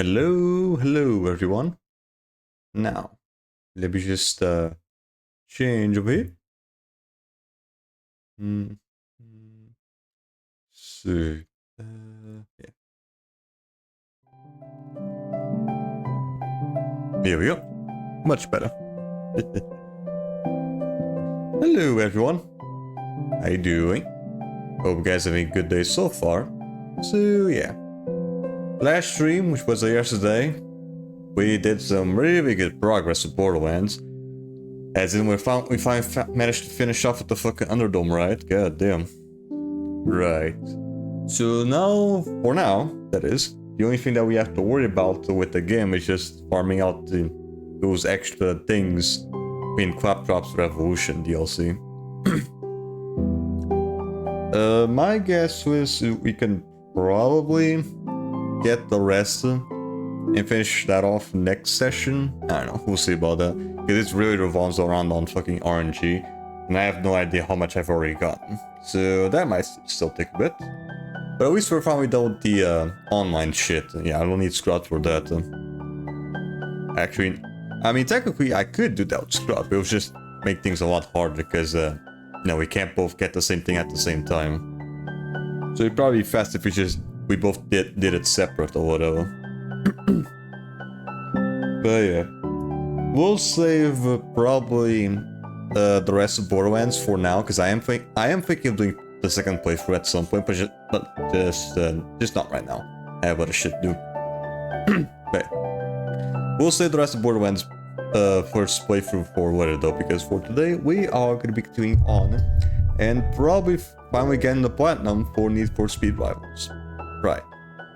Hello everyone. Now, let me just change a bit. So, yeah. Here we go. Much better. Hello everyone. How you doing? Hope you guys are having a good day so far. So yeah. Last stream, which was yesterday, we did some really good progress with Borderlands. As in, we finally managed to finish off with the fucking Underdome, right? God damn. Right. So now, for now, that is, the only thing that we have to worry about with the game is just farming out those extra things in Claptrap's Revolution DLC. My guess was we can probably get the rest and finish that off next session. I don't know, we'll see about that. Because it really revolves around on fucking RNG, and I have no idea how much I've already gotten. So that might still take a bit. But at least we're finally done with the online shit. Yeah, I don't need Scrot for that. Actually, I mean, technically I could do that with Scrot, but it would just make things a lot harder because, you know, we can't both get the same thing at the same time. So it'd probably be fast if we both did it separate or whatever. But yeah, we'll save probably the rest of Borderlands for now, because I am thinking of doing the second playthrough at some point, but just not right now. I have other shit to do. But we'll save the rest of Borderlands first playthrough for later though, because for today we are going to be continuing on and probably finally getting the platinum for Need for Speed Rivals. Right.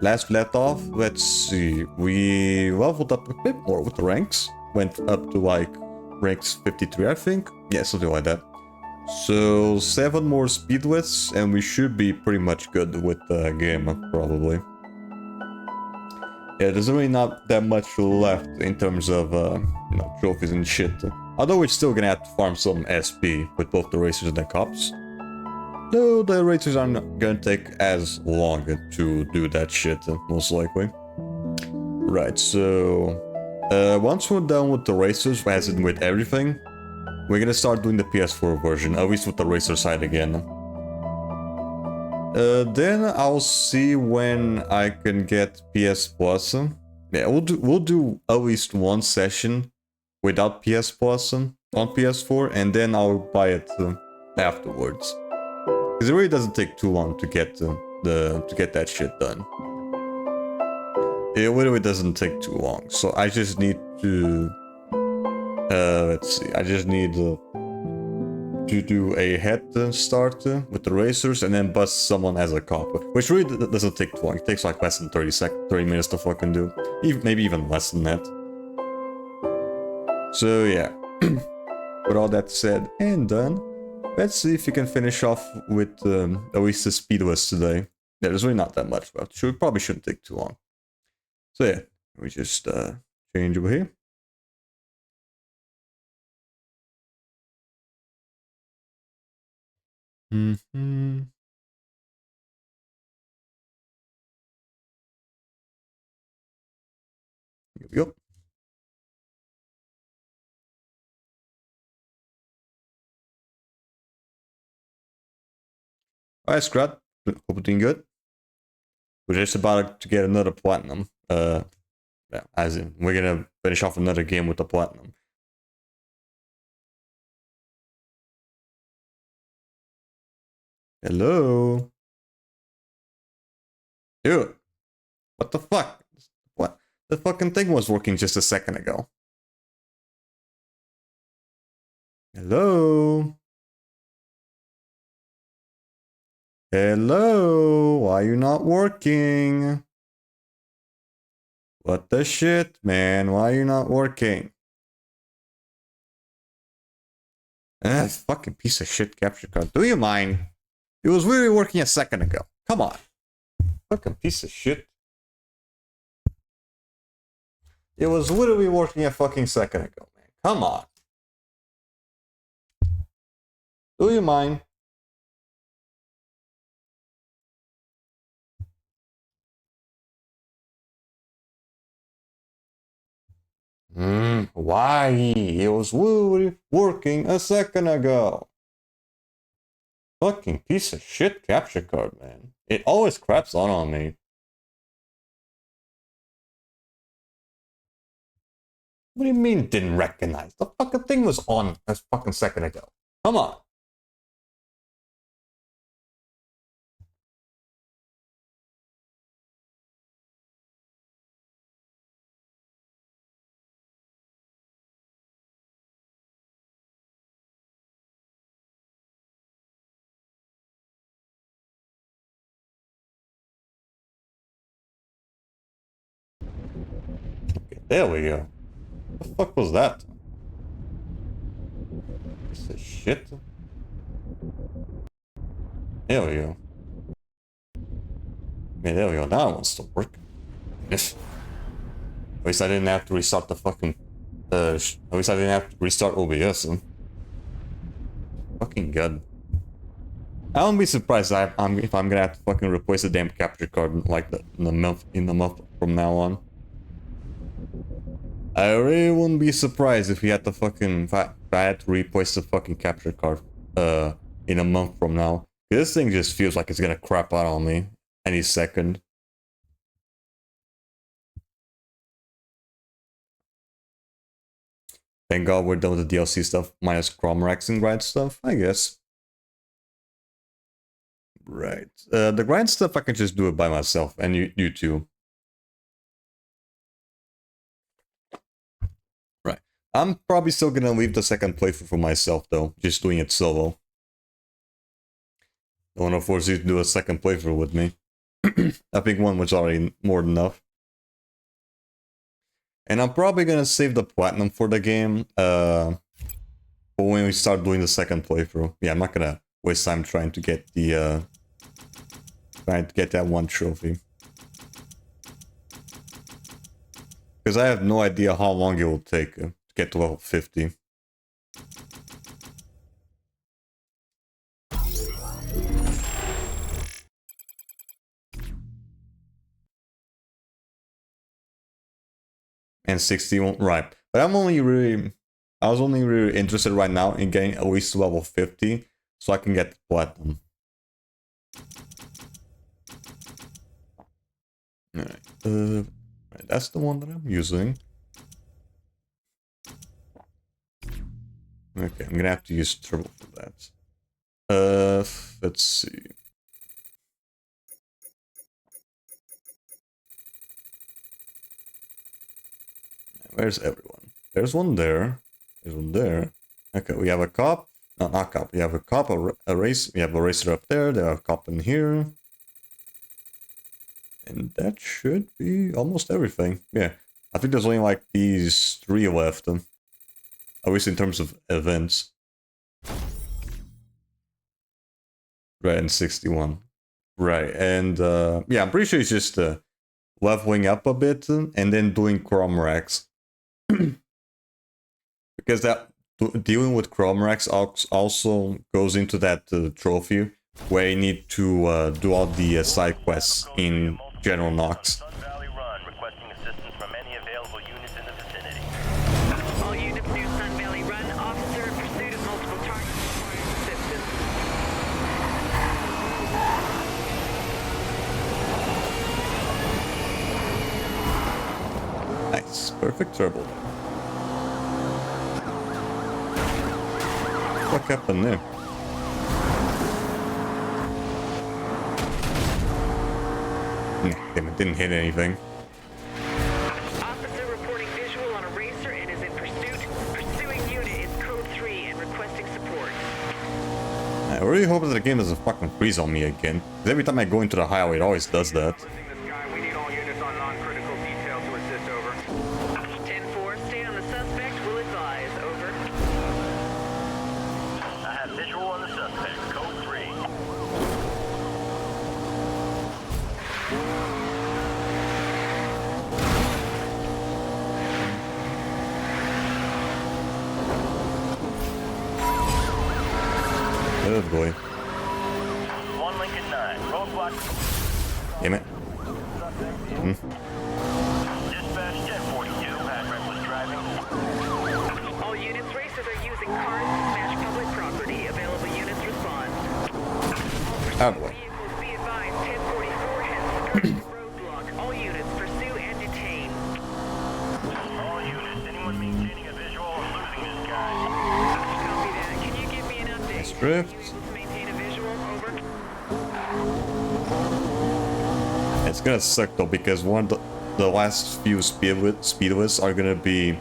Last we left off, let's see, we leveled up a bit more with the ranks. Went up to like ranks 53, I think. Yeah, something like that. So 7 more speed lists and we should be pretty much good with the game, probably. Yeah, there's really not that much left in terms of you know, trophies and shit. Although we're still gonna have to farm some SP with both the racers and the cops. Though the racers are not gonna take as long to do that shit, most likely. Right, so once we're done with the racers, as in with everything, we're gonna start doing the PS4 version, at least with the racer side again. Then I'll see when I can get PS Plus. Yeah, we'll do at least one session without PS Plus, on PS4, and then I'll buy it afterwards. Because it really doesn't take too long to get to get that shit done. It literally doesn't take too long. So I just need to let's see. I just need to do a head start with the racers and then bust someone as a cop, which really doesn't take too long. It takes like less than 30 minutes to fucking do, maybe even less than that. So yeah, with all that said and done, let's see if we can finish off with at least the speed list today. Yeah, there's really not that much, but probably shouldn't take too long. So yeah, we just change over here. Mm-hmm. Here we go. Alright, Scrat. Hope you're doing good. We're just about to get another platinum. Yeah, as in, we're gonna finish off another game with the platinum. Hello? Dude, what the fuck? What? The fucking thing was working just a second ago. Hello? Hello? Why are you not working? What the shit, man? Why are you not working? Fucking piece of shit capture card. Do you mind? It was really working a second ago. Come on. Fucking piece of shit. It was literally working a fucking second ago, man. Come on. Do you mind? Why? It was literally working a second ago. Fucking piece of shit capture card, man. It always craps on me. What do you mean didn't recognize? The fucking thing was on a fucking second ago. Come on. Okay, there we go. What the fuck was that? Piece of shit. There we go. Yeah, there we go. Now it wants to work. Yes. At least I didn't have to restart the fucking... at least I didn't have to restart OBS. Fucking good. I won't be surprised if I'm gonna have to fucking replace the damn capture card like in a month from now on. I really wouldn't be surprised if we had to fucking if I had to replace the fucking capture card in a month from now. This thing just feels like it's gonna crap out on me any second. Thank God we're done with the DLC stuff, minus Chrome racks and grind stuff, I guess. Right. The grind stuff I can just do it by myself, and you too. Right. I'm probably still gonna leave the second playthrough for myself though, just doing it solo. Don't wanna force you to do a second playthrough with me. I think one was already more than enough. And I'm probably gonna save the platinum for the game, but when we start doing the second playthrough. Yeah, I'm not gonna waste time trying to get the that one trophy. Because I have no idea how long it will take to get to level 50. And 61, right. But I was only really interested right now in getting at least level 50 so I can get the platinum. Alright, right, that's the one that I'm using. Okay, I'm gonna have to use turbo for that. Let's see. Where's everyone? There's one there. There's one there. Okay, we have a cop. No, not cop. We have a cop, a race. We have a racer up there. There are a cop in here. And that should be almost everything. Yeah. I think there's only like these 3 left. At least in terms of events. Right, and 61. Right, and yeah, I'm pretty sure it's just leveling up a bit and then doing Chrome racks. Because that dealing with Chrome racks also goes into that trophy where you need to do all the side quests in General Knox. All units near Sun Valley Run, officer in pursuit of multiple targets requiring assistance. Nice, perfect turbo. What happened there? Damn, it didn't hit anything. Officer reporting visual on a racer and is in pursuit. Pursuing unit is code 3 and requesting support. I really hope that the game doesn't fucking freeze on me again. 'Cause every time I go into the highway, it always does that. We need all units on non-critical detail to assist, over. 10-4, stay on the suspect, will advise, over. I have visual on the suspect, code 3. Good boy. 1 Lincoln 9, roadblock. Damn it. Dispatch 1042, had reckless driving. All units, racers are using cars to smash public property. Available units respond. Out of the way. Vehicles, be advised, 1044 has skirted the roadblock. All units, pursue and detain. All units, anyone maintaining a visual? I'm losing this guy. Copy that. Can you give me an update? Nice drift. Are you able to maintain a visual? Over. It's gonna suck though because one of the last few speedlists are gonna be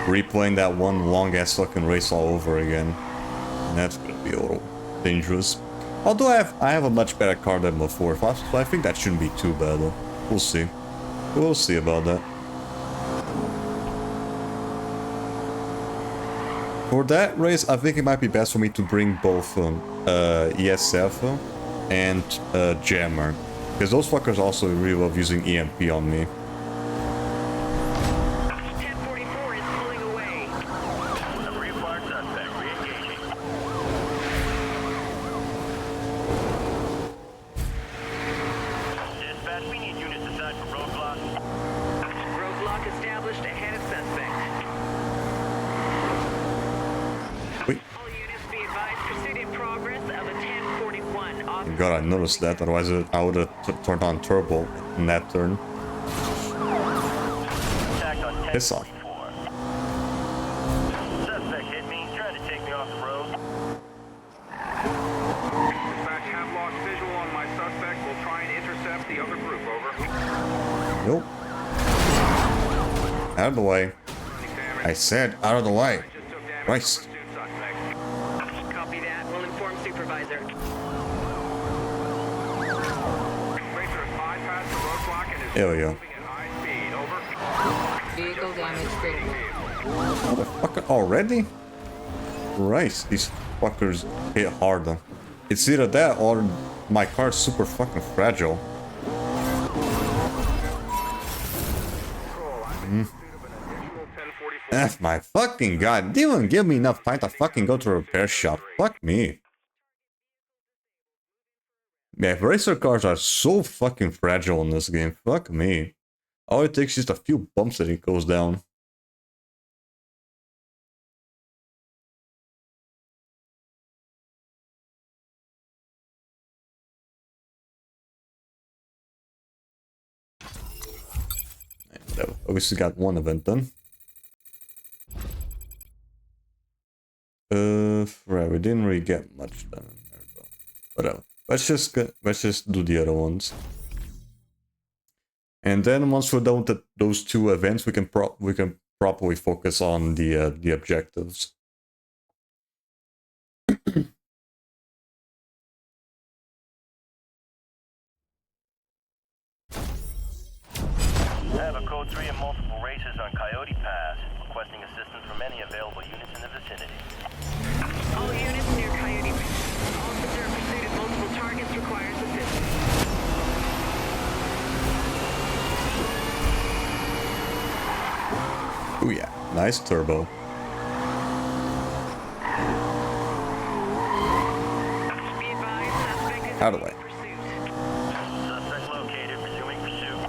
replaying that one long ass fucking race all over again. And that's gonna be a little dangerous. Although I have a much better car than before, so I think that shouldn't be too bad though. We'll see. We'll see about that. For that race, I think it might be best for me to bring both ESF and Jammer. Because those fuckers also really love using EMP on me. 1044 is pulling away. A reapplied suspect, re-engaging. Dispatch, we need units aside for roadblock. Roadblock established ahead of suspect. Wait. All units be advised, pursuit in progress of a 1041 officer. God, I noticed that. Otherwise, I would have turned on turbo in that turn. Attack on Piss off. 1044. Suspect hit me, trying to take me off the road. Dispatch, have lost visual on my suspect. We'll try and intercept the other group, over. Nope. Out of the way. I said out of the way. Christ. Copy that. We'll inform supervisor. Racer has bypassed the roadblock and is There we go. moving at high speed, over. Vehicle damage critical. Motherfucker already? Christ, these fuckers hit harder. It's either that or my car's super fucking fragile. F my fucking god, they didn't give me enough time to fucking go to a repair shop. Fuck me. Yeah, racer cars are so fucking fragile in this game. Fuck me. All it takes is just a few bumps and it goes down. And obviously got one event done. right, we didn't really get much done. There we go. Whatever. Let's just do the other ones. And then once we're done with those two events, we can properly focus on the objectives. I have a code 3 and multiple races on Coyote Pass, requesting assistance from any available units in the vicinity. All units near Coyote. Officer in pursuit of multiple targets requires assistance. Oh yeah, nice turbo. Be advised, suspect is Out of the way. in pursuit. Suspect located, resuming pursuit.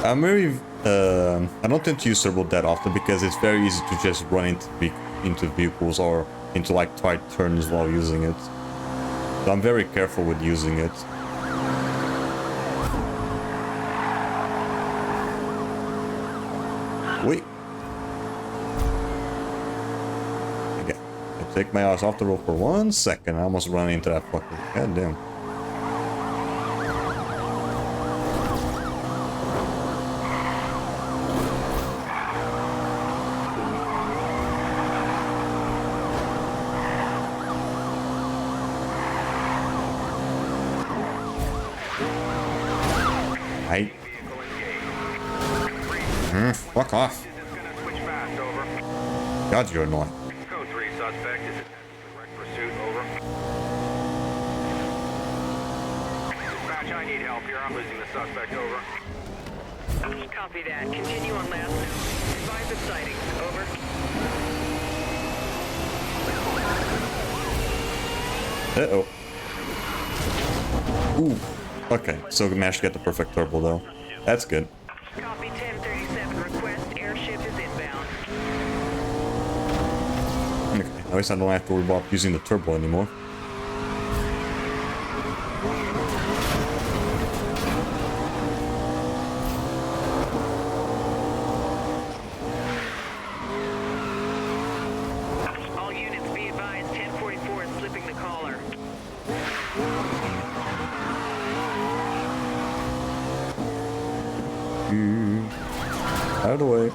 I'm very I don't tend to use turbo that often because it's very easy to just run into vehicles or into like tight turns while using it. So I'm very careful with using it. Wait. Okay. I take my eyes off the road for 1 second. I almost ran into that fucker. God damn. Fuck off. God, you're annoying. Code 3 suspect is in direct pursuit, over. Dispatch, I need help here. I'm losing the suspect, over. Copy that. Continue on last note. Advise of sightings. Over. Uh-oh. Ooh. Okay, so we managed to get the perfect turbo though. That's good. Copy 1037. Request airship is inbound. Okay, at least I don't have to worry about using the turbo anymore. All units be advised. 1044 is slipping the caller. Out of the way.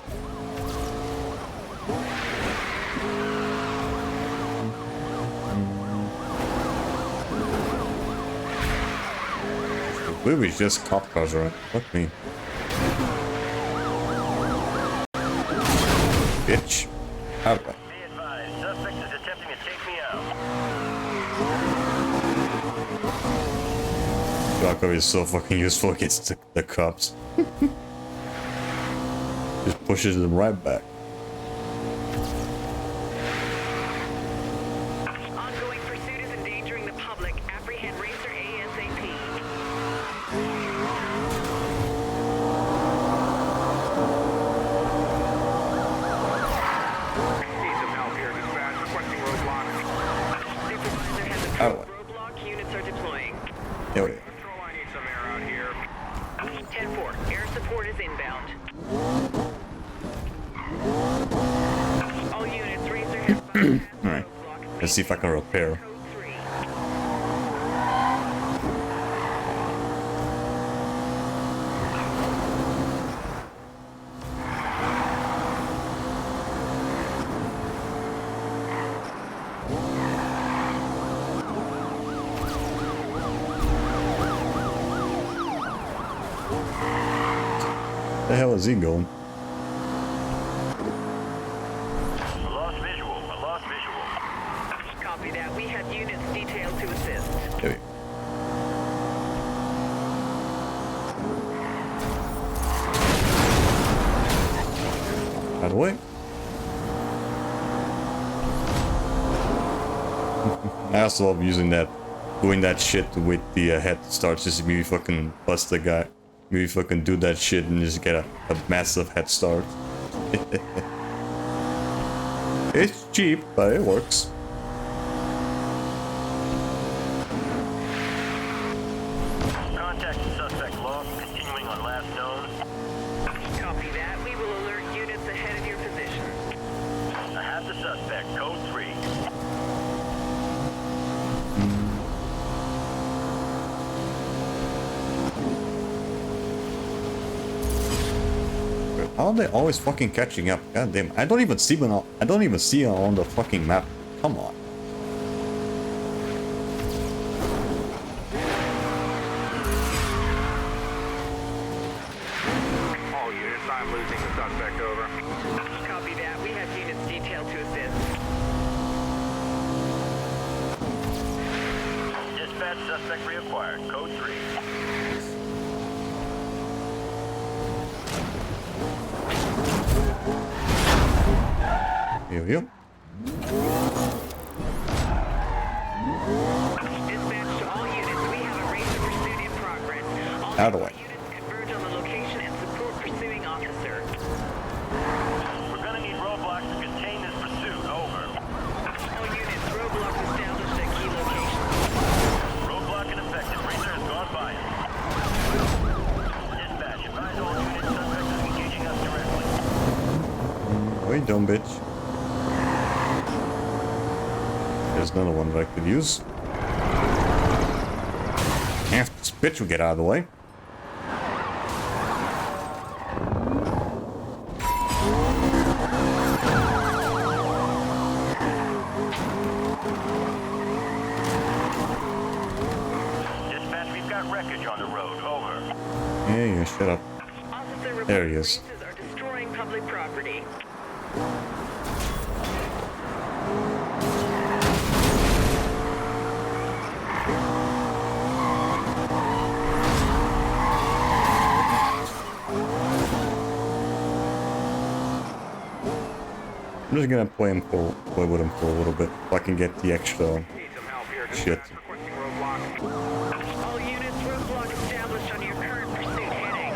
Maybe it's just cop cars, right? Fuck me. Bitch. Out of the way. Be advised, suspect is attempting to take me out. Rocco is so fucking useful against the cops. Just pushes them right back. Ongoing pursuit is endangering the public. Apprehend racer ASAP. Need some help here. Dispatch, requesting roadblock. Supervisor has Out of approved roadblock. Units are deploying. There we go. Control, I need some air out here. 10-4. Air support is inbound. All units, Razor has bypassed Alright. roadblock. Let's see if I can repair. Code 3. The hell is he going? I lost visual. I lost visual. Copy that. We have units detailed to assist. There we go. Out of the way. I also love using that, doing that shit with the head starts, just maybe fucking bust the guy. Maybe fucking do that shit and just get a massive head start. It's cheap, but it works. How are they always fucking catching up? God damn, I don't even see them on, I don't even see them on the fucking map. Come on. All units, I'm losing the suspect, over. Copy that. We have units detailed to assist. Dispatch suspect reacquired. Code 3. Here we go. Dispatch to all units. We have a race of pursuit in progress. All Out of the way. units converge on the location and support pursuing officer. We're gonna need roadblocks to contain this pursuit. Over. All units, roadblocks established at key locations. Roadblock in effect. Racer has gone by us. Dispatch, advise all units suspect is engaging us directly. Wait, dumb bitch. There's another one that I could use. Half this bitch will get out of the way. Dispatch, we've got wreckage on the road. Over. Yeah, shut up. Officer There he reports is. races are destroying public property. I'm just gonna play with him for a little bit so I can get the extra Need some help here. shit. Dispatch requesting roadblock. All units, roadblock established on your current pursuit heading.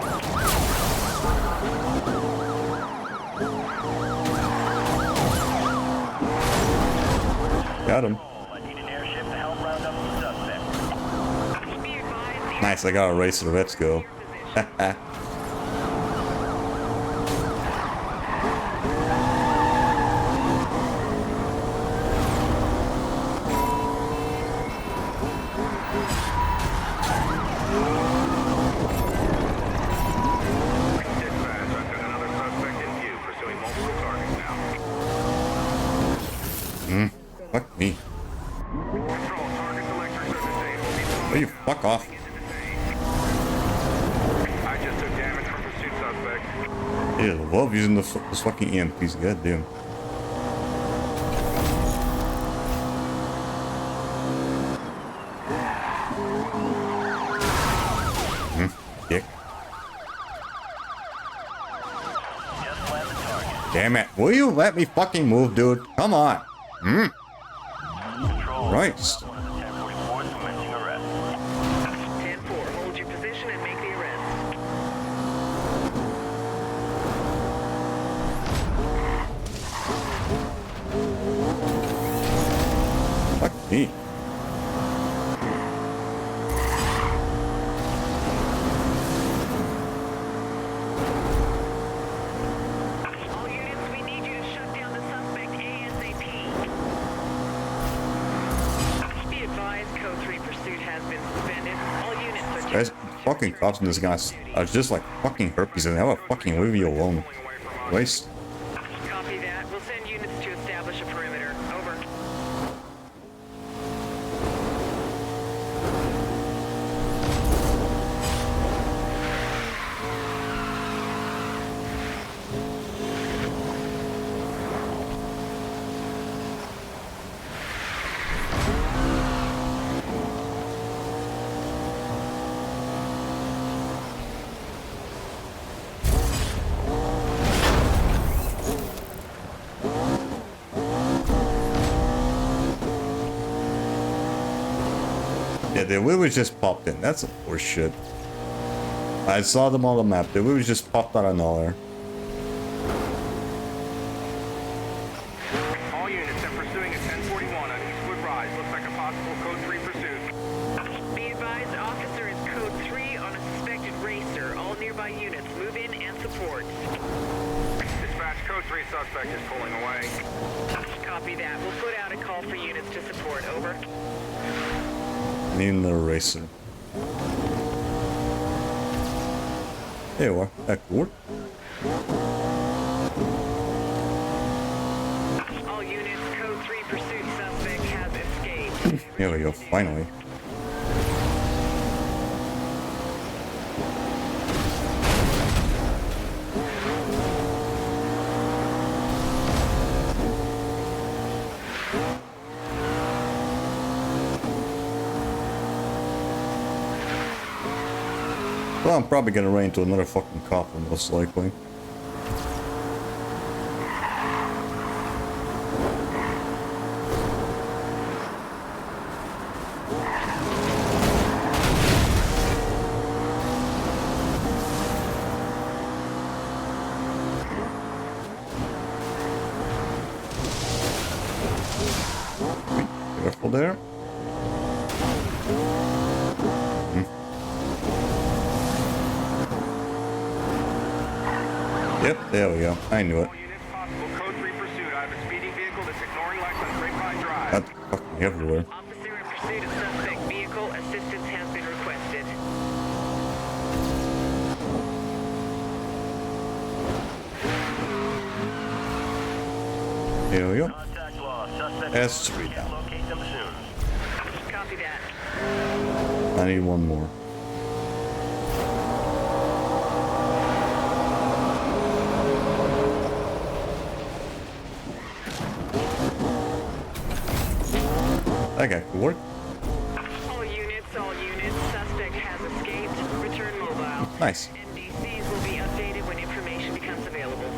Got him. I need an airship to help round up the suspect. Be advised, Nice, I got a racer. Let's go. Dispatch, I've got another suspect in view, pursuing multiple targets now. Fuck me. Control, target selectors are disabled. Will you fuck off? I just took damage from pursuit suspect. Yeah, love using this fucking EMPs. Goddamn. Dick. Just land the target. Damn it. Will you let me fucking move, dude? Come on. Control. Christ. One of the 1044s commencing arrest. 10-4, hold your position and make the arrest. Fuck me. All units, we need you to shut down the suspect ASAP. Be advised, Code 3 pursuit has been suspended. All units are Guys, fucking cops in this guys are just like fucking herpes and never fucking leave you alone. Waste. Copy that. We'll send units to establish a perimeter. Over. Yeah, they literally just popped in. That's some horse shit. I saw them on the map. They literally just popped out of nowhere. All units, I'm pursuing a 1041 on Eastwood Rise. Looks like a possible code 3 pursuit. Be advised, officer is Code 3 on a suspected racer. All nearby units move in and support. Dispatch, code 3 suspect is pulling away. Copy that. We'll put out a call for units to support. Over. Need another racer. There you are. That cool. All units, code 3 pursuit suspect has escaped. Here we go, finally. Well, I'm probably gonna run into another fucking copper, most likely. Careful there. Yep, there we go. I knew it. All units, possible code 3 pursuit. I have a speeding vehicle that's ignoring lights on Grapevine Drive. That's fucking everywhere. Officer in pursuit of suspect vehicle. Assistance has been requested. Here we go. Contact lost. Suspect S3 down. locate them soon. Copy that. I need one more. That guy could work. All units, suspect has escaped. Return mobile. Nice. NDCs will be updated when information becomes available.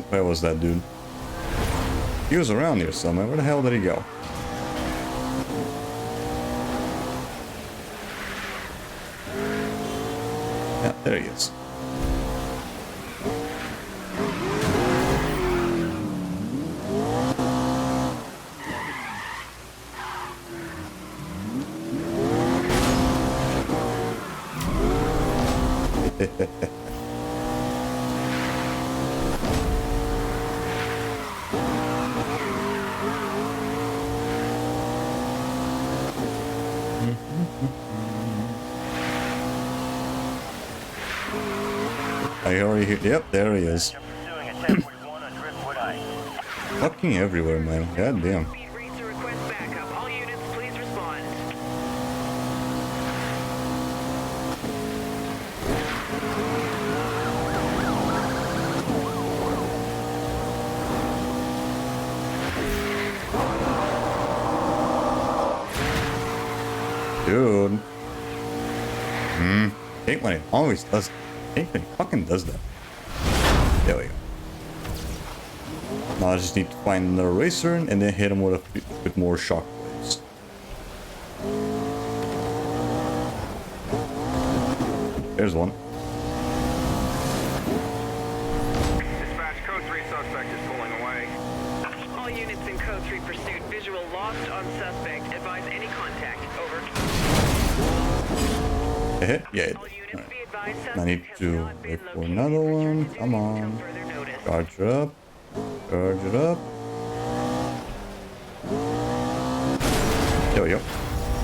Where was that dude? He was around here somewhere. Where the hell did he go? Yeah, there he is. I already hear. Yep, there he is. You're pursuing a 1041 on Driftwood Ice. Fucking everywhere, man. God damn. Speed racer request backup. All units, please respond. Dude. Hate when it always does. Hate when it fucking does that. There we go. Now I just need to find another racer and then hit him with a bit more shockwaves. There's one. Dispatch code 3 suspect is pulling away. All units in code 3 pursuit. Visual lost on suspect. Advise any contact. Over. Hit? Yeah, it All did. units Alright. be advised I suspect need has to not been wait for located. another Return one. to duty Come until on. further notice. Charge it up. Charge it up. There we go.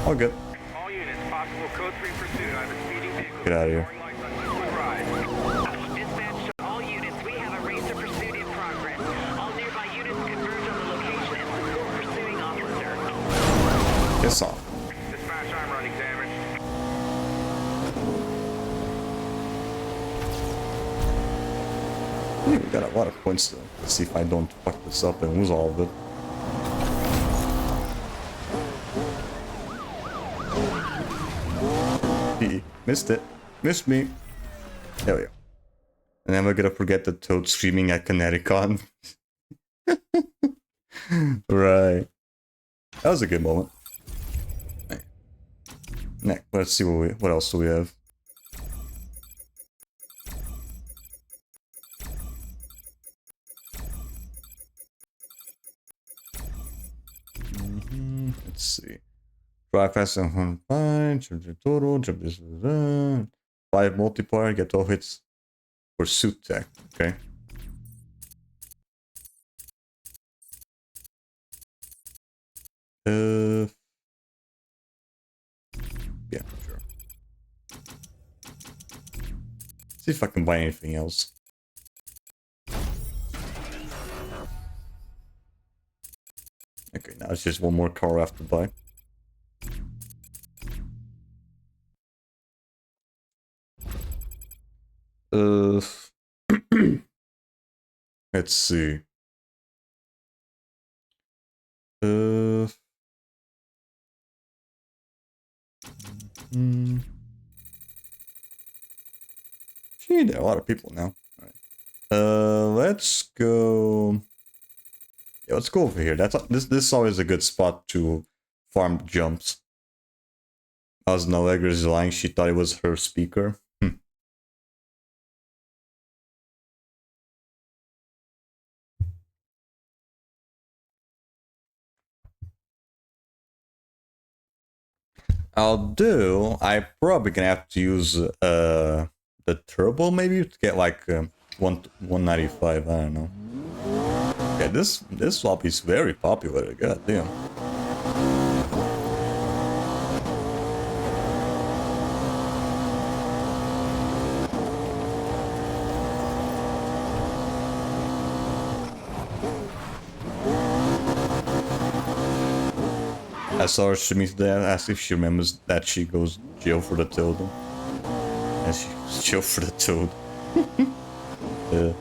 All good. All units, possible code 3 pursuit. I have a speeding vehicle Get out of here. ignoring lights on Grapevine Drive. Dispatch to all units. We have a racer pursuit in progress. All nearby units converge on the location and support pursuing officer. Piss off. Dispatch, I'm running damage. We got a lot of points though. Let's see if I don't fuck this up and lose all of it. Missed it. Missed me. There we go. And then we're gonna forget the toad screaming at Connecticut. Right. That was a good moment. Right. Next, let's see what else do we have. Let's see. Drive fast and 105, charge your total, jump this, 5 multiplier, get all hits for suit tech. Okay. See if I can buy anything else. Okay, now it's just one more car I have to buy. Let's see. Gee, there are a lot of people now. All right. Let's go. Yeah, let's go over here. This is always a good spot to farm jumps. As Allegra is lying, she thought it was her speaker. I probably gonna have to use the turbo maybe to get like 195. I don't know. Yeah, this swap is very popular. God damn. I saw her streaming today. I asked if she remembers that she goes jail for the toad. And she goes jail for the toad. Yeah.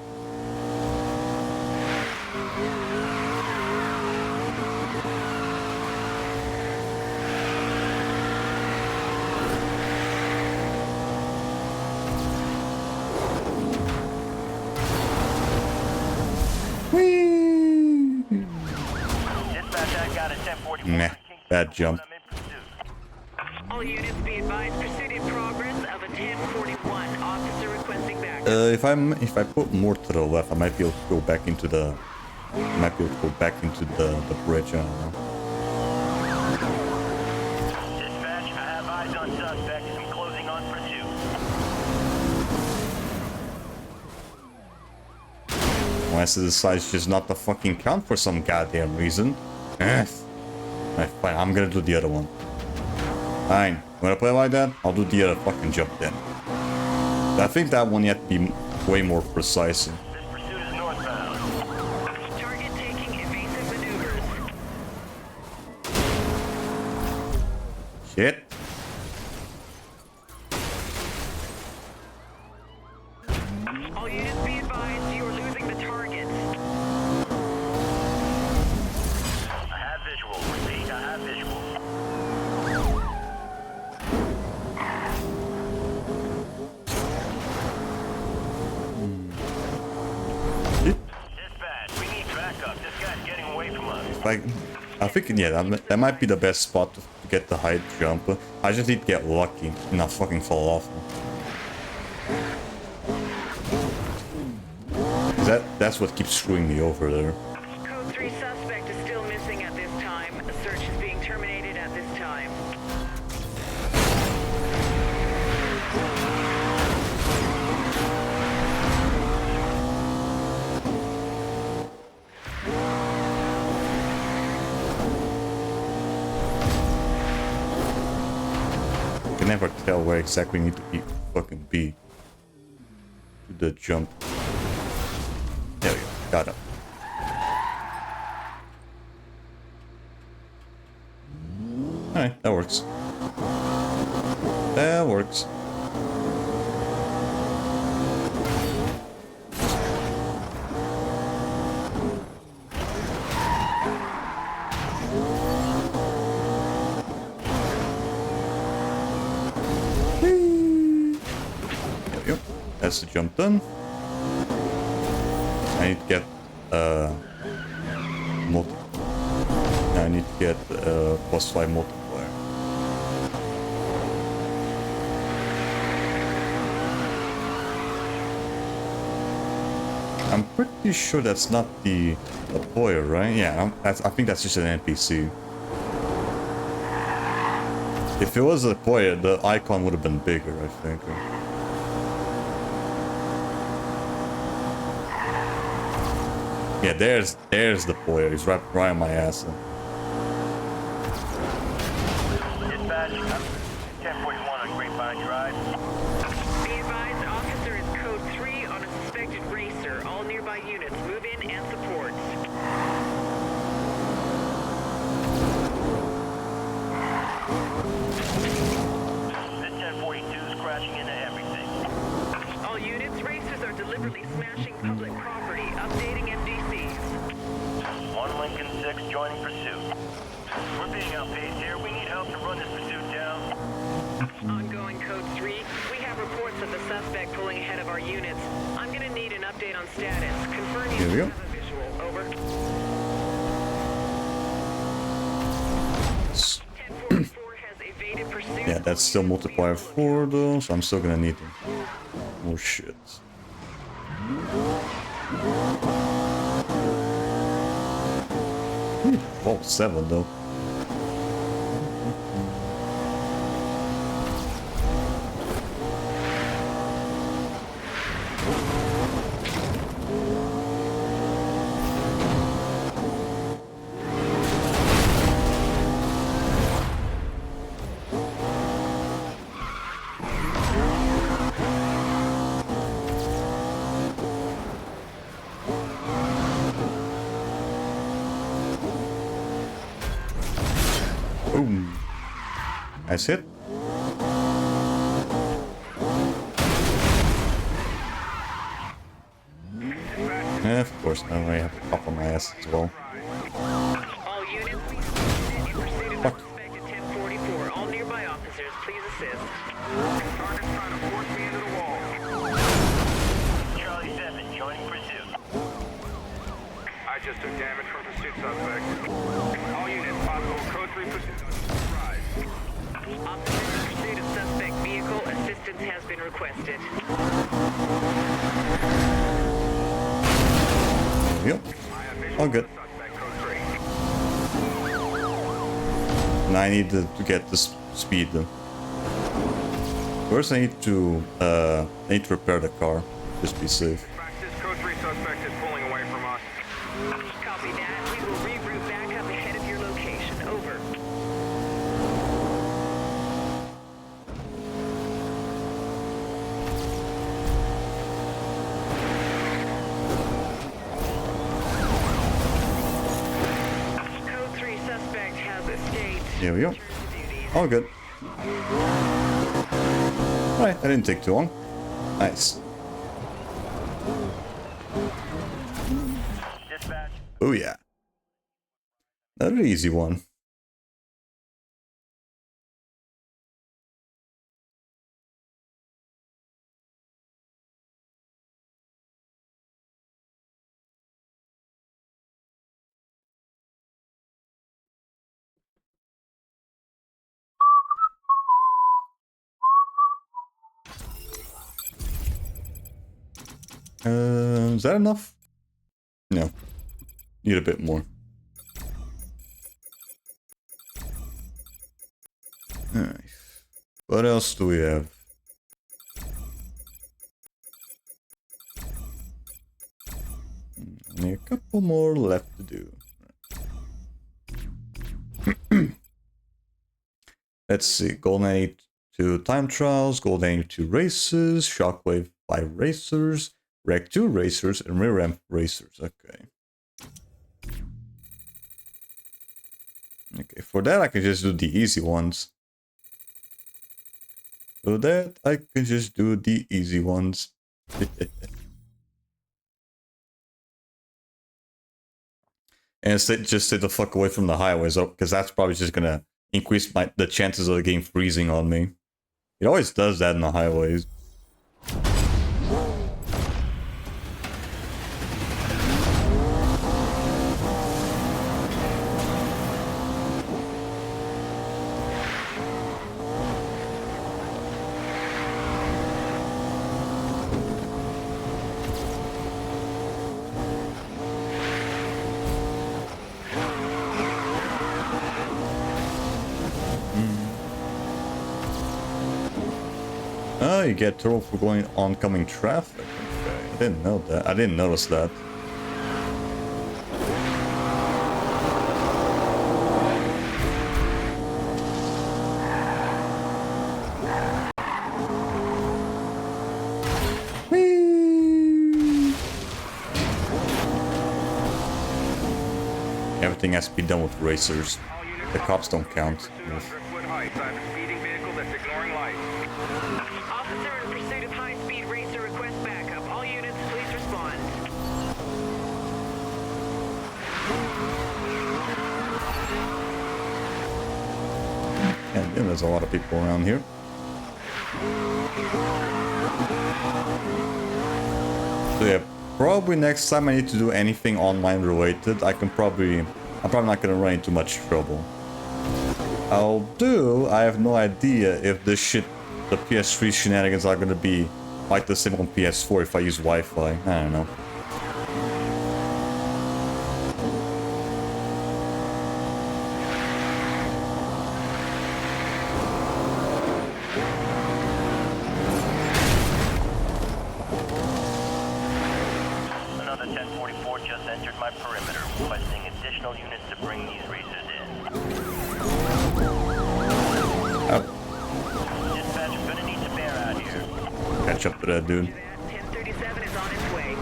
Nah, bad jump. All units be advised, pursuit in progress of a 1041. Officer requesting backup. If I put more to the left, I might be able to go back into the bridge. I don't know. Dispatch, I have eyes on suspects. I'm closing on pursuit. Unless it decides just not to fucking count for some goddamn reason. Alright, fine, I'm gonna do the other one. Fine, you wanna play like that? I'll do the other fucking jump then. I think that one yet be way more precise. This pursuit is northbound. Target taking evasive maneuvers. Shit. All units be advised, you are losing the targets. I have visual. Repeat, I have visual. Dispatch, we need backup. This guy's getting away from us. Like, I think, yeah, that might be the best spot to get the high jump. I just need to get lucky and not fucking fall off. That's what keeps screwing me over there. Code 3 suspect is still missing at this time. A search is being terminated at this time. I can never tell where exactly I need to fucking be. To the jump. There we go. Got it. Alright, that works. That works. There we go. That's the jump done. I need to get I need to get +5 multiplier. I'm pretty sure that's not the player, right? Yeah, I think that's just an NPC. If it was a player, the icon would have been bigger, I think. Yeah, there's the player. He's right on my ass. Dispatch, 1041 on Grapevine Drive. Be advised, officer is joining pursuit. We're being outpaced here. We need help to run this pursuit down. Ongoing Code 3. We have reports of the suspect pulling ahead of our units. I'm gonna need an update on status. Confirm Here we you go. have a visual. Over. 1044 has evaded pursuit. Yeah, that's still multiplier 4 though, so I'm still gonna need more shit. Vault 7 though. Boom. Nice hit. Yeah, of course, now I have to pop on my ass as well. All units, we have in pursuit of the suspect at 1044. All nearby officers, please assist. Target's trying to force me into the wall. Charlie 7, joining pursuit. I just took damage from pursuit suspect. All units, possible Code 3 pursuit on rise. Officer in pursuit of suspect vehicle. Assistance has been requested. Yep. All good. Suspect Code 3. Now I need to get this speed though. First I need to repair the car. Just be safe. This Code 3 suspect is pulling away from us. Copy that. We will reroute back up ahead of your location. Over. Code 3 suspect has escaped. Here we go. Return to duties. All good. Alright, that didn't take too long. Nice. Dispatch. Oh yeah. Another easy one. Is that enough? No. Need a bit more. Alright. What else do we have? Only a couple more left to do. Let's see. Golden 82 time trials, Golden 82 races, Shockwave 5 racers, Rec 2 racers, and Rear Ramp racers. Okay. Okay, for that I can just do the easy ones. For that I can just do the easy ones. And just stay the fuck away from the highways, because that's probably just gonna increase the chances of the game freezing on me. It always does that in the highways. Oh, you get turtle for going oncoming traffic. Okay, I didn't know that. I didn't notice that. Whee! Everything has to be done with racers. The cops don't count. Driftwood Heights. I have a speeding vehicle that's ignoring lights. Officer in pursuit of high-speed racer request backup. All units, please respond. Yeah, there's a lot of people around here. So yeah, probably next time I need to do anything online related, I'm probably not gonna run into much trouble. I have no idea if this shit, the PS3 shenanigans are gonna be like the same on PS4 if I use Wi-Fi. I don't know. Another 1044 just entered my perimeter, requesting additional units to bring these racers in. Dispatch, you're gonna need to bear out here. Catch up to that dude. 1037 is on its way.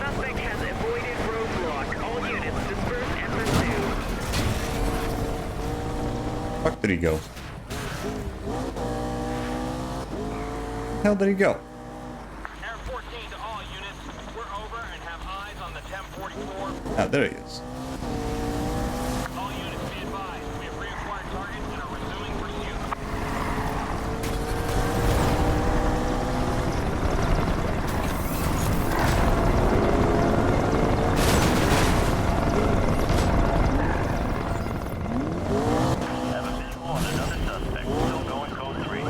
Suspect has avoided roadblock. All units disperse and pursue. Fuck did he go? Hell did he go? Air 14 to all units. We're over and have eyes on the 1044. Ah, there he is. All units be advised. We have reacquired targets and are resuming pursuit. Have a visual on another suspect. Still going code 3.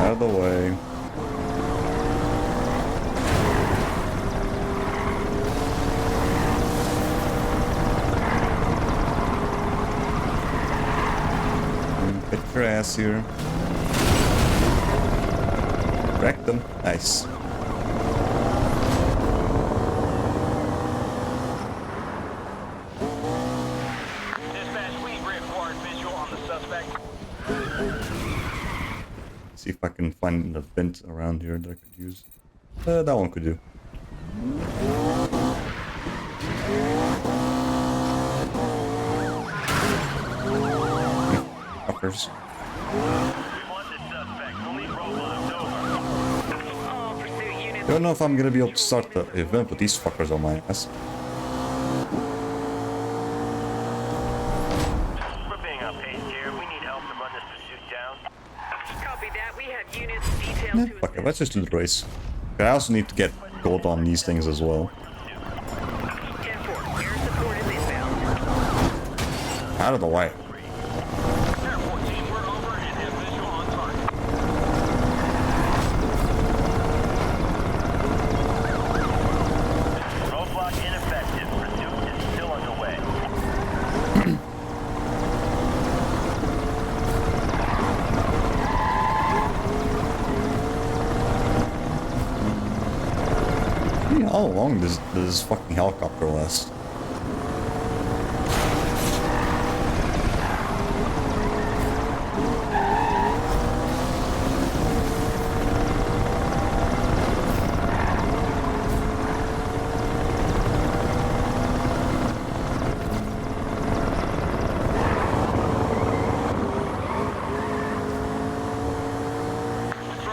Out of the way. Get your ass here. Wreck them. Nice. Dispatch, we reacquired visual on the suspect. See if I can find a vent around here that I could use. That one could do. Fuckers. We want this suspect. We'll need roadblocks over. All pursuit units. Don't know if I'm gonna be able to start the event with these fuckers on my ass. We're being outpaced here. We need help to run this pursuit down. Copy that. We have units detailed Yeah, to fuck it, let's just do the race. I also need to get gold on these things as well. 10-4. Air support is inbound. Out of the way. Air 14, we're over and have visual on target. Roadblock ineffective. Pursuit is still underway. How long does this fucking helicopter last?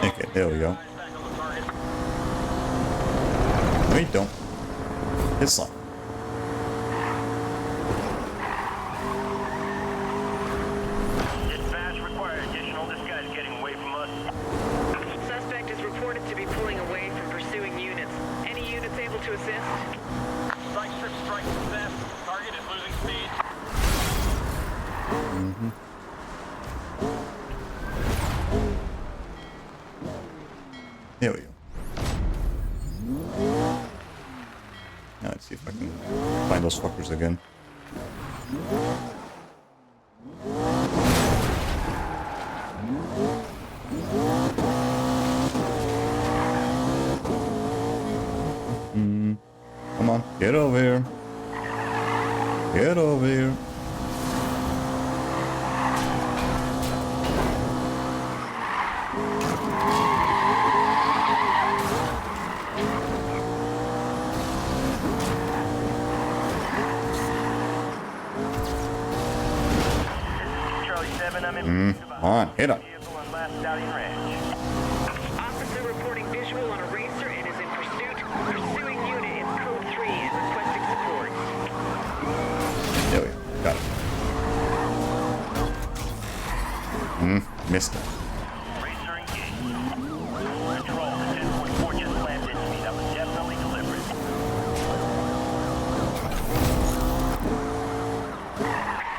Okay, there we go. Back on the target. No, you don't. This one. Dispatch required additional. This guy's getting away from us. Suspect is reported to be pulling away from pursuing units. Any units able to assist? Strike strip strike success. Target is losing speed. There we go. Now let's see if I can find those fuckers again. Come on, get over here. Get over here. Charlie 7, I'm in pursuit of a Come on, hit him. vehicle on Last Stallion Ranch. Officer reporting visual on a racer and is in pursuit. Pursuing unit is code There we go. Got it. Missed it. Racer engaged. Control, the 10.4 just slammed into me. That was definitely deliberate.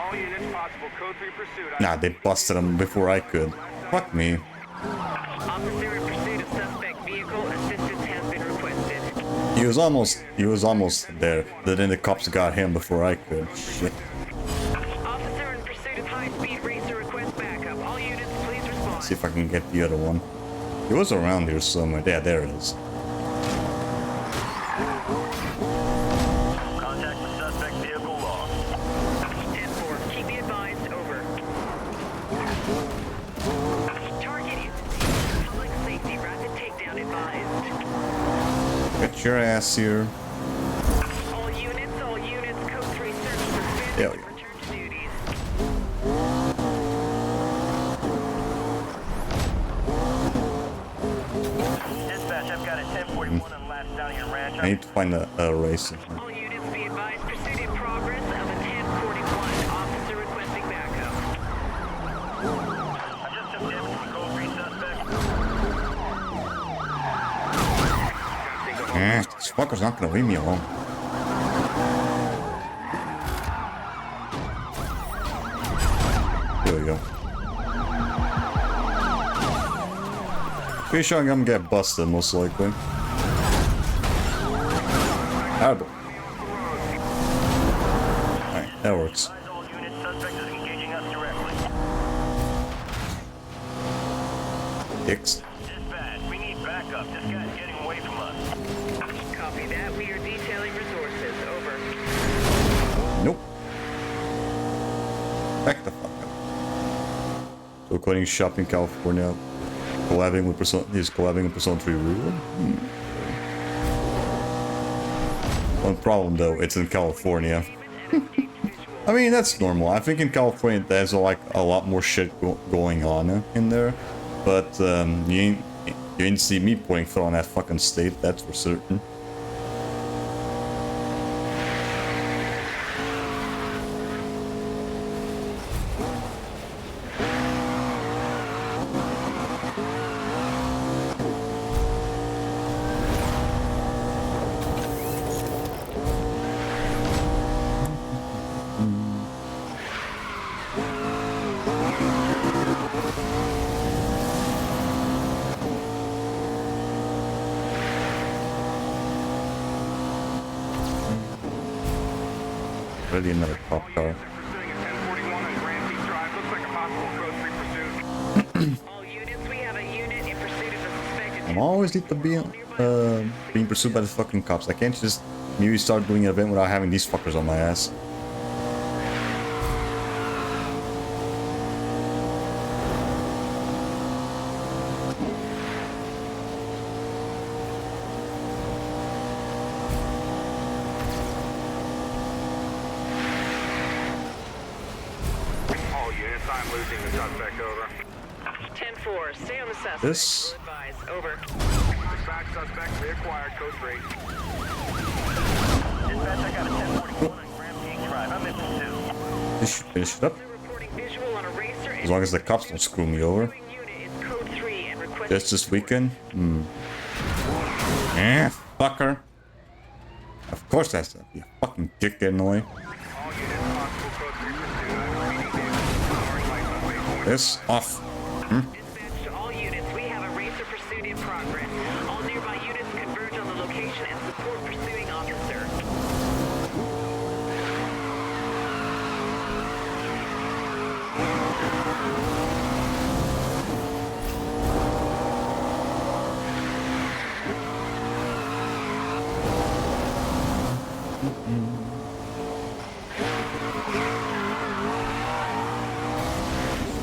All units possible. Code 3 pursuit. Nah, they busted him before I could. Fuck me. Officer in pursuit of suspect vehicle. Assistance has been requested. He was almost there. But then the cops got him before I could. Shit. Officer in pursuit of high-speed racer. Request backup. All units, please respond. See if I can get the other one. It was around here somewhere. Yeah, there it is. Contact with suspect vehicle lost. 10-4. Keep me advised. Over. Target is public safety. Rapid takedown advised. Get your ass here. All units, code 3 search for fifth. There we go. Return to duties. Dispatch, I've got a 1041 on last down your ranch. I need to find a racer. All units be advised, pursuit in progress of a 1041. Officer requesting backup. I just took damage from code 3 suspect. This fucker's not gonna leave me alone. There we go. Pretty sure I'm gonna get busted, most likely. Terrible. Alright, that works. Advise all units, suspect is engaging us directly. Dicks. Dispatch, we need backup. This guy's getting away from us. Copy that. We are detailing resources. Over. Nope. Back the fuck up. So quitting shop in California. Collabing with he's collabing with Persona 3 Rule. One problem though, it's in California. I mean, that's normal. I think in California there's like a lot more shit going on in there. But you ain't see me pointing foot on that fucking state, that's for certain. Really another cop car. Pursuing a 1041 on Grand Peak Drive. Looks like a possible code 3 pursuit. All units, we have a unit in pursuit of a suspected. I'm always need to be being pursued by the fucking cops. I can't just maybe start doing an event without having these fuckers on my ass. All units, I'm losing the suspect. Over. 10-4. Stay on the suspect. This- Will advise. Over. Dispatch suspect reacquired. Code 3. Dispatch, I got a 1041 on Grand Peak Drive. I'm in pursuit. This should finish it up. Officer reporting visual on a racer. As long as the cops don't screw me over. Unit is code 3 and requesting. Just this weekend? Fucker. Of course that's that. You fucking dick getting away. All units, possible code 3 pursuit. I'm repeating vehicle. Powering lights on waypoint. This off. Dispatch to all units. We have a racer pursuit in progress. All nearby units converge on the location and support pursuing officer.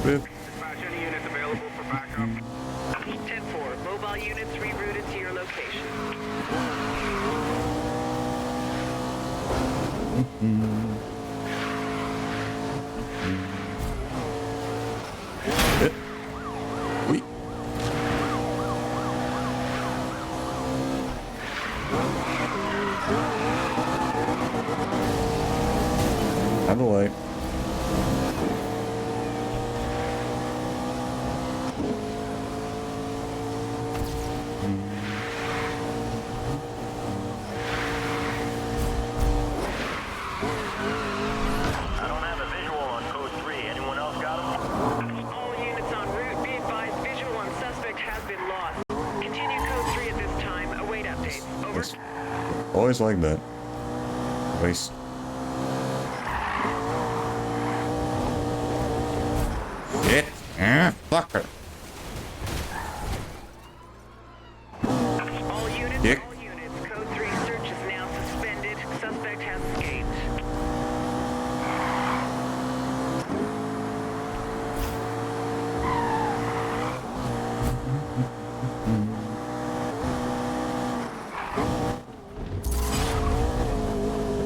Dispatch, any units available for backup? 10-4. Mobile units rerouted to your location. Shit. Wait. Just always like that. Waste. Shit. Fucker. All units, Dick. all units. Code 3 search is now suspended. Suspect has escaped.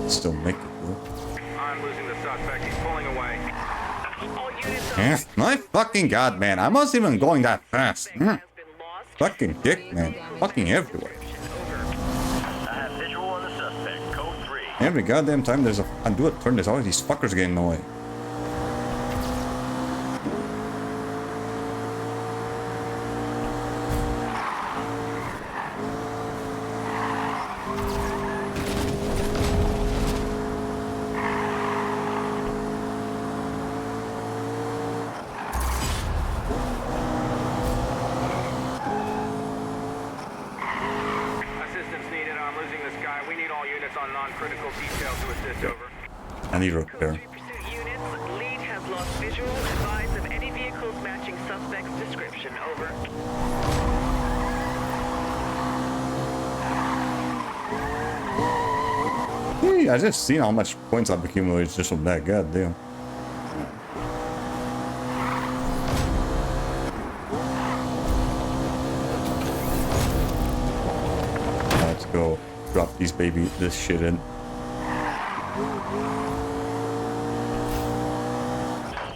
Still make it though. I'm losing the suspect. He's pulling away. All units My fucking god, man. I'm not even going that fast. has been lost. Fucking dick, man. Fucking everywhere. Over. I have visual on the suspect. Code 3. Every goddamn time I do a turn, there's always these fuckers getting in the way. Assistance needed. I'm losing this guy. We need all units on non-critical detail to assist. Over. I need Code repair. 3 pursuit units. Lead has lost visual. Advise of any vehicles matching suspect's description. Over. Hey, I just seen how much points I've accumulated just from that. Goddamn. Let's go drop this shit in.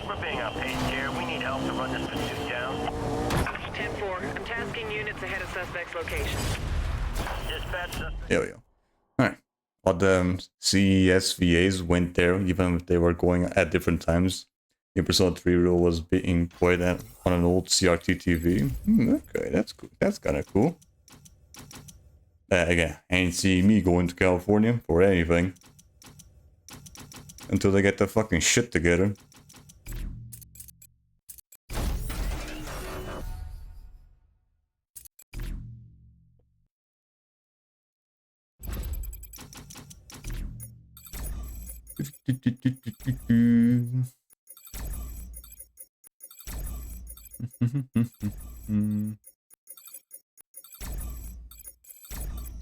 We're being outpaced here. We need help to run this pursuit down. 10-4. I'm tasking units ahead of suspect's location. Dispatch suspect. There we go. Alright. All the CSVAs went there, even if they were going at different times. The Persona 3 rule was being played on an old CRT TV. Okay, that's cool. That's kind of cool. Again, I ain't see me going to California for anything. Until they get their fucking shit together.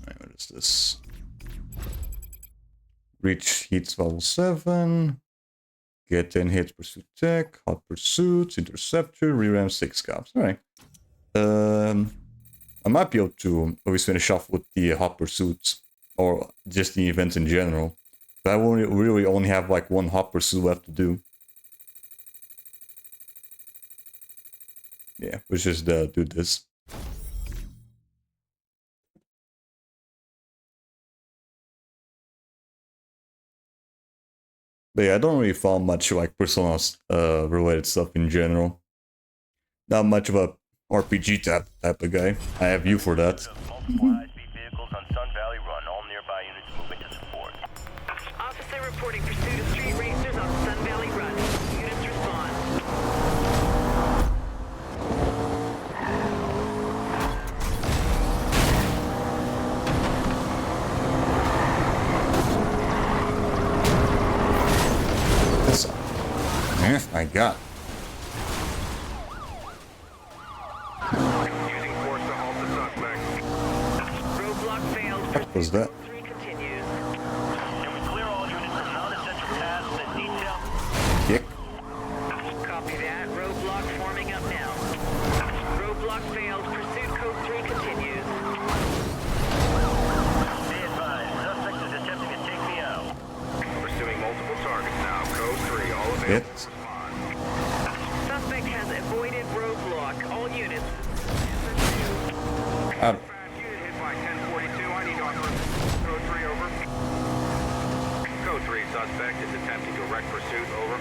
Alright, what is this? Reach heats level 7. Get 10 hits, pursuit tech, hot pursuits, interceptor, reram 6 cops. Alright. I might be able to always finish off with the hot pursuits, or just the events in general. But I will really only have like one hot pursuit left to do. Yeah, let's just do this. But yeah, I don't really follow much like Persona related stuff in general. Not much of a RPG type of guy. I have you for that. Multiple high-speed vehicles on Sun Valley Run. All nearby units moving to support. Officer reporting pursuit of street racers on Sun Valley Run. Units respond. This. Oh my god. Using force to halt the suspect. Roadblock failed. What was that? 3 continues. Can we clear all units from non-essential paths and detail? Dick. Copy that. Roadblock forming up now. Roadblock failed. Pursuit code 3 continues. Be advised, suspect is attempting to take me out. Pursuing multiple targets now. Code 3. All available. Hit. Suspect has avoided roadblock. All units. Out. Unit hit by 1042. I need on Code 3. Over. Code 3. Suspect is attempting to wreck pursuit. Over.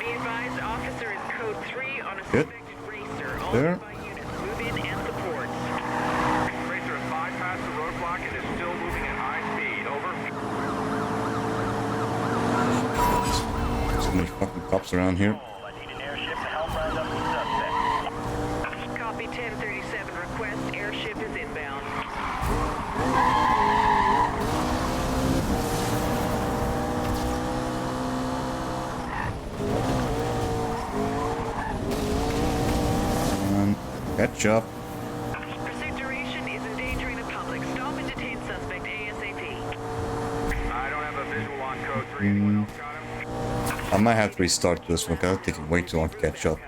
Be advised, officer is code 3 on a Hit. suspected racer. All There. nearby units move in and support. Racer has bypassed the roadblock and is still moving at high speed. Over. So many fucking cops around here. I need an airship to help round up the suspect. Copy 1037. Request airship is inbound. Catch up. Pursuit duration is endangering the public. Stop and detain suspect ASAP. I don't have a visual on code 3. Anyone else got him? I might have to restart this one because it's taking way too long to catch up.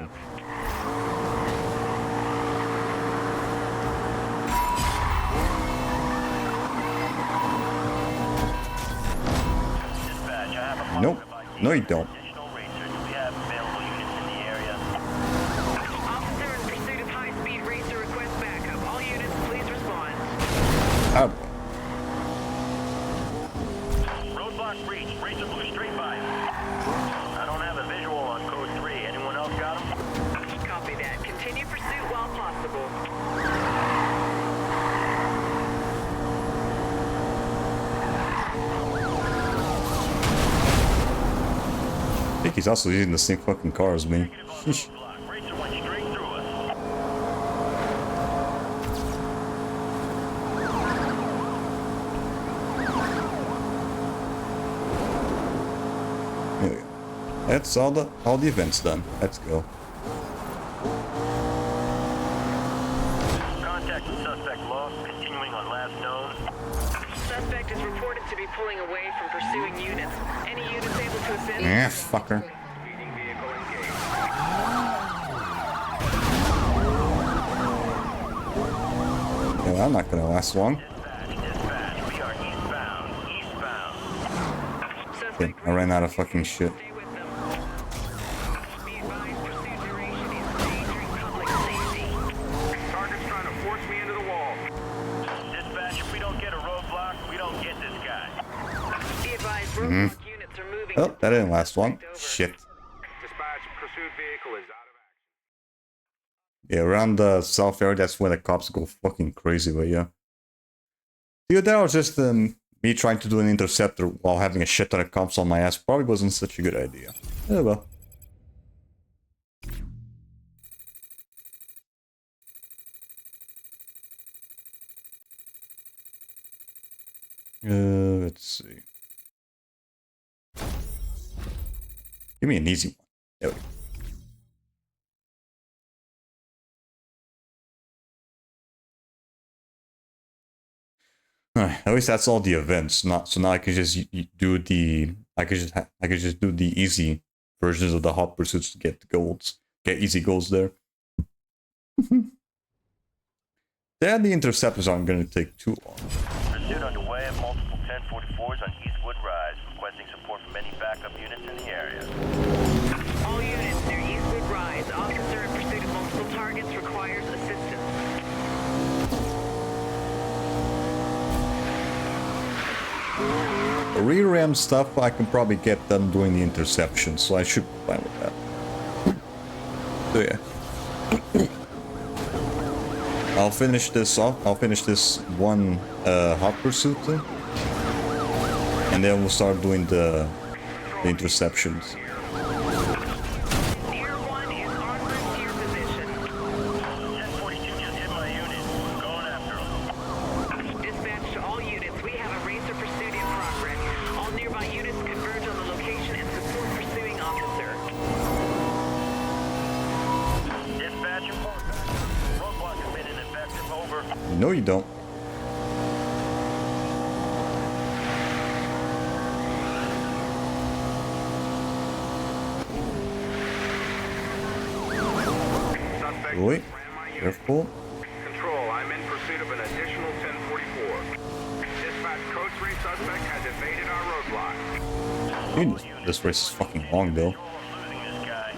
Dispatch, I have a Nope. positive ID No, you for don't. additional racers. We have available units in the area. Officer in pursuit of high-speed racer request backup. All units, please respond. Ah, Roadblock breach. Racer blew straight by. I don't have a visual on code 3. Anyone else got him? Copy that. Continue pursuit while possible. I think he's also using the same fucking car as me. Negative on roadblock. Racer went straight through us. There we go. That's all the events done. Let's go. Contact with suspect lost. Continuing on last known. Suspect is reported to be pulling away from pursuing units. Any units able to assist? Eh, fucker. Speeding vehicle engaged. Yeah, I'm not gonna last long. Dispatch. We are eastbound. Okay, I ran out of fucking shit. Stay with them. Be advised, pursuit duration is endangering public safety. Target's trying to force me into the wall. Dispatch, if we don't get a roadblock, we don't get this guy. Be advised, roadblock units are moving. Oh, that didn't last long. Shit. Dispatch, pursuit vehicle is out of action. Yeah, around the south area, that's where the cops go fucking crazy, but yeah. Dude, that was just me trying to do an interceptor while having a shit ton of cops on my ass. Probably wasn't such a good idea. Oh well. Let's see. Give me an easy one. There we go. Alright, at least that's all the events. Not so now I can just do the I could just do the easy versions of the hot pursuits to get the golds, get easy goals there. Then the interceptors aren't going to take too long. Pursuit underway at multiple 1044s on Eastwood Rise, requesting support from any backup units in the area. All units near Eastwood Rise. Officer in pursuit of multiple targets requires assistance. The rear ram stuff I can probably get done doing the interception, so I should be fine with that. So yeah. I'll finish this off. I'll finish this one hot pursuit thing, and then we'll start doing the interceptions. Tier 1 is en route to your position. 1042 just hit my unit. Going after him. Dispatch to all units. We have a racer pursuit in progress. All nearby units converge on the location and support pursuing officer. Dispatch report. Roadblock has been ineffective. Over. No, you don't. Suspect Wait, ran my unit. careful. Control, I'm in pursuit of an additional 1044. Dispatch code 3 suspect has evaded our roadblock. Dude, this race is fucking long though. Losing this guy.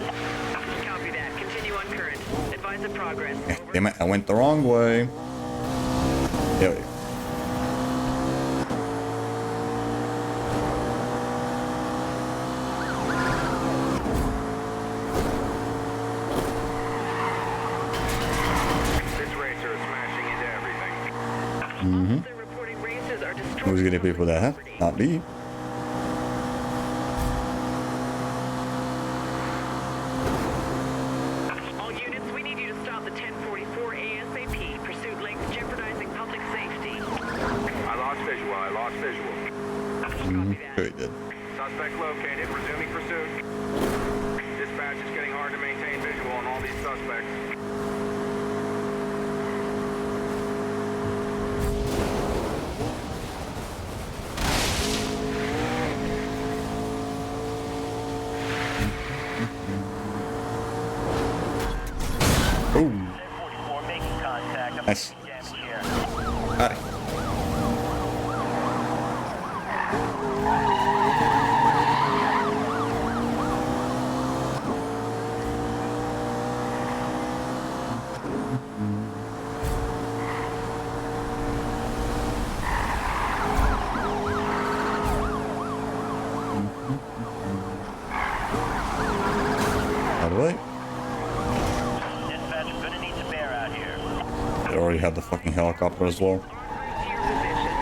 Copy that. Continue on current. Advise of progress. Yeah, Over. damn it, I went the wrong way. There we go. This racer is smashing into everything. Officer reporting races are destroying Who's gonna pay for that, huh? property. Not me. All units, we need you to stop the 1044 ASAP. Pursuit length jeopardizing public safety. I lost visual. Sure he did. Suspect located. Resuming pursuit. Dispatch is getting hard to maintain visual on all these suspects. Nice. Damage here. Alright. By the way, Dispatch, gonna need some air out here. they already have the fucking helicopter as well. To your position.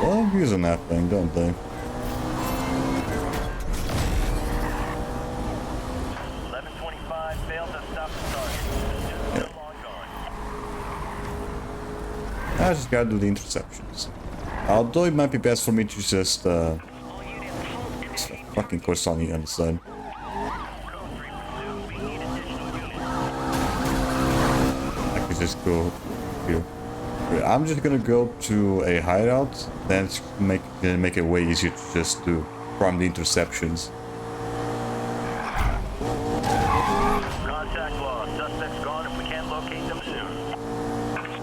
Love using that thing, don't they? 1125 failed to stop the target. Pursuit's still ongoing. I just gotta do the interceptions. Although it might be best for me to just All units halt and detain fucking course on the other side. Code 3 pursuit, we need additional units. I could just go here. Okay, I'm just gonna go to a hideout, then it's gonna make it way easier to just do from the interceptions. Contact lost. Suspect's gone if we can't locate them soon.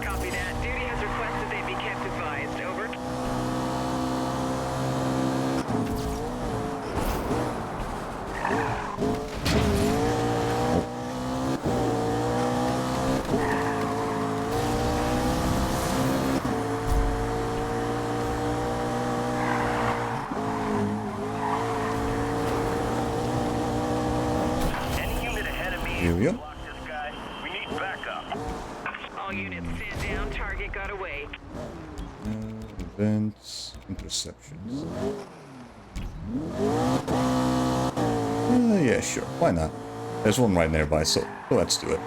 Copy that. Duty has requested they be kept advised. Over. Any unit ahead of me. Here we go. Block this guy. We need backup. All units stand down. Target got away. Events, interceptions. Yeah, sure. Why not? There's one right nearby, so let's do it.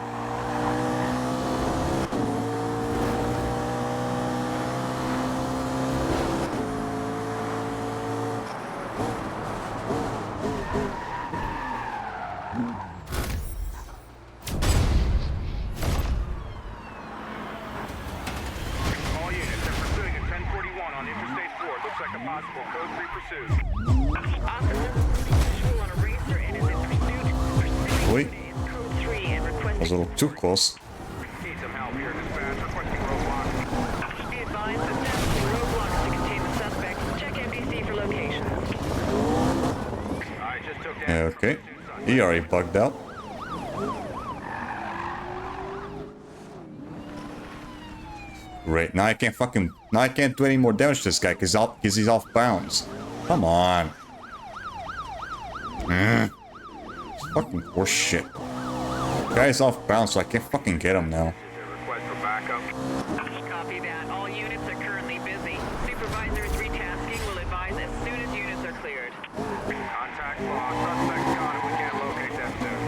All units are pursuing a 1041 on Interstate 4. Looks like a possible code 3 pursuit. Officer, visual on a racer and is in pursuit. Pursuing Wait. unit is code 3 and That was a requesting. little too close. Need some help here, dispatch. Requesting roadblock. Be advised, establishing roadblocks to contain the suspects. Check MDC for locations. I just took down. Okay. He already bugged out. Great. Now I can't do any more damage to this guy because he's off bounds. Come on. Fucking horse shit. Guy's off bounds, so I can't fucking get him now. Request for backup. Copy that. All units are currently busy. Supervisor is retasking. Will advise as soon as units are cleared. Contact lost. Suspect's gone if we can't locate them soon.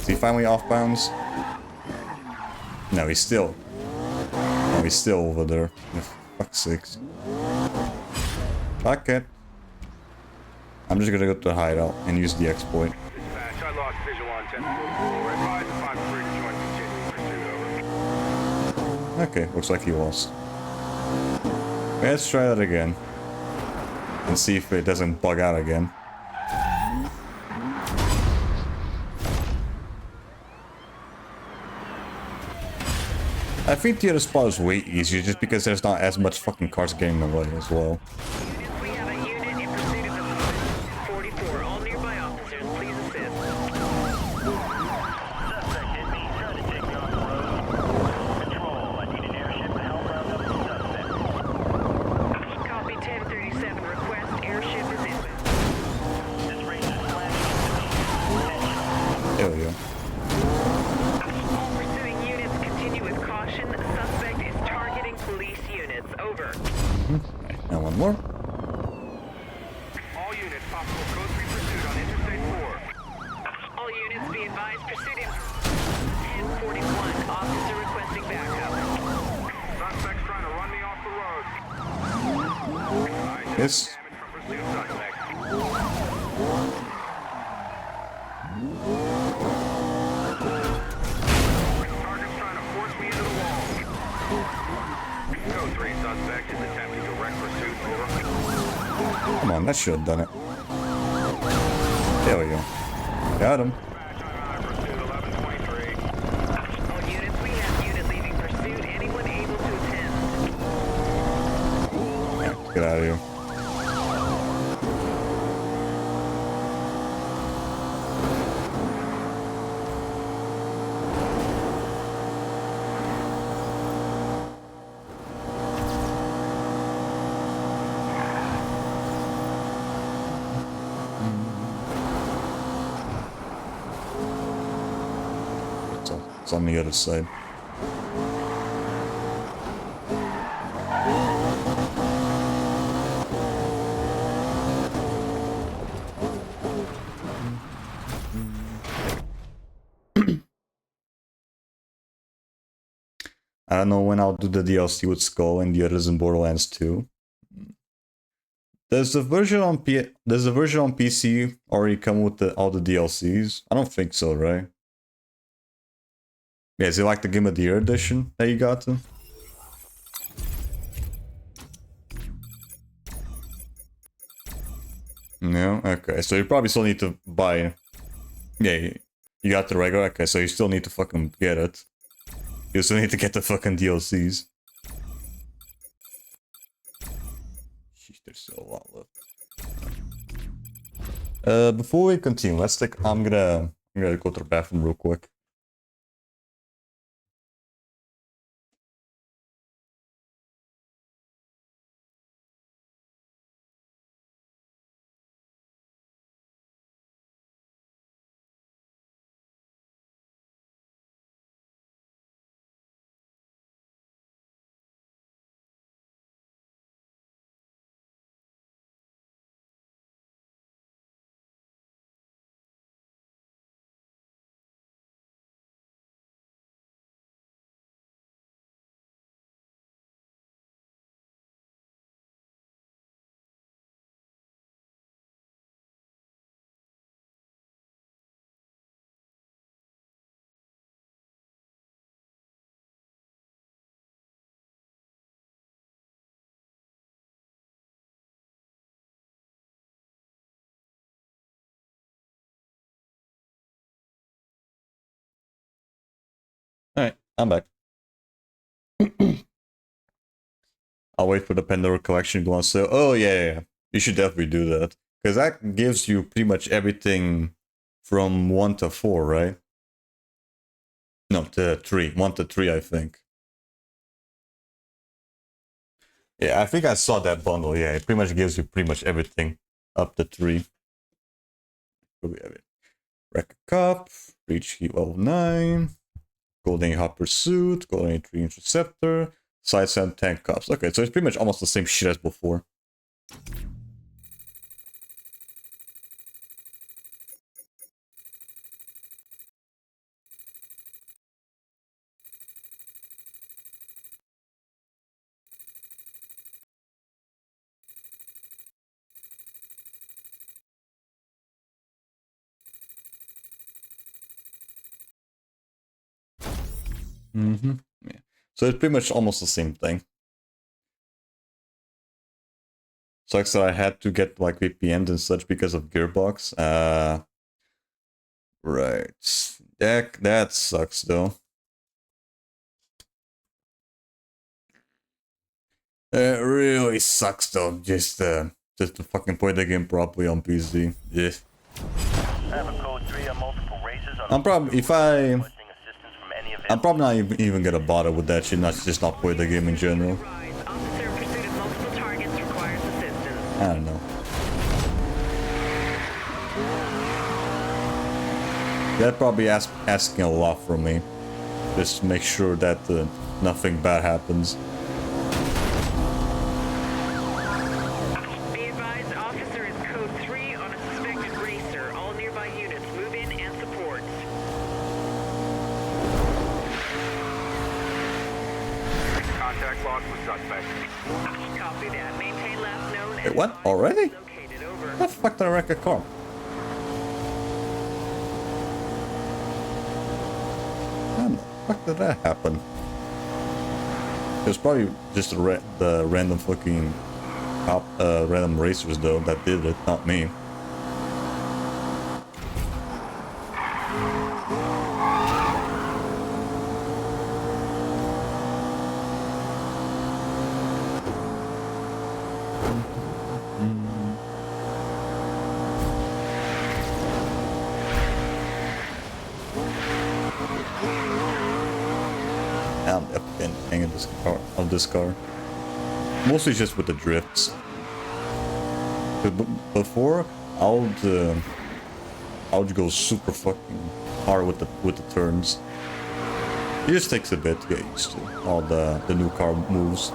Is he finally off bounds? No, he's still. No, he's still over there. For fuck's sakes. Fuck it. I'm just gonna go to the hideout and use the exploit. Dispatch, I lost visual on 1044. Advise if I'm free to join continuing pursuit. Over. Okay, looks like he lost. Let's try that again. And see if it doesn't bug out again. I think the other spot is way easier just because there's not as much fucking cars getting in the way as well. Units, we have a unit in pursuit of the suspect. 44. All nearby officers, please assist. Suspect hit me. Trying to take me off the road. Control. I need an airship to help round up the suspect. Copy 1037. Request airship is inbound. This racer's flashing into me. Attention. There we go. All pursuing units continue with caution. Suspect is targeting police units. Over. Right, now one more. All units, possible code 3 pursuit on Interstate 4. All units be advised. Pursuit in 1041. Officer requesting backup. Suspect's trying to run me off the road. I Yes. damage from pursuit suspect. Target's trying to force me into the wall. Code 3 suspect is attempting direct pursuit. Over. Come on, that should have done it. There we go. Got him. Pursuit 1123. All units, we have unit leaving pursuit. Anyone able to attend? Get out of here. It's on the other side. I don't know when I'll do the DLC with Skull and the others in Borderlands 2. Does the version on PC already come with all the DLCs? I don't think so, right? Yeah, is it like the Game of the Year edition that you got to? No? Okay, so you probably still need to buy... Yeah, you got the regular, okay, so you still need to fucking get it. You still need to get the fucking DLCs. Jeez, there's still a lot left. Before we continue, let's take... I'm gonna go to the bathroom real quick. Alright, I'm back. I'll wait for the Pandora collection to go on sale. Oh, yeah. You should definitely do that. Because that gives you pretty much everything from 1 to 4, right? No, to 3. 1 to 3, I think. Yeah, I think I saw that bundle. Yeah, it pretty much gives you pretty much everything up to 3. What do we have it? Record Cup, Reach Heat level 9, Golden Hot Pursuit, Golden 3 Interceptor, Side Sand Tank Cups. Okay, so it's pretty much almost the same shit as before. Yeah. So it's pretty much almost the same thing. Sucks that I had to get like VPNs and such because of Gearbox. Right. That sucks though. It really sucks though. Just to fucking play the game properly on PC. Yeah. I have a code 3 on multiple races on I'm probably requesting assistance from any I'm probably not even gonna bother with that shit. Not just not play the game in general. Rise. Officer in pursuit of multiple targets requires assistance. I don't know. That probably asking a lot from me. Just to make sure that nothing bad happens. Be advised, officer is code 3 on a suspected racer. All nearby units move in and support. Contact lost with suspect. Copy that. Maintain last known. Wait, what? Already? Located over. How the fuck did I wreck a car? How the fuck did that happen? It was probably just the random fucking random racers though that did it, not me. I'm definitely hanging this car. Mostly just with the drifts. Before, I would go super fucking hard with the turns. It just takes a bit to get used to all the new car moves.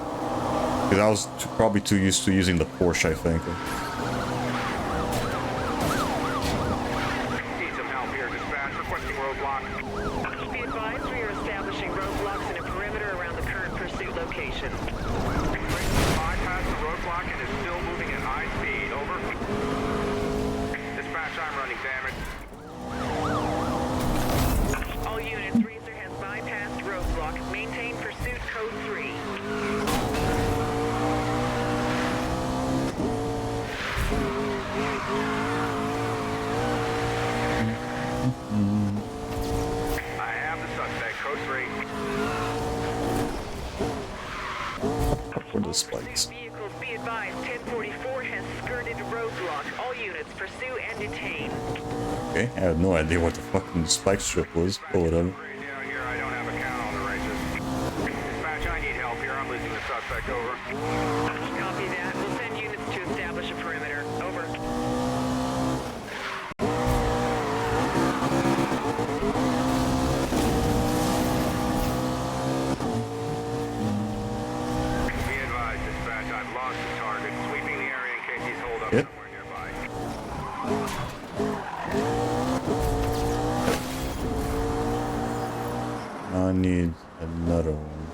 Because I was probably too used to using the Porsche, I think. Need some help here, dispatch. Requesting roadblock. Be advised, we are establishing roadblocks in a perimeter around the current pursuit location. Bypass the roadblock and is still moving at high speed. Over. Dispatch, I'm running damage. All units, Racer has bypassed roadblock. Maintain pursuit code 3. I have the suspect. Code 3. For the spikes. Vehicles, be advised, 1044 has skirted roadblock. All units, pursue and detain. Okay, I had no idea what the fucking spike strip was, or whatever. Crazy out here. I don't have a count on the races. Dispatch, I need help here. I'm losing the suspect. Over. Copy that. We'll send units to establish a perimeter. Over. Be advised, dispatch. I've lost the target. Sweeping the area in case he's holed up Yep. somewhere nearby. I need another one.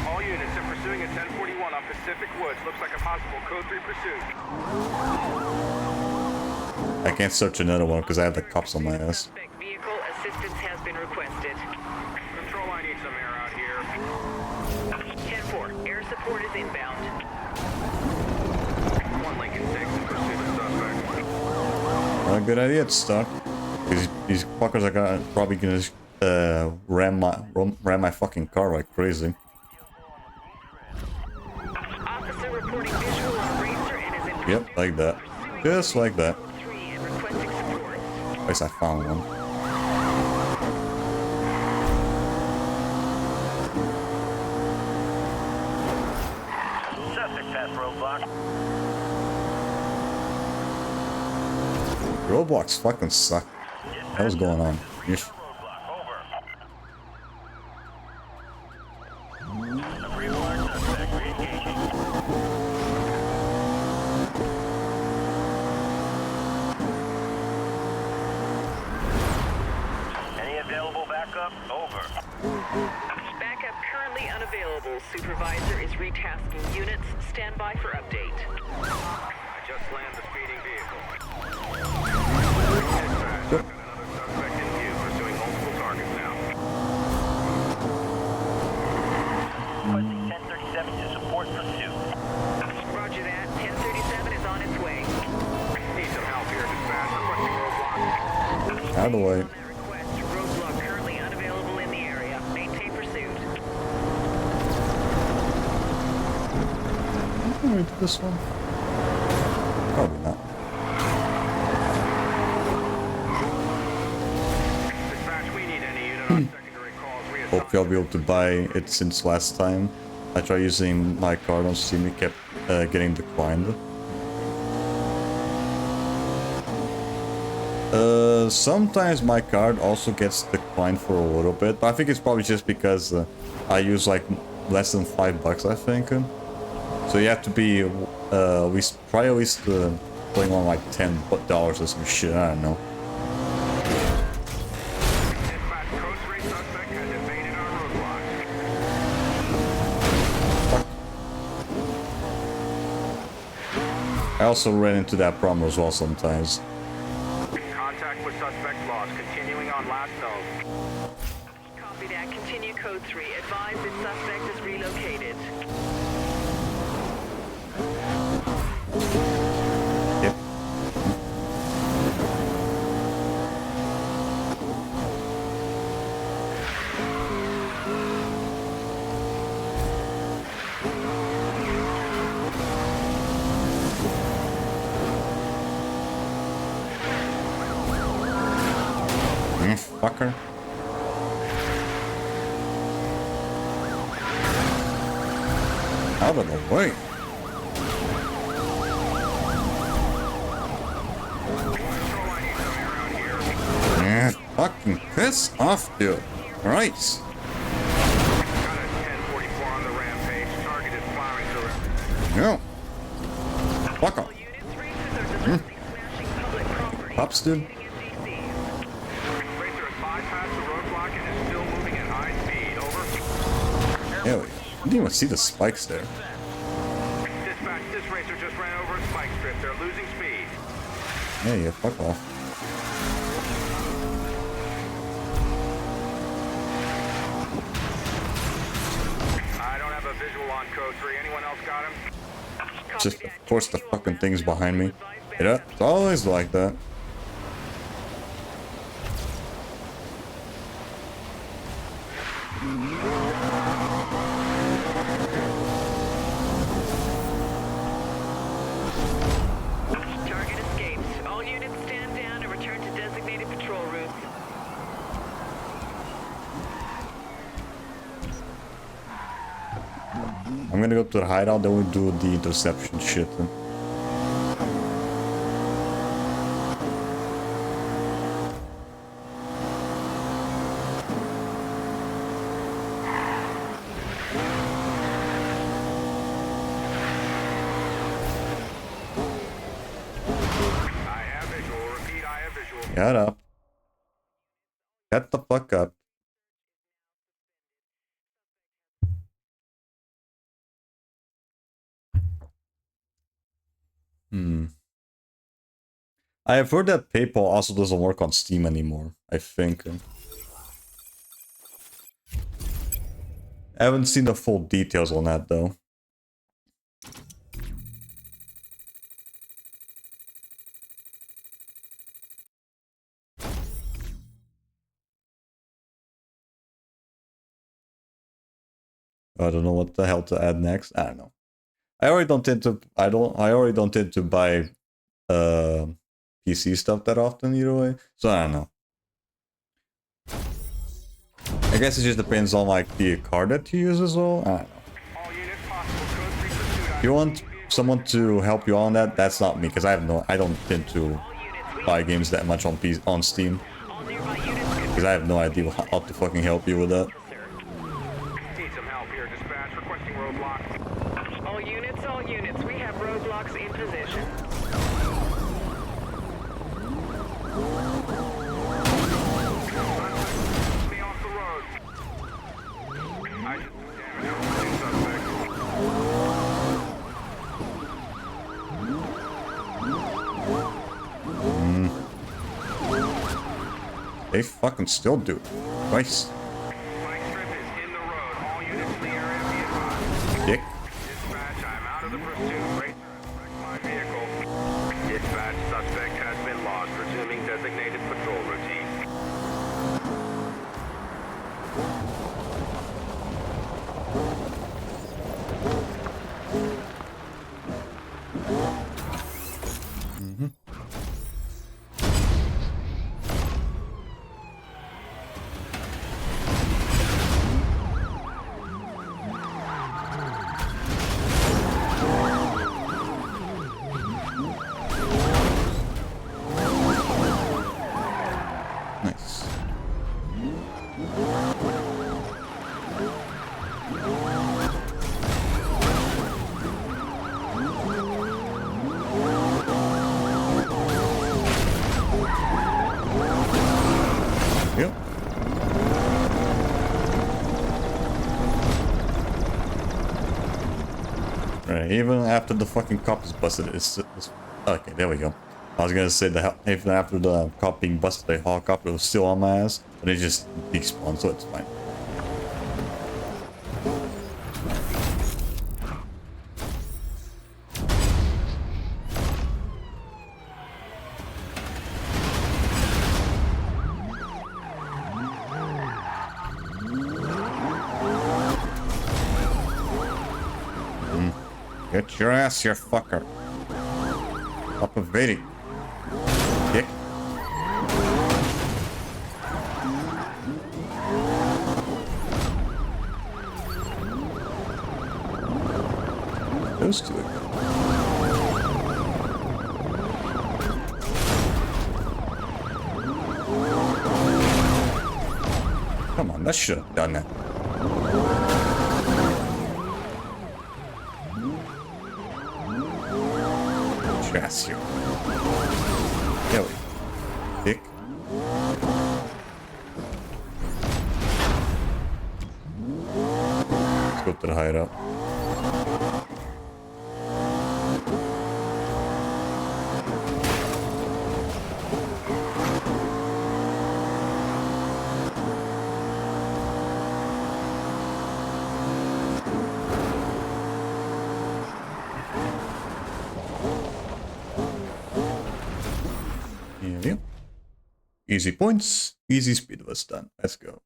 All units are pursuing at 1041 on Pacific Woods. Looks like a possible code 3 pursuit. I can't search another one because I have the cops on my ass. Suspect vehicle assistance has been requested. Control, I need some air out here. 10-4, air support is inbound. 1 Lincoln 6 in pursuit of suspect. Not a good idea to stop. These fuckers are probably gonna ram my fucking car like crazy. Officer reporting visual on Racer and is in Yep, like that. Just like that. code 3 and requesting support. At least I found one. Suspect past roadblock. Roadblocks fucking suck. What was going on? Roadblock. Over. The pre-warned suspect re-engaging. Any available backup? Over. Backup currently unavailable. Supervisor is retasking units. Stand by for update. I just slammed the speeding vehicle. Dispatch, I've got another suspect in view, pursuing multiple targets now. Requesting 1037 to support pursuit. Roger that. 1037 is on its way. Need some help here, dispatch. Requesting roadblock. Out of the way. On that request, roadblock currently unavailable in the area. Maintain pursuit. Can we do this one? Probably not. Dispatch, we need any unit on secondary calls. Hope y'all be able to buy it since last time. I tried using my card on Steam, it kept getting declined. Sometimes my card also gets declined for a little bit, but I think it's probably just because I use like less than $5, I think. So you have to be at least playing on like $10 or some shit. I don't know. Dispatch, code 3 suspect has evaded our roadblock. I also ran into that problem as well sometimes. Contact with suspect lost. Continuing on last known. Copy that. Continue code 3. Advise that suspect is relocated. fucker. Out of the way. Man, fucking piss off, dude. Christ. Got a 1044 on the rampage. Target is plowing through it. No. Fuck off. Units, racers are deliberately smashing public property. Pops, dude. Hitting NPCs. Racer has bypassed the roadblock and is still moving at high speed. Over. Yeah, I didn't even see the spikes there. Dispatch, this racer just ran over a spike strip. They're losing speed. Yeah, fuck off. I don't have a visual on code 3. Anyone else got him? Just, of course, the fucking thing's behind me. Yeah, it's always like that. Target escaped. All units stand down and return to designated patrol routes. I'm gonna go to the hideout, then we do the interception shit. Then. I have visual. Repeat, I have visual. Shut up. Shut the fuck up. I have heard that PayPal also doesn't work on Steam anymore, I think. I haven't seen the full details on that though. I don't know what the hell to add next. I don't know. I already don't tend to buy PC stuff that often either way. So I don't know. I guess it just depends on like the card that you use as well. I don't know. All units possible. Code 3 pursuit. If you want someone to help you on that, that's not me, because I don't tend to buy games that much on Steam. All nearby units Because I have no idea how to fucking help you with that. Need some help here. Dispatch requesting roadblock. all units, we have roadblocks in position. Me off the road. I just damage suspect. They fucking still do. Twice. Spike strip is in the road. All units in the area be advised. Dick. Dispatch, I'm out of the pursuit. Racer has wrecked my vehicle. Dispatch, suspect has been lost. Resuming designated patrol routine. Nice. Yep. Right, even after the fucking cop is busted, it's okay, there we go. I was gonna say that even after the cop being busted, the helicopter was still on my ass, but it just despawned, so it's fine. Get your ass here, fucker. Stop evading. Dick. those two again. Come on, that should have done it. Chassis. There we go. Dick. Let's go to the hideout. Here we go. Easy points, easy speed was done. Let's go.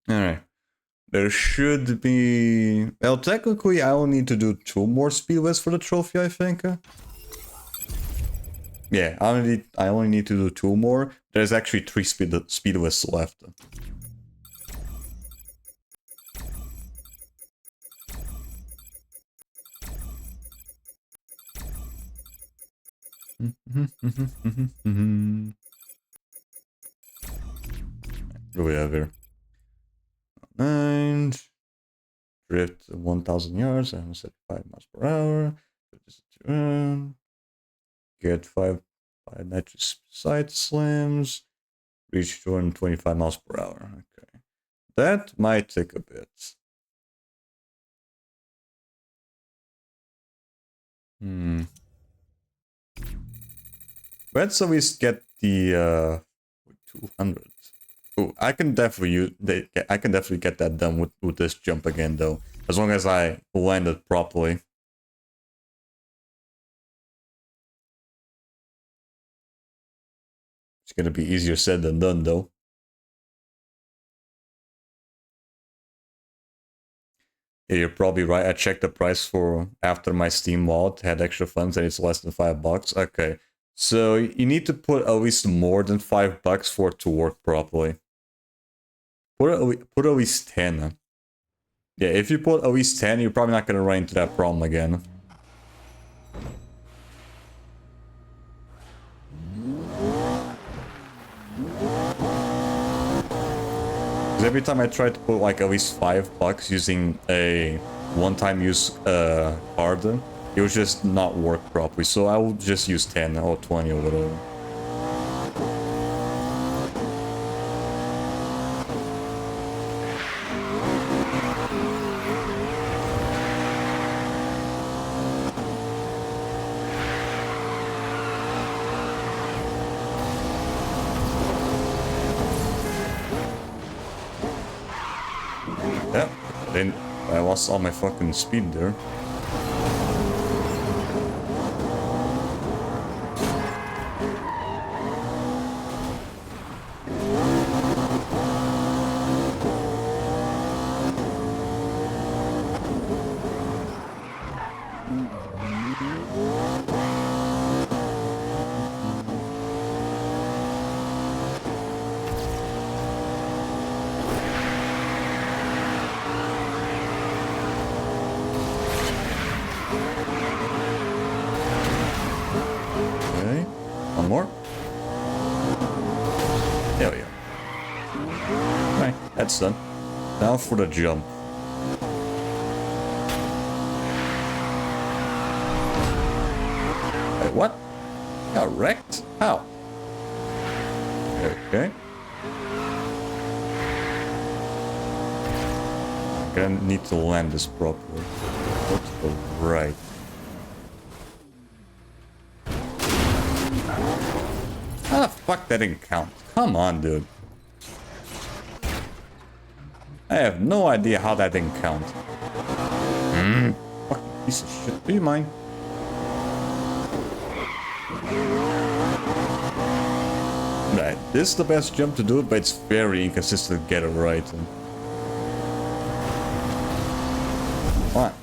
Alright. There should be... Well, technically, I only need to do 2 more speedways for the trophy, I think. Yeah, I only need to do 2 more. There's actually 3 speedways left. What do we have here? 9. Drift 1,000 yards, 175 miles per hour. Get 5 nitrous side slams. Reach 225 miles per hour. Okay. That might take a bit. Let's always get the 200. Oh, I can definitely get that done with this jump again though, as long as I land it properly. It's gonna be easier said than done though. Yeah, you're probably right. I checked the price for after my Steam wallet had extra funds and it's less than $5. Okay, so you need to put at least more than $5 for it to work properly. Put at least 10. Yeah, if you put at least 10, you're probably not gonna run into that problem again. Because every time I try to put like at least $5 using a one-time use card, it would just not work properly. So I will just use 10 or 20 or whatever. Yeah, then I lost all my fucking speed there. One more. There we go. Alright, that's done. Now for the jump. Wait, what? Got wrecked? How? Okay. I'm gonna need to land this properly. Go to the right. How the fuck that didn't count? Come on, dude. I have no idea how that didn't count. Fucking piece of shit. Do you mind? Right, this is the best jump to do it, but it's very inconsistent to get it right. Come on.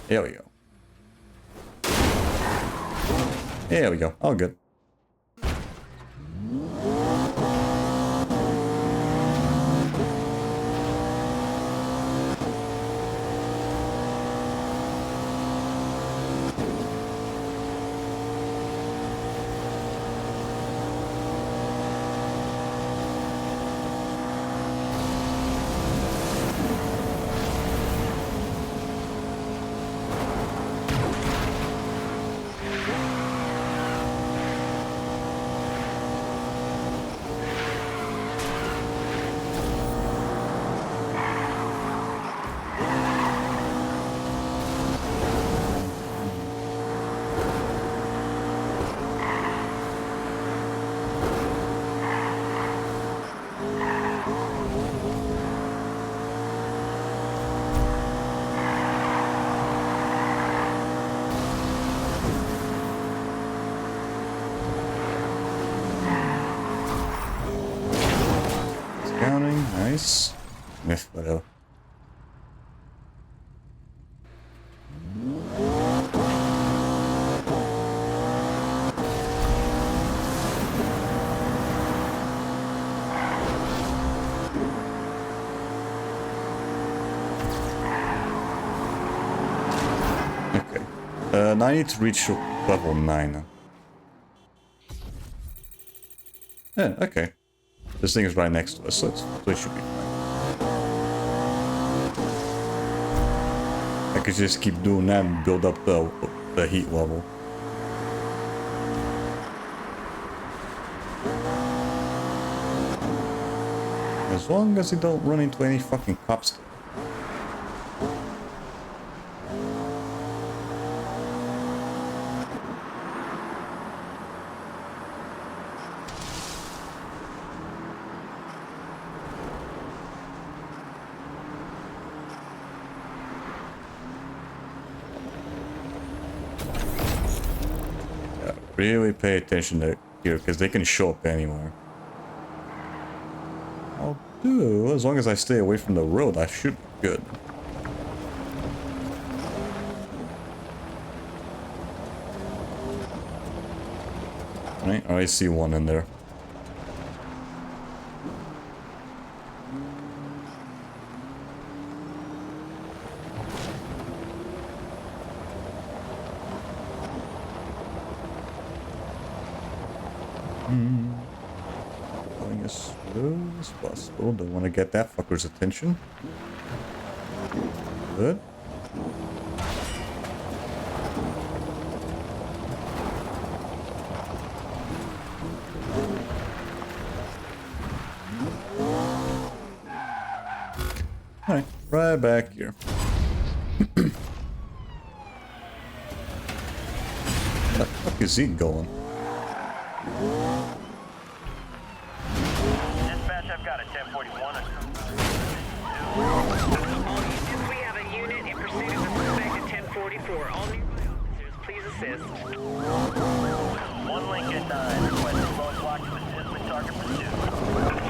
There we go. There we go. All good. Counting, nice. Whatever. Okay. Now I need to reach level 9. Yeah, okay. This thing is right next to us, so it should be fine. I could just keep doing that and build up the heat level. As long as you don't run into any fucking cops. Really pay attention to here, because they can show up anywhere. I'll do, as long as I stay away from the road, I should be good. Right, I see one in there. Going as slow as possible. Don't want to get that fucker's attention. Good. Alright, right back here. Where the fuck is he going? Dispatch, I've got a 1041. All units, we have a unit in pursuit of a suspect at 1044. All nearby officers, please assist. One Lincoln 9, requesting roadblock to assist with target pursuit.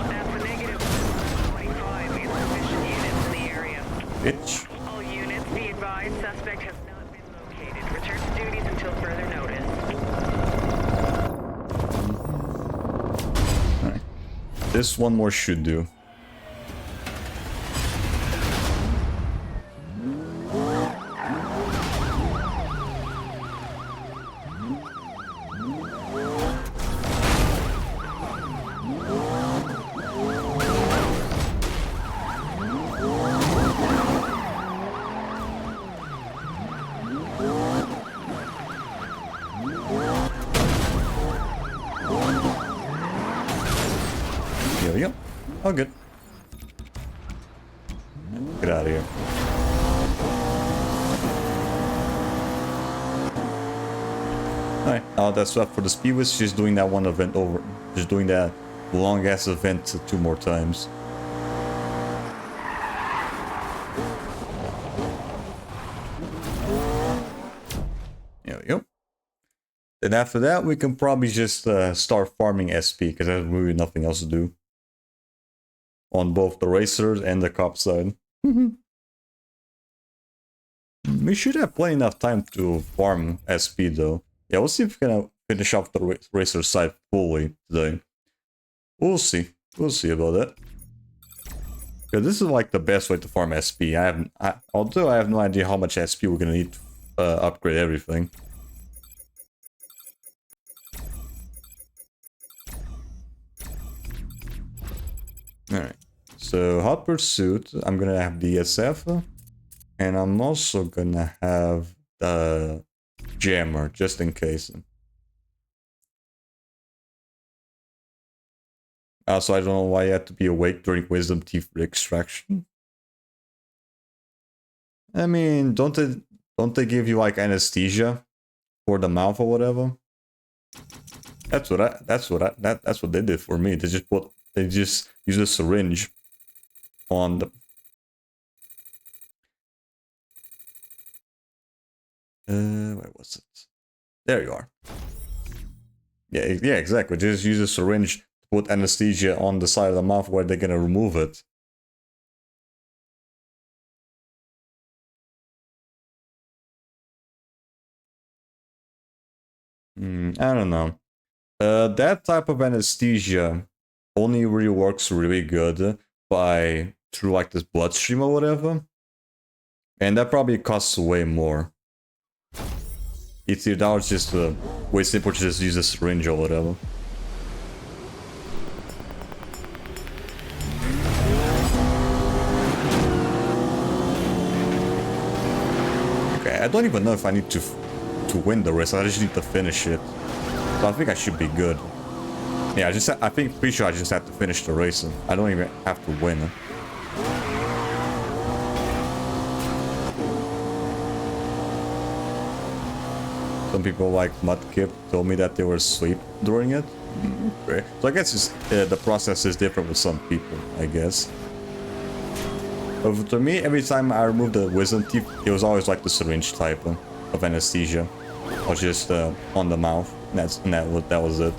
That's a negative. 25 insufficient units in the area. Bitch. All units, be advised, suspect has not been located. Return to duties until further notice. Alright. This one more should do. There we go. Oh, good. Get out of here. Alright, that's up for the Speedways. Just doing that one event over. Just doing that long ass event 2 more times. There we go. Then after that, we can probably just start farming SP, because there's really nothing else to do. On both the racers and the cop side. We should have plenty enough time to farm SP though. Yeah, we'll see if we can finish off the racer side fully today. We'll see. We'll see about that. Yeah, this is like the best way to farm SP. Although I have no idea how much SP we're gonna need to upgrade everything. Alright. So, Hot Pursuit, I'm gonna have DSF, and I'm also gonna have the jammer, just in case. Also, I don't know why you had to be awake during wisdom teeth extraction. I mean, don't they give you like anesthesia for the mouth or whatever? That's what they did for me. They just use a syringe on the where was it? There you are. Yeah, exactly. Just use a syringe to put anesthesia on the side of the mouth where they're gonna remove it. I don't know. That type of anesthesia only really works really good through like this bloodstream or whatever. And that probably costs way more. It's that was just way simpler to just use a syringe or whatever. Okay, I don't even know if I need to win the race. I just need to finish it. So I think I should be good. Yeah, pretty sure I just have to finish the race. I don't even have to win. Some people like Mudkip told me that they were asleep during it. Okay. So I guess the process is different with some people, I guess. But to me, every time I removed the wisdom teeth, it was always like the syringe type of anesthesia. Or just on the mouth. And that was it.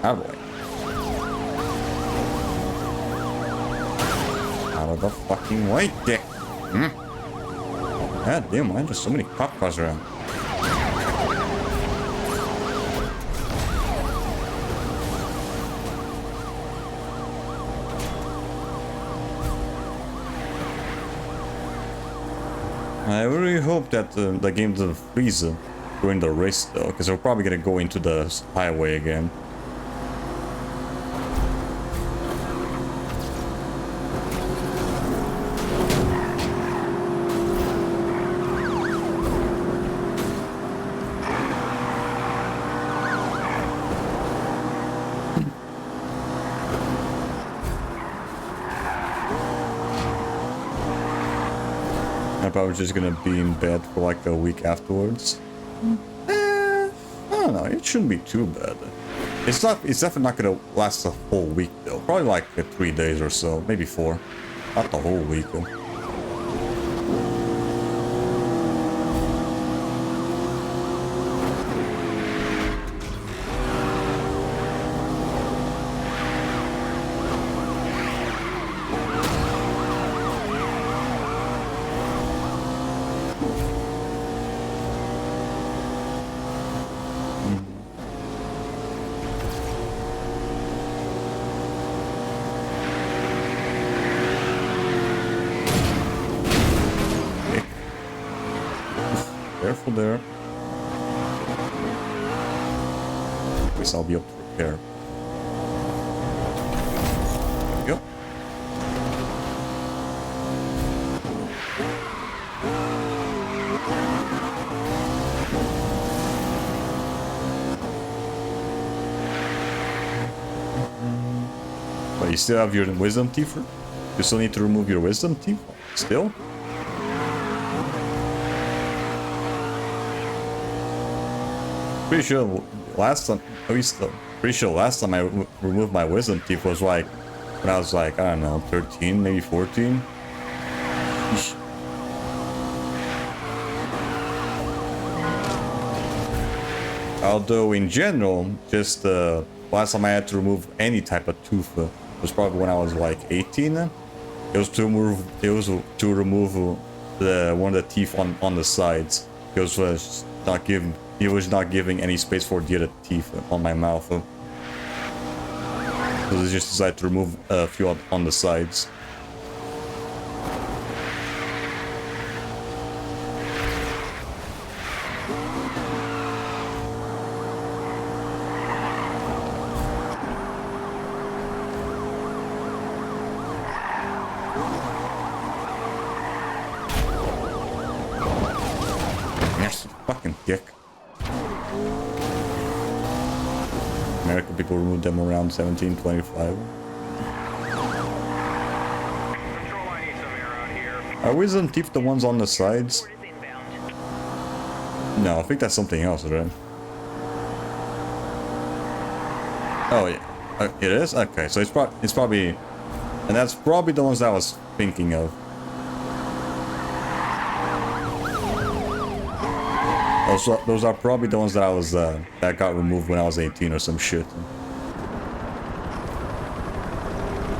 Oh boy. Out of the fucking way, dick. God damn, why are there so many cop cars around? I really hope that the game doesn't freeze during the race though, because we're probably gonna go into the highway again. I'm probably just gonna be in bed for like a week afterwards. I don't know, it shouldn't be too bad. It's definitely not gonna last a whole week though. Probably like 3 days or so, maybe 4. Not the whole week. Careful there. At least I'll be able to repair. There we go. But you still have your wisdom teeth? You still need to remove your wisdom teeth? Still? Pretty sure last time, pretty sure last time I removed my wisdom teeth was like when I was like, I don't know, 13, maybe 14. Although in general, just last time I had to remove any type of tooth was probably when I was like 18. It was to remove one of the teeth on the sides. It was not giving any space for the other teeth on my mouth. So they just decided to remove a few on the sides. Yes, fucking dick. American people removed them around 1725. Control, I need some air out here. Are Wisdom Teeth the ones on the sides? Report is inbound. No, I think that's something else, right? Oh yeah, it is? Okay, so it's probably... And that's probably the ones that I was thinking of. Those are probably the ones that I was, that got removed when I was 18 or some shit.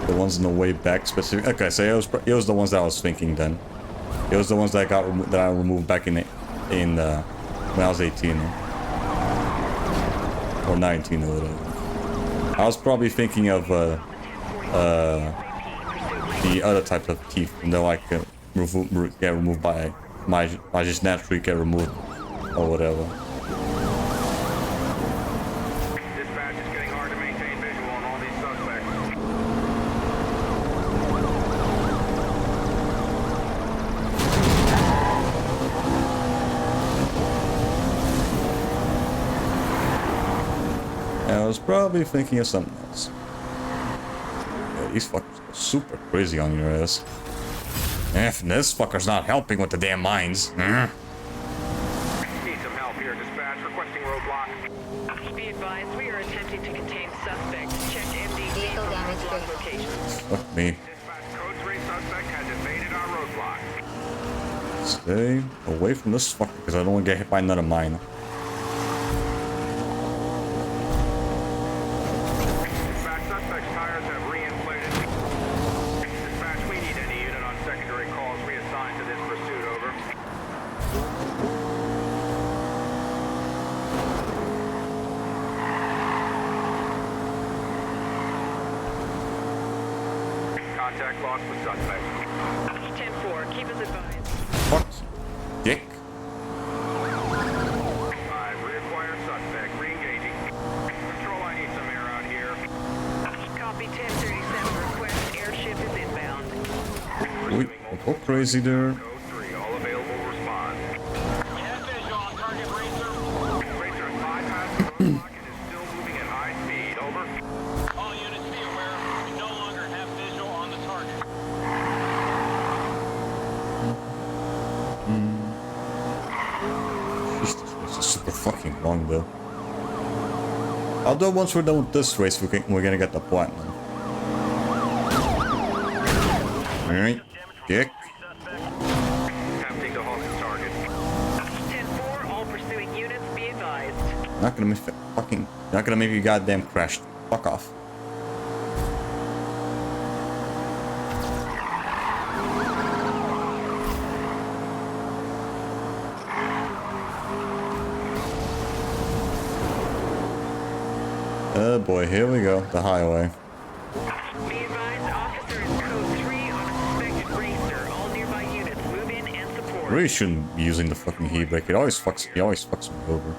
The ones in the way back specific. Okay, so it was the ones that I was thinking then. It was the ones that I removed back in when I was 18 or 19 or whatever. I was probably thinking of the other type of teeth, and they're like get removed by I just naturally get removed or whatever. Dispatch is getting hard to maintain visual on all these suspects. I was probably thinking of something else. Yeah, these fuckers go super crazy on your ass. If this fucker's not helping with the damn mines. Need some help here. Dispatch requesting roadblock. Be advised, we are attempting to contain suspects. Check MDD Vehicle for damage roadblock triggered. locations. Fuck me. Dispatch code 3 suspect has evaded our roadblock. Stay away from this fucker because I don't want to get hit by another mine. Dispatch suspect's tires have re-inflated. Dispatch, we need any unit on secondary calls reassigned to this pursuit, over. Contact lost with suspect. 10-4, keep us advised. Fuck. Dick. 5, reacquire suspect, re-engaging. Control, I need some air out here. Copy 1037, request airship is inbound. Wait, don't go crazy there. Code 3, all available respond. Racer has bypassed the roadblock and is still moving at high speed, over. All units be aware, we no longer have visual on the target. Jesus, this is super fucking long though. Although once we're done with this race, we're gonna get the platinum. Alright, dick. Attempting to halt the target. 10-4, all pursuing units be advised. Not gonna not gonna make you goddamn crash. Fuck off. Oh boy, here we go. The highway. Be advised, officer is code 3 on a suspected racer. All nearby units move in and support. Really shouldn't be using the fucking heat brake. He always fucks me over.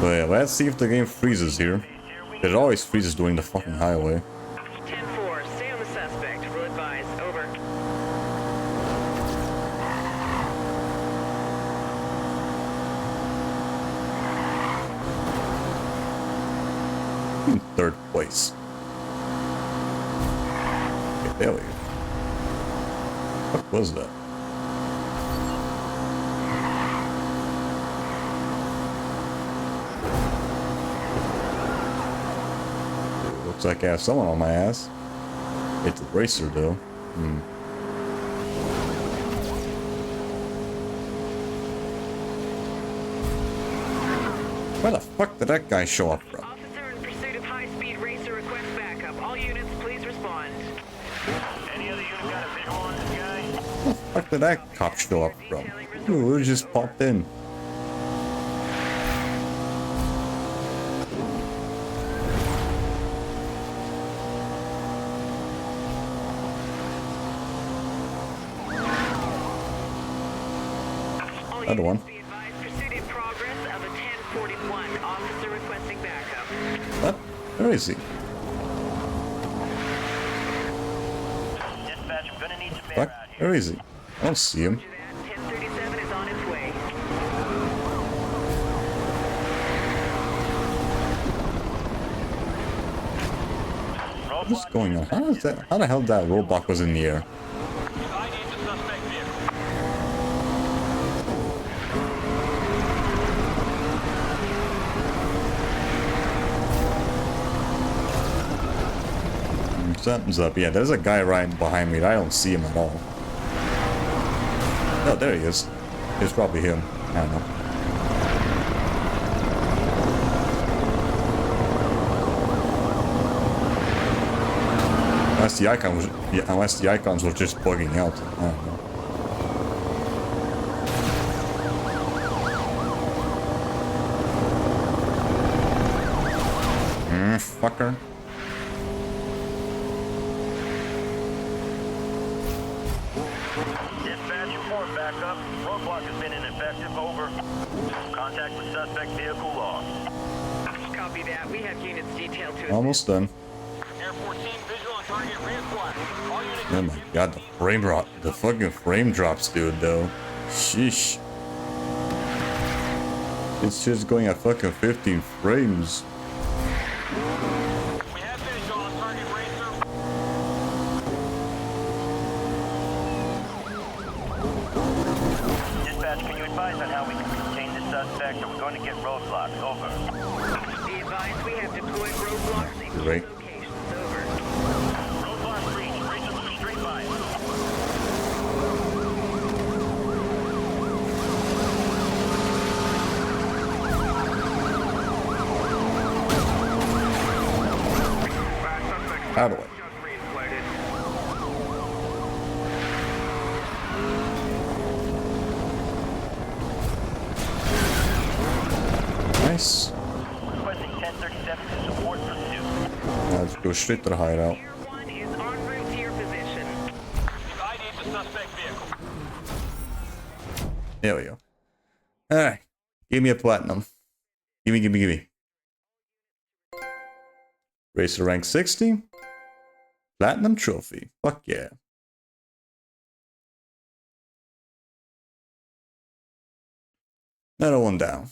But yeah, let's see if the game freezes here. It always freezes during the fucking highway. 10-4, stay on the suspect. Will advise, over. In third place. Okay, there we go. What was that? Looks like I have someone on my ass. It's a racer though. Where the fuck did that guy show up from? Officer in pursuit of high-speed racer requests backup. All units, please respond. Any other unit got a visual on this guy? Where the fuck did that cop show up from? Ooh, it just popped in. Another one. Be advised, pursuit in progress of a 1041. Officer requesting backup. What? Where is he? Dispatch, I'm gonna need some air Fuck? out here. Where is he? I don't see him. 1037 is on its way. What is going on? How is that? How the hell that roadblock was in the air? I need the suspect vehicle. Something's up. Yeah, there's a guy right behind me. I don't see him at all. Oh, there he is. It's probably him. I don't know. Unless the icon was, yeah, unless the icons were just bugging out. I don't know. Fucker. Dispatch, report backup. Roadblock has been ineffective. Over. Contact with suspect vehicle lost. Copy that. We have units detailed to Almost done. Air 14 visual on target reacquired. All units. Oh my god, the frame drop. The fucking frame drops, dude, though. Sheesh. It's just going at fucking 15 frames. We have visual on target racer. Dispatch, can you advise on how we can contain this suspect? We're going to get roadblocks. Over. Be advised, we have deployed roadblocks in key Great. locations. Over. Roadblock reached. Racer move straight by. Bad suspect Out of the way. just reinflated. Nice. Requesting 1037 to support pursuit. Now let's go straight to the hideout. Tier 1 is en route to your position. I need the suspect vehicle. There we go. Alright. Give me a platinum. Gimme. Racer rank 60. Platinum trophy. Fuck yeah. Another one down.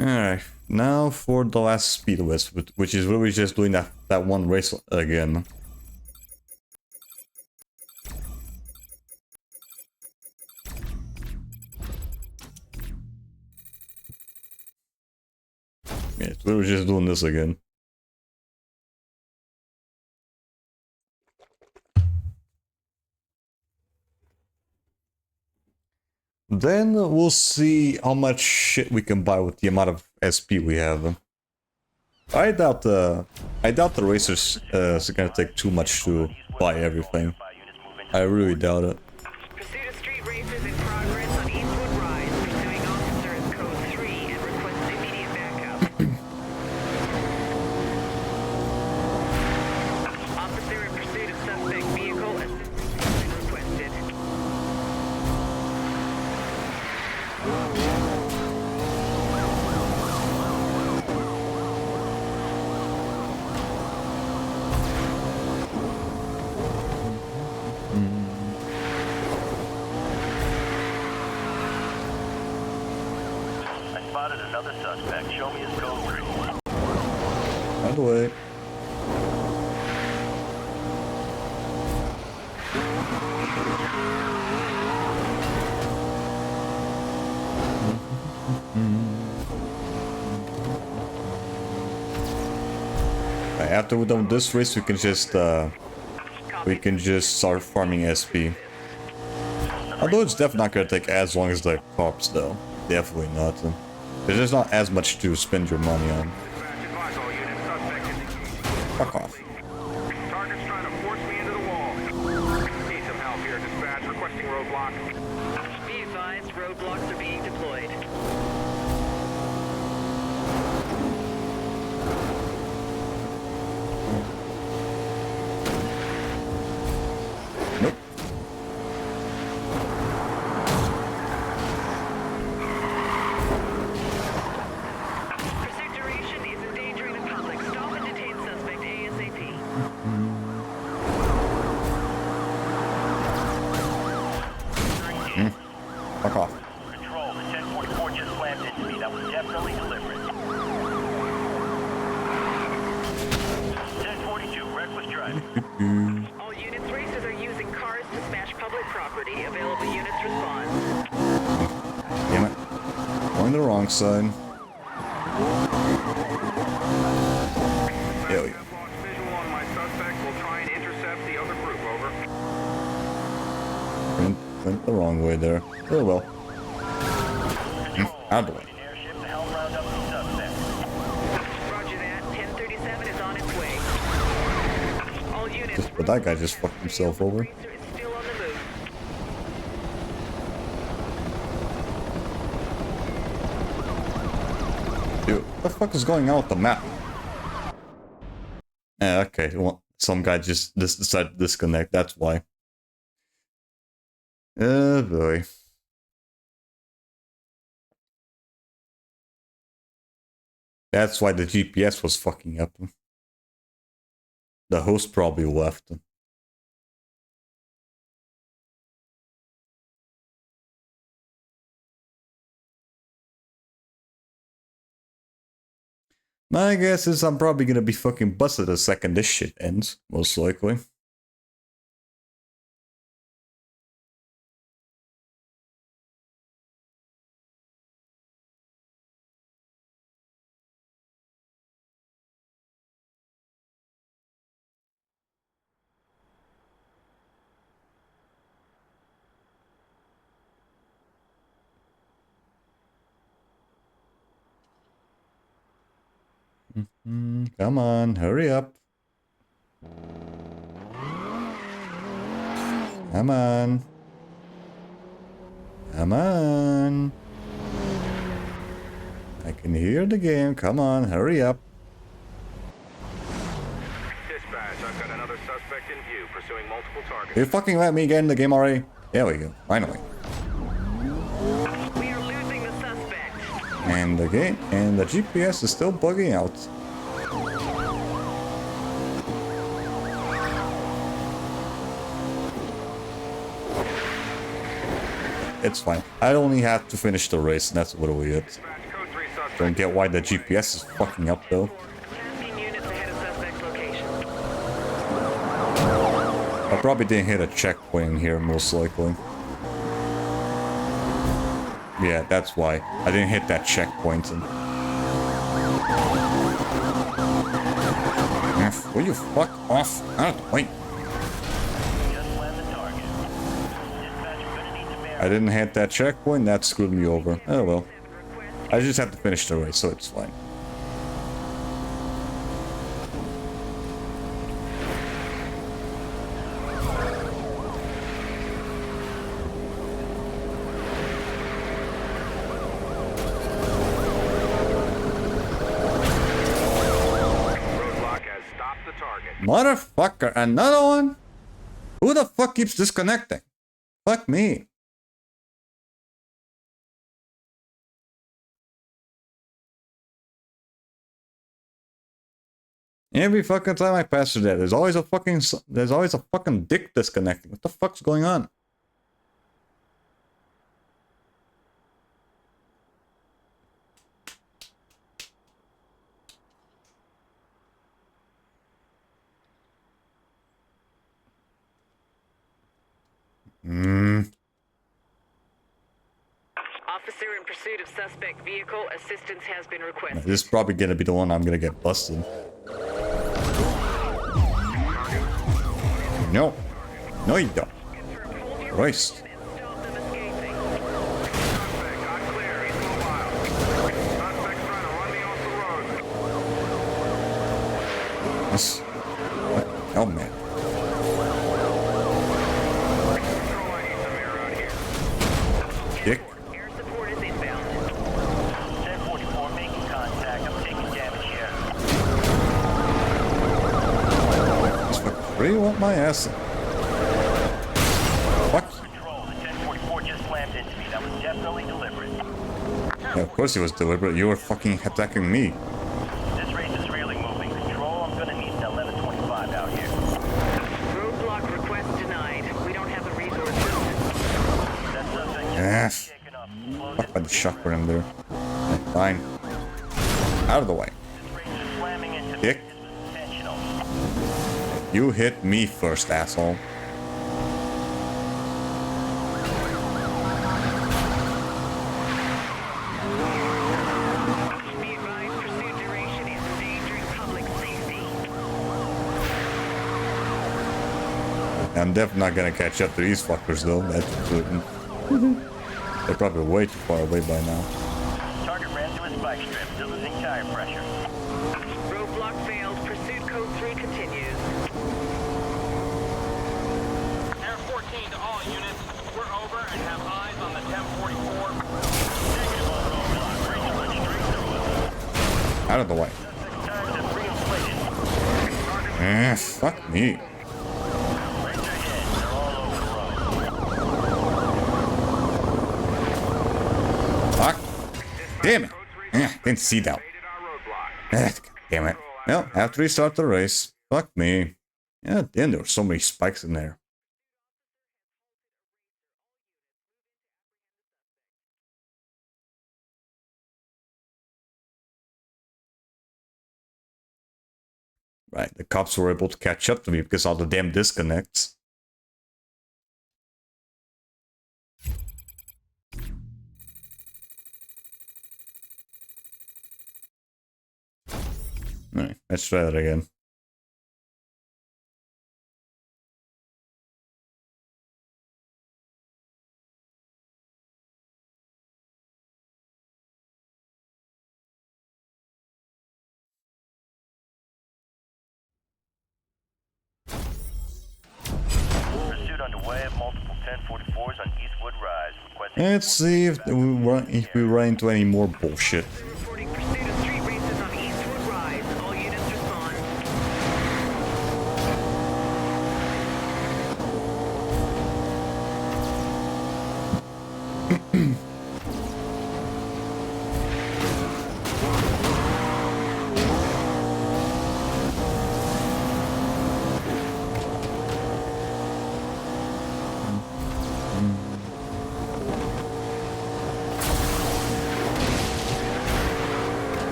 Alright, now for the last speed list, which is really just doing that one race again. Yeah, it's literally just doing this again. Then we'll see how much shit we can buy with the amount of SP we have. I doubt the racers is gonna take too much to buy everything. I really doubt it. Pursuit of street racers in progress on Eastwood Rise. Pursuing officer is code 3 and requests immediate backup. Officer in pursuit of suspect vehicle. Assistance has been requested. I spotted another suspect. Show me his code 3. By the way. After we're done with this race, we can just start farming SP. Although it's definitely not gonna take as long as the cops, though. Definitely not. There's just not as much to spend your money on. Dispatch, advise all units. Suspect is engaged. Fuck off. Target's trying to force me into the wall. Need some help here, dispatch. Requesting roadblock. Be advised, roadblocks are being deployed. All units racers are using cars to smash public property. Available units respond. Damn it. Going the wrong side. There we go. I've lost visual on my suspect. We'll try and intercept the other group. Over. Went the wrong way there. Oh well. Out of the way. Airship to help round up the suspect. Roger that. 1037 is on its way. All units. But that guy just fucked himself over. Racer is still on the move. Dude, what the fuck is going on with the map? Okay, well, some guy just decided to disconnect, that's why. Oh boy. That's why the GPS was fucking up. The host probably left. My guess is I'm probably gonna be fucking busted the second this shit ends, most likely. Come on, hurry up. Come on. Come on. I can hear the game. Come on, hurry up. Dispatch, I've got another suspect in view, pursuing multiple targets. You fucking let me get in the game already? There we go, finally. We are losing the suspect. And the game and the GPS is still bugging out. It's fine. I only have to finish the race, and that's literally it. Dispatch, code 3 suspect. Don't get why the GPS is fucking up though. Tasking units ahead of suspect's location. I probably didn't hit a checkpoint in here, most likely. Yeah, that's why. I didn't hit that checkpoint. And... Will you fuck off? Out of the way. Just land the target. Dispatch, you're gonna need to I didn't hit that checkpoint, that screwed me over. Oh well. I just have to finish the race, so it's fine. Roadblock has stopped the target. Motherfucker, another one? Who the fuck keeps disconnecting? Fuck me. Every fucking time I pass through that, there's always a fucking dick disconnecting. What the fuck's going on? Officer in pursuit of suspect vehicle. Assistance has been requested. This is probably gonna be the one I'm gonna get busted. No. No, you don't. Christ. Stop them escaping. Suspect got clear. He's mobile. Suspect's trying to run me off the road. This. What? Oh, man. Control, I need some air out here. Dick. Air support is inbound. 1044 making contact. I'm taking damage here. This fucking really want my ass. What? Control, the 1044 just slammed into me. That was definitely deliberate. Yeah, of course it was deliberate. You were fucking attacking me. This race is really moving. Control, I'm gonna need an 1125 out here. Roadblock request denied. We don't have the resources. That suspect Yes. just shaken up. Slow Fuck by the shotgun in there. Yeah, fine. Out of the way. This race is slamming into me. Dick. This was intentional. You hit me first, asshole. Be advised, pursuit duration is endangering public safety. I'm definitely not gonna catch up to these fuckers though, that's for certain. They're probably way too far away by now. Target ran through a spike strip, still losing tire pressure. Roadblock failed. Pursuit code 3 continues. Air 14 to all units. We're over and have eyes on the 1044. Negative on roadblock. Rachel went straight through us. Out of the way. Tires have reinflated. Fuck me. Race ahead. They're all over the road. Fuck. Damn it. Didn't see that. Evaded our roadblock. Damn it. Well, have to restart the race. Fuck me. Yeah, damn, there were so many spikes in there. Right, the cops were able to catch up to me because all the damn disconnects. Alright, let's try that again. Pursuit underway of multiple 1044s on Eastwood Rise. Requesting Let's see if we run into any more bullshit. Reporting pursuit of street races on Eastwood Rise. All units respond.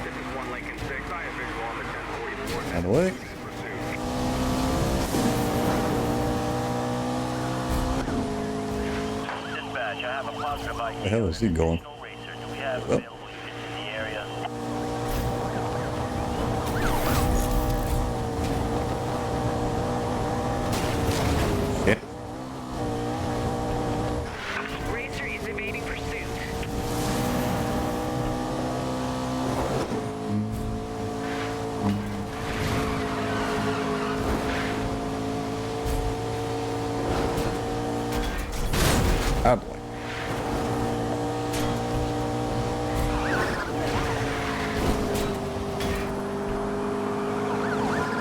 This is 1 Lincoln 6. I have visual on the 1044. By the way. dispatch. I have a positive ID. The hell is he going? Additional racer. Do we have Oh. available units in the area? Shit. Racer is evading pursuit. Oh boy.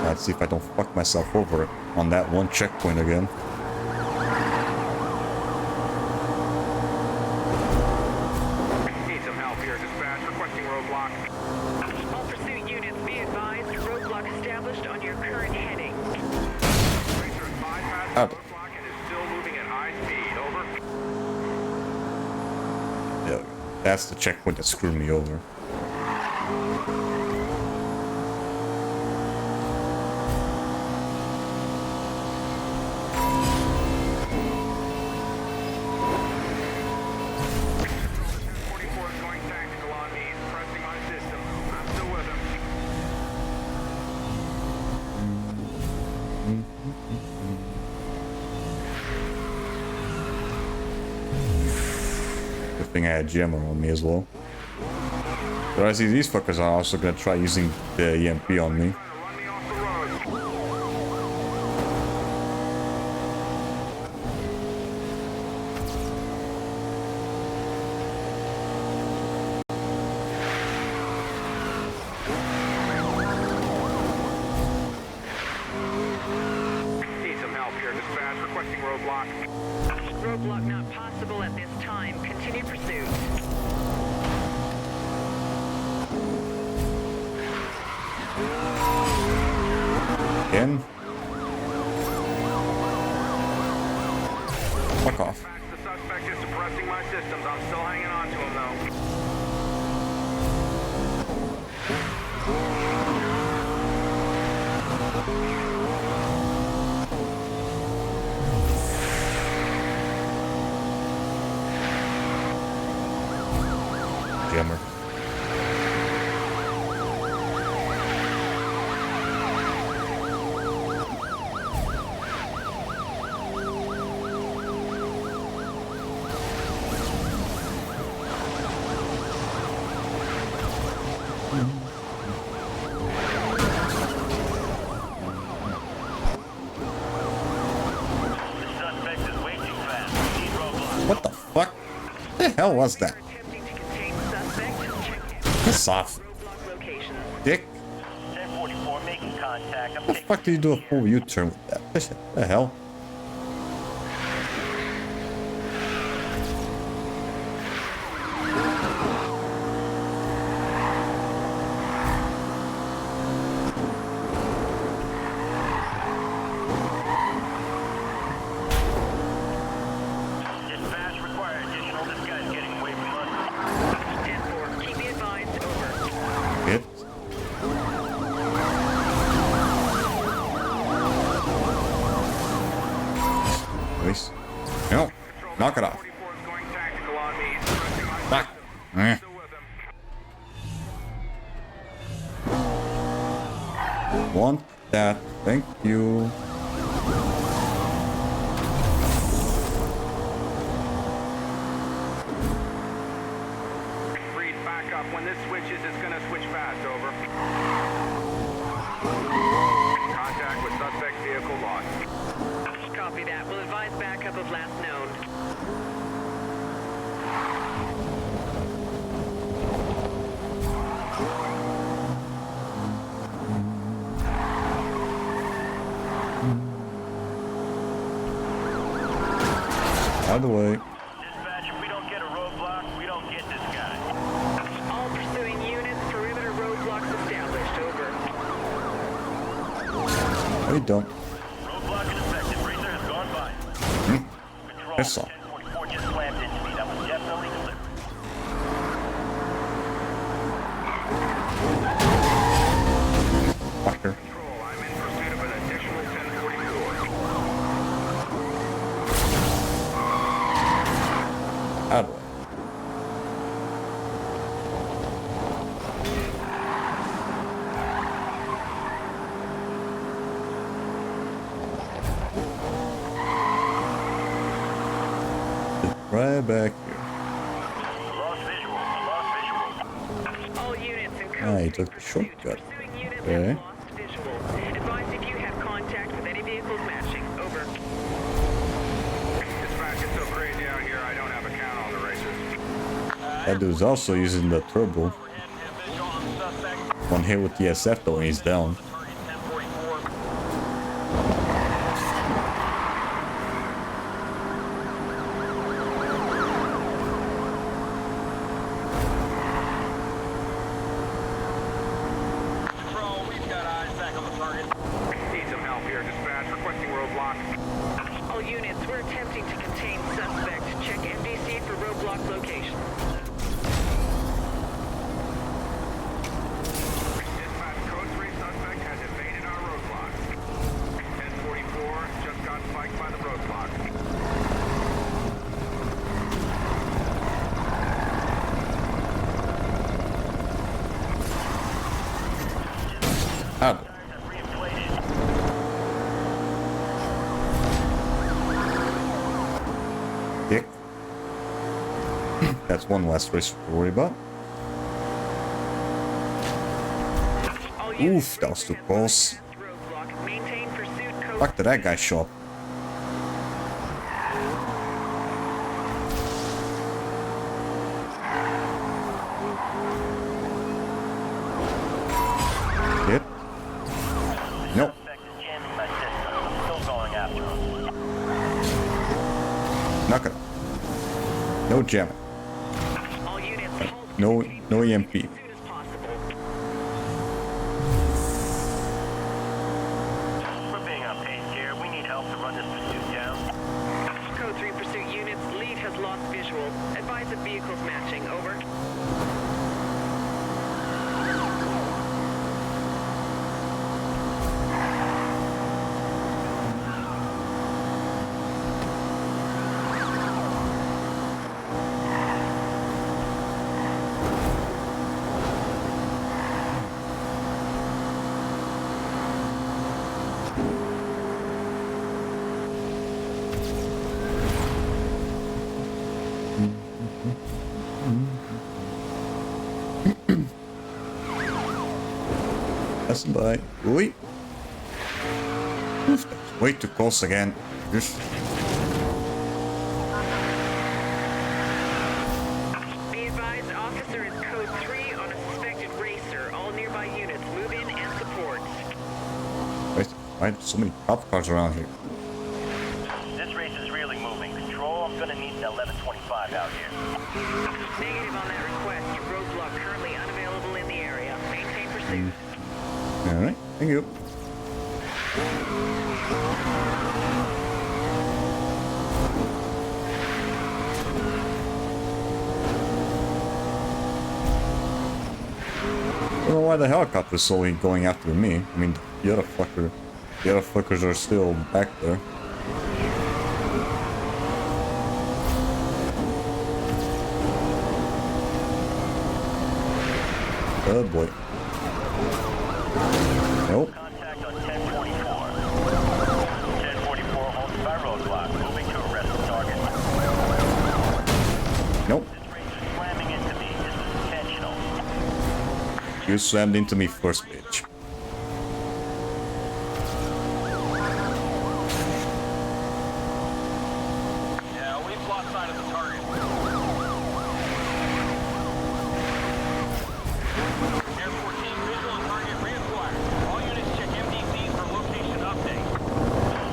Let's see if I don't fuck myself over on that one checkpoint again. Need some help here, dispatch. Requesting roadblock. All pursuit units, be advised. Roadblock established on your current heading. Racer is bypassing the Oh. roadblock and is still moving at high speed. Over. Yeah, that's the checkpoint that screwed me over. Is going tactical on me. He's pressing my system. I'm still with him. Good thing I had jammer on me as well. But I see these fuckers are also gonna try using the EMP on me. Trying to run me off the road. Need some help here, dispatch. Requesting roadblock. Roadblock not possible at this time. Continue pursuit. Again. Fuck off. The suspect is suppressing my systems. I'm still hanging on to him, though. Jammer. The suspect is way too fast. We need roadblocks. What the fuck? The hell was that? Attempting to contain suspect. Check Piss off, roadblock location. dick. 1044 making contact. I'm The taking fuck did you do a full U-turn with that? What the hell? dispatch required additional. This guy's getting away from us. 10-4. Keep me advised. Over. Hit. Please. No. Knock it off. 44 is going tactical on me. He's suppressing my Fuck. systems. Eh. Still with him. Want that. Thank you. Read back up. When this switches, it's gonna switch fast. Over. Contact with suspect vehicle lost. Copy that. We'll advise backup of last known. Out of the way. Dispatch, if we don't get a roadblock, we don't get this guy. All pursuing units. Perimeter roadblocks established. Over. We don't. Roadblock is effective. Racer has gone by. Control, Piss off. 1044 just slammed into me. That was definitely deliberate. Fucker. Control, I'm in pursuit of an additional 1044. Out of the way. Right back here. Lost visual. Lost visual. All units in code. Ah, he took the shortcut. Pursuing units Okay. have lost visual. Advise if you have contact with any vehicles matching. Over. Dispatch, it's so crazy out here, I don't have a count on the racers. That dude's also using the turbo. Overhead and visual on the suspect. One hit with the SF though and he's down. Target 1044. Control, we've got eyes back on the target. Need some help here, dispatch. Requesting roadblock. All units, we're attempting to contain suspect. Check MDC for roadblock location. Dispatch, code 3 suspect has evaded our roadblock. 1044 just got spiked by the roadblock. Out of the way. Reinflated. Dick. That's one less risk to worry about. All units, Oof, that was too Racer has close. bypassed roadblock. Maintain pursuit code. Fuck did that guy show up? Hit. Nope. Suspect is jamming my system. I'm still going after him. Knock it off. No jamming. All units, hold No, contain no pursuit EMP. as soon as possible. We're being on pace here. We need help to run this pursuit down. Code 3 pursuit lost visual. Advise of vehicles matching. Over. Passing by. Oi. Oof, that's way too close again. Just Be advised, officer is code 3 on a suspected racer. All nearby units move in and support. why so many cop cars around here? This race is really moving. Control, I'm gonna need an 1125 out here. Negative on that request. Roadblock currently unavailable in the area. Maintain pursuit. Alright, thank you. I don't know why the helicopter is solely going after me. I mean, the other fuckers are still back there. Oh boy. Nope. Contact on 1044. 1044 halted by roadblock. Moving to arrest the target. Nope. This racer slamming into me. This was intentional. You slammed into me first, bitch. Yeah, we've lost sight of the target. Air 14 visual on target reacquired. All units check MDCs for location update.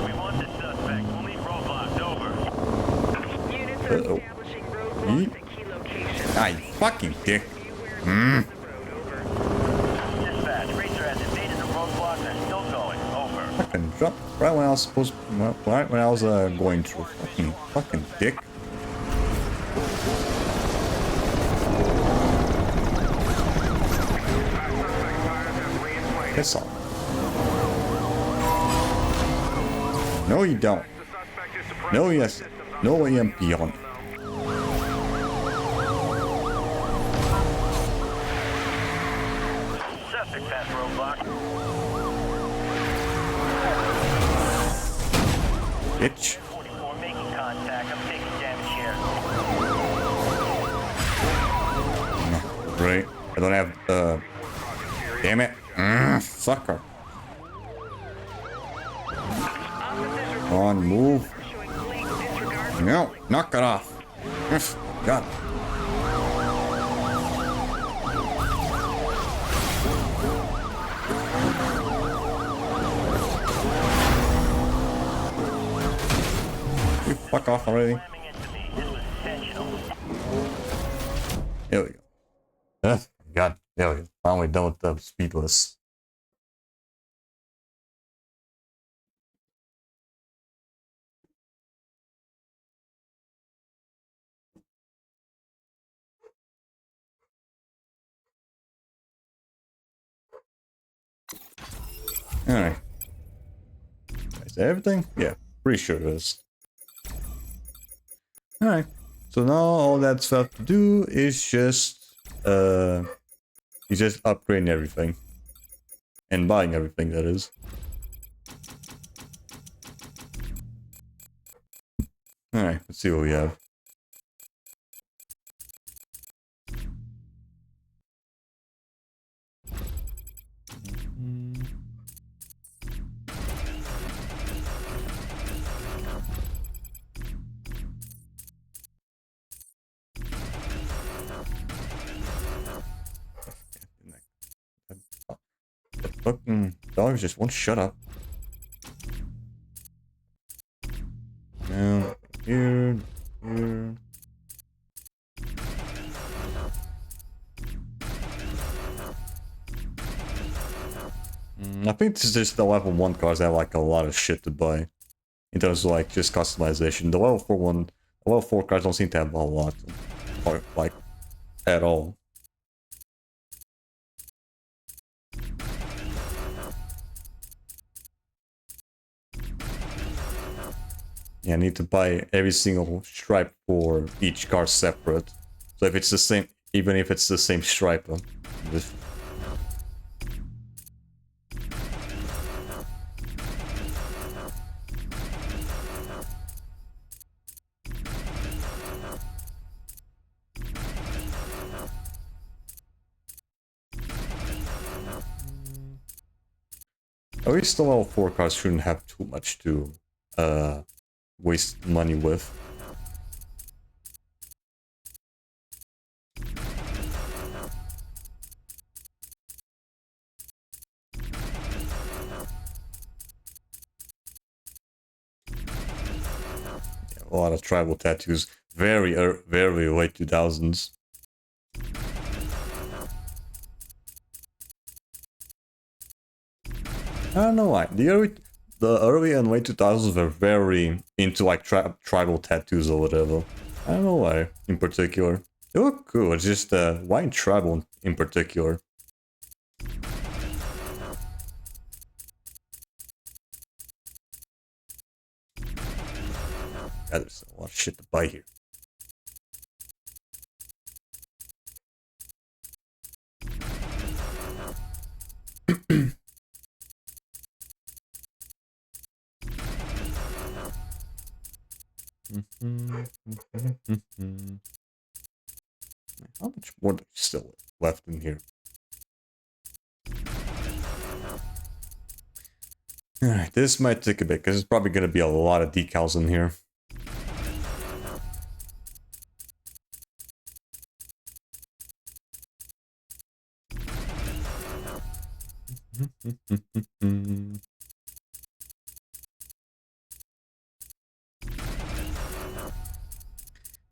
We want this suspect. We'll need roadblocks. Over. Units are Uh-oh. establishing roadblocks at key locations. Ah, you fucking dick. Beware of the road. Over. Dispatch. Racer has invaded the roadblock and are still going. Over. Fucking drop right when I was supposed right when I was going through. Fucking dick. Piss off. No, you don't. No, yes. No EMP on. Suspect past roadblock. Bitch. 44 making contact. I'm taking damage here. Great. I don't have, damn it. Sucker. Come on, move. Showing blatant disregard for No, knock it off. God. You fuck off already. Slamming into me. This was intentional. There we go. God, there we go. Finally done with the speedless. Alright. Is that everything? Yeah, pretty sure it is. Alright. So now all that's left to do is just upgrading everything. And buying everything, that is. Alright, let's see what we have. The fucking dogs just won't shut up. Now, here. I think this is just the level 1 cars that have like a lot of shit to buy. In terms of like just customization. The level 4 one Well, 4 cards don't seem to have a lot, or like at all. Yeah, I need to buy every single stripe for each card separate. So if it's the same, even if it's the same stripe, this. At least all 4 cards shouldn't have too much to waste money with. Yeah, a lot of tribal tattoos, very late 2000s. I don't know why. The early and late 2000s were very into like tribal tattoos or whatever. I don't know why in particular. They look cool, it's just why tribal in particular? God, there's a lot of shit to buy here. How much more is still left in here? Alright, this might take a bit, because there's probably going to be a lot of decals in here.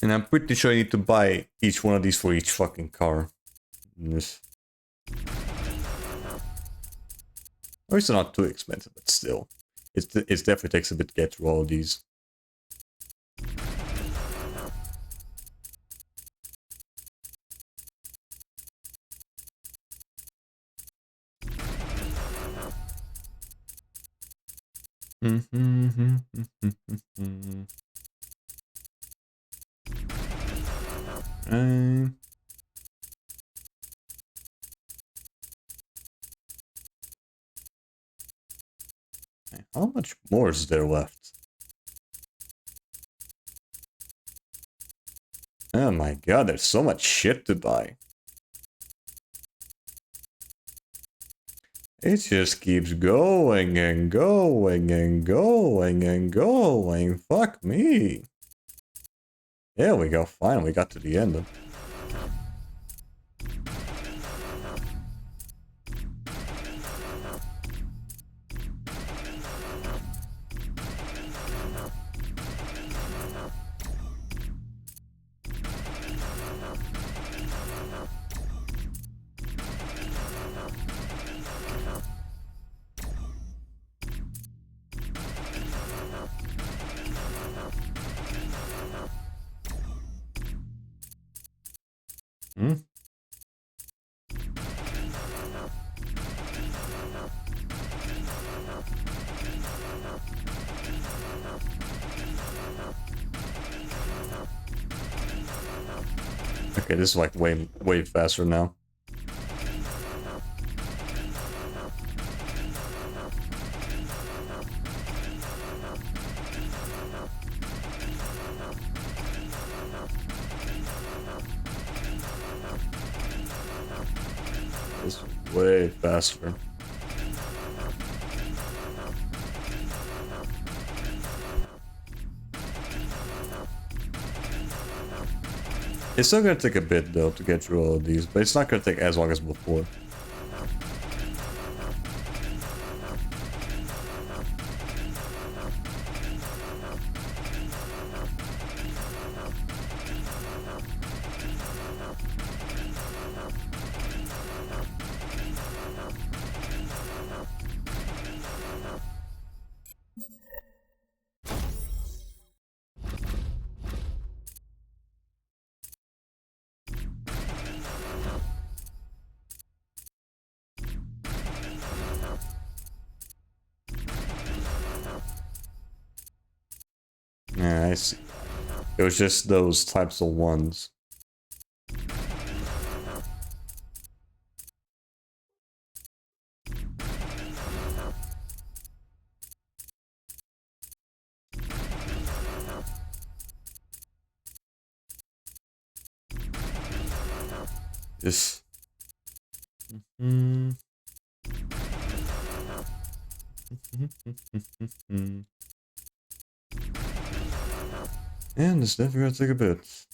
And I'm pretty sure I need to buy each one of these for each fucking car. This. Or it's not too expensive, but still. It definitely takes a bit to get through all of these. How much more is there left? Oh my god, there's so much shit to buy. It just keeps going and going and going and going. Fuck me. There we go, finally got to the end of it. Okay, this is like way faster now. This is way faster. It's still gonna take a bit though to get through all of these, but it's not gonna take as long as before. Yeah, I see. It was just those types of ones. Just... And this definitely gonna take a bit.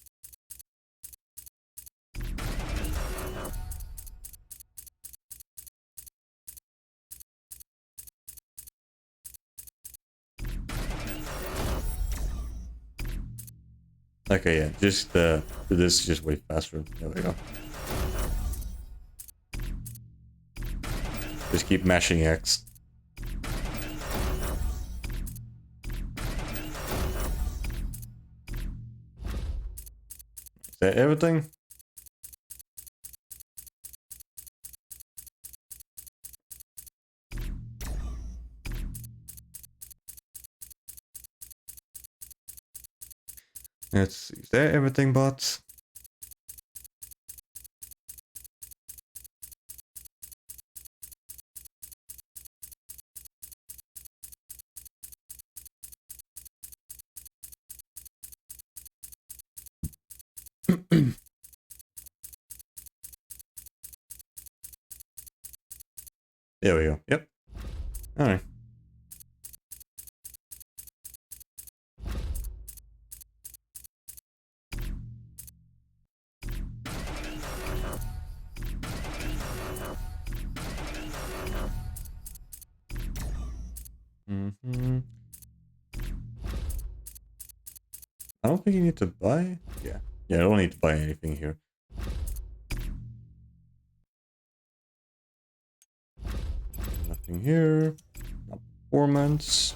Okay, yeah, just do this just way faster. There we go. Just keep mashing X. Is that everything? Let's see. Is that everything, bots? There we go. Yep. Alright. I don't think you need to buy. Yeah. Yeah, I don't need to buy anything here. Nothing here. Not performance.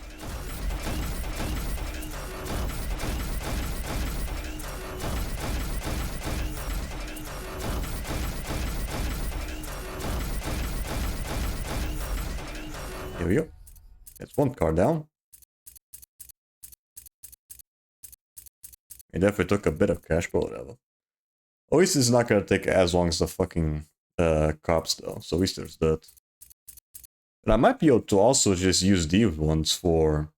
Here we go. That's one card down. It definitely took a bit of cash, but whatever. At least it's not gonna take as long as the fucking cops though, so at least there's that. And I might be able to also just use these ones for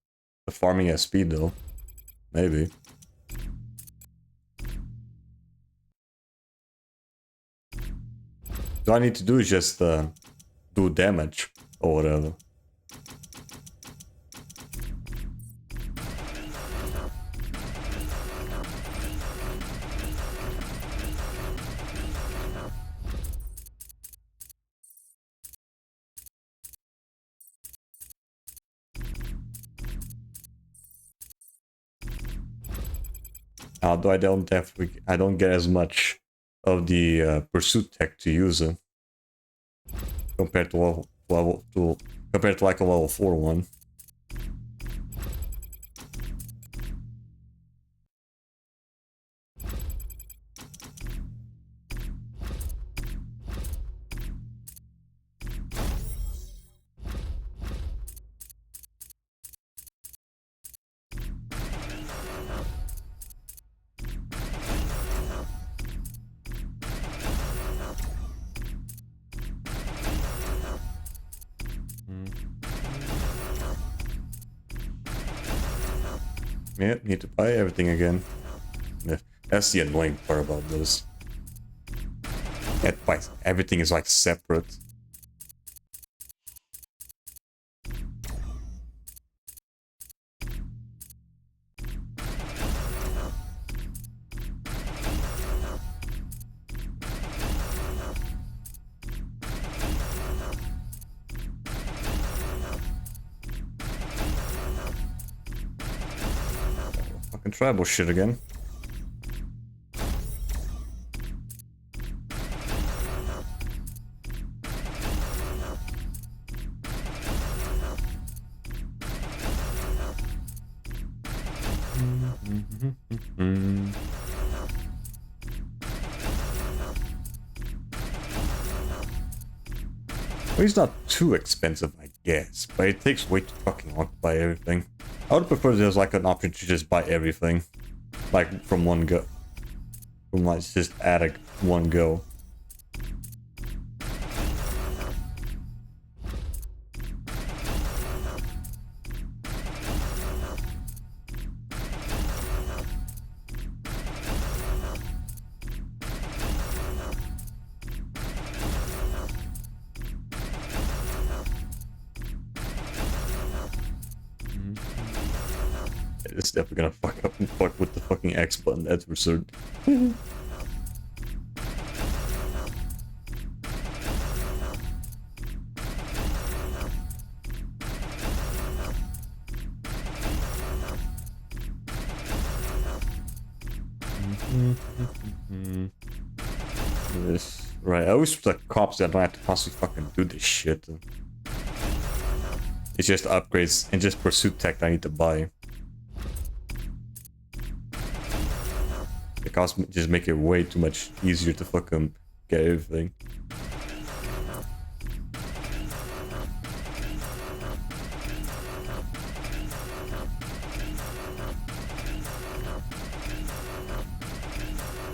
the farming at speed though. Maybe. All I need to do is just do damage or whatever. Although I don't get as much of the pursuit tech to use it compared to compared to like a level 4 one. Yeah, need to buy everything again. Yeah, that's the annoying part about this. Everything is like separate. Fucking tribal shit again. Well, he's not too expensive, I guess, but it takes way too fucking long to buy everything. I would prefer there's like an option to just buy everything, like from one go. From like just add a one go. It's definitely gonna fuck up and fuck with the fucking X button, that's for certain. This right, I wish the cops that don't have to constantly fucking do this shit. It's just upgrades and just pursuit tech that I need to buy. The costs just make it way too much easier to fucking get everything.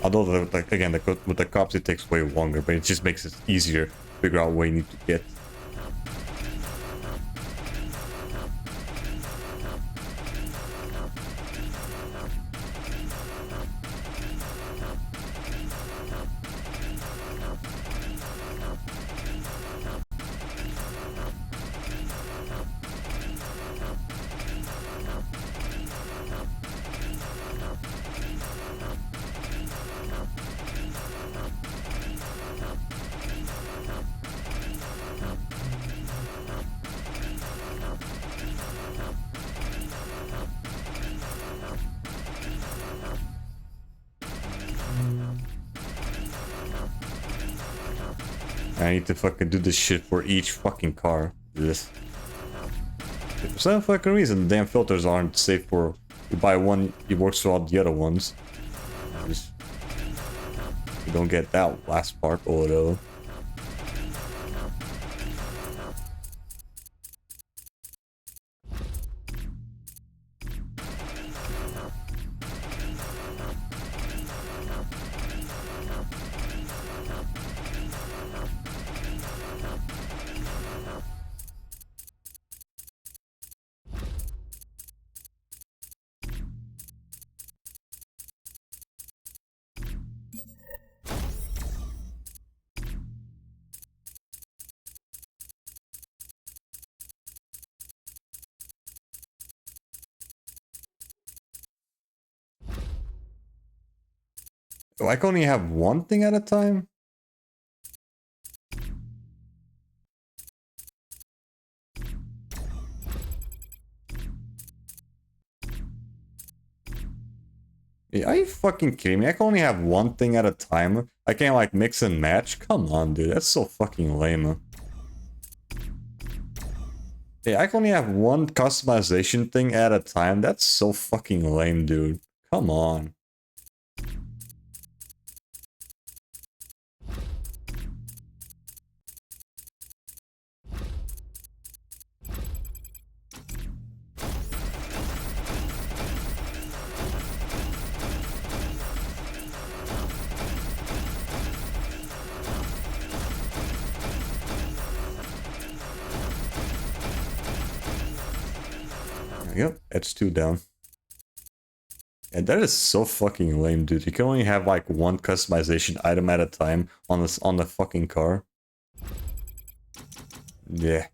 Although, again, with the cops it takes way longer, but it just makes it easier to figure out where you need to get. I need to fucking do this shit for each fucking car. This. For some fucking reason, the damn filters aren't safe for... You buy one, it works for all the other ones. You don't get that last part, although. Oh, I can only have one thing at a time? Yeah, are you fucking kidding me? I can only have one thing at a time? I can't like mix and match? Come on, dude. That's so fucking lame. Yeah, I can only have one customization thing at a time? That's so fucking lame, dude. Come on. Yep, it's 2 down. And that is so fucking lame, dude. You can only have like one customization item at a time on the fucking car. Yeah.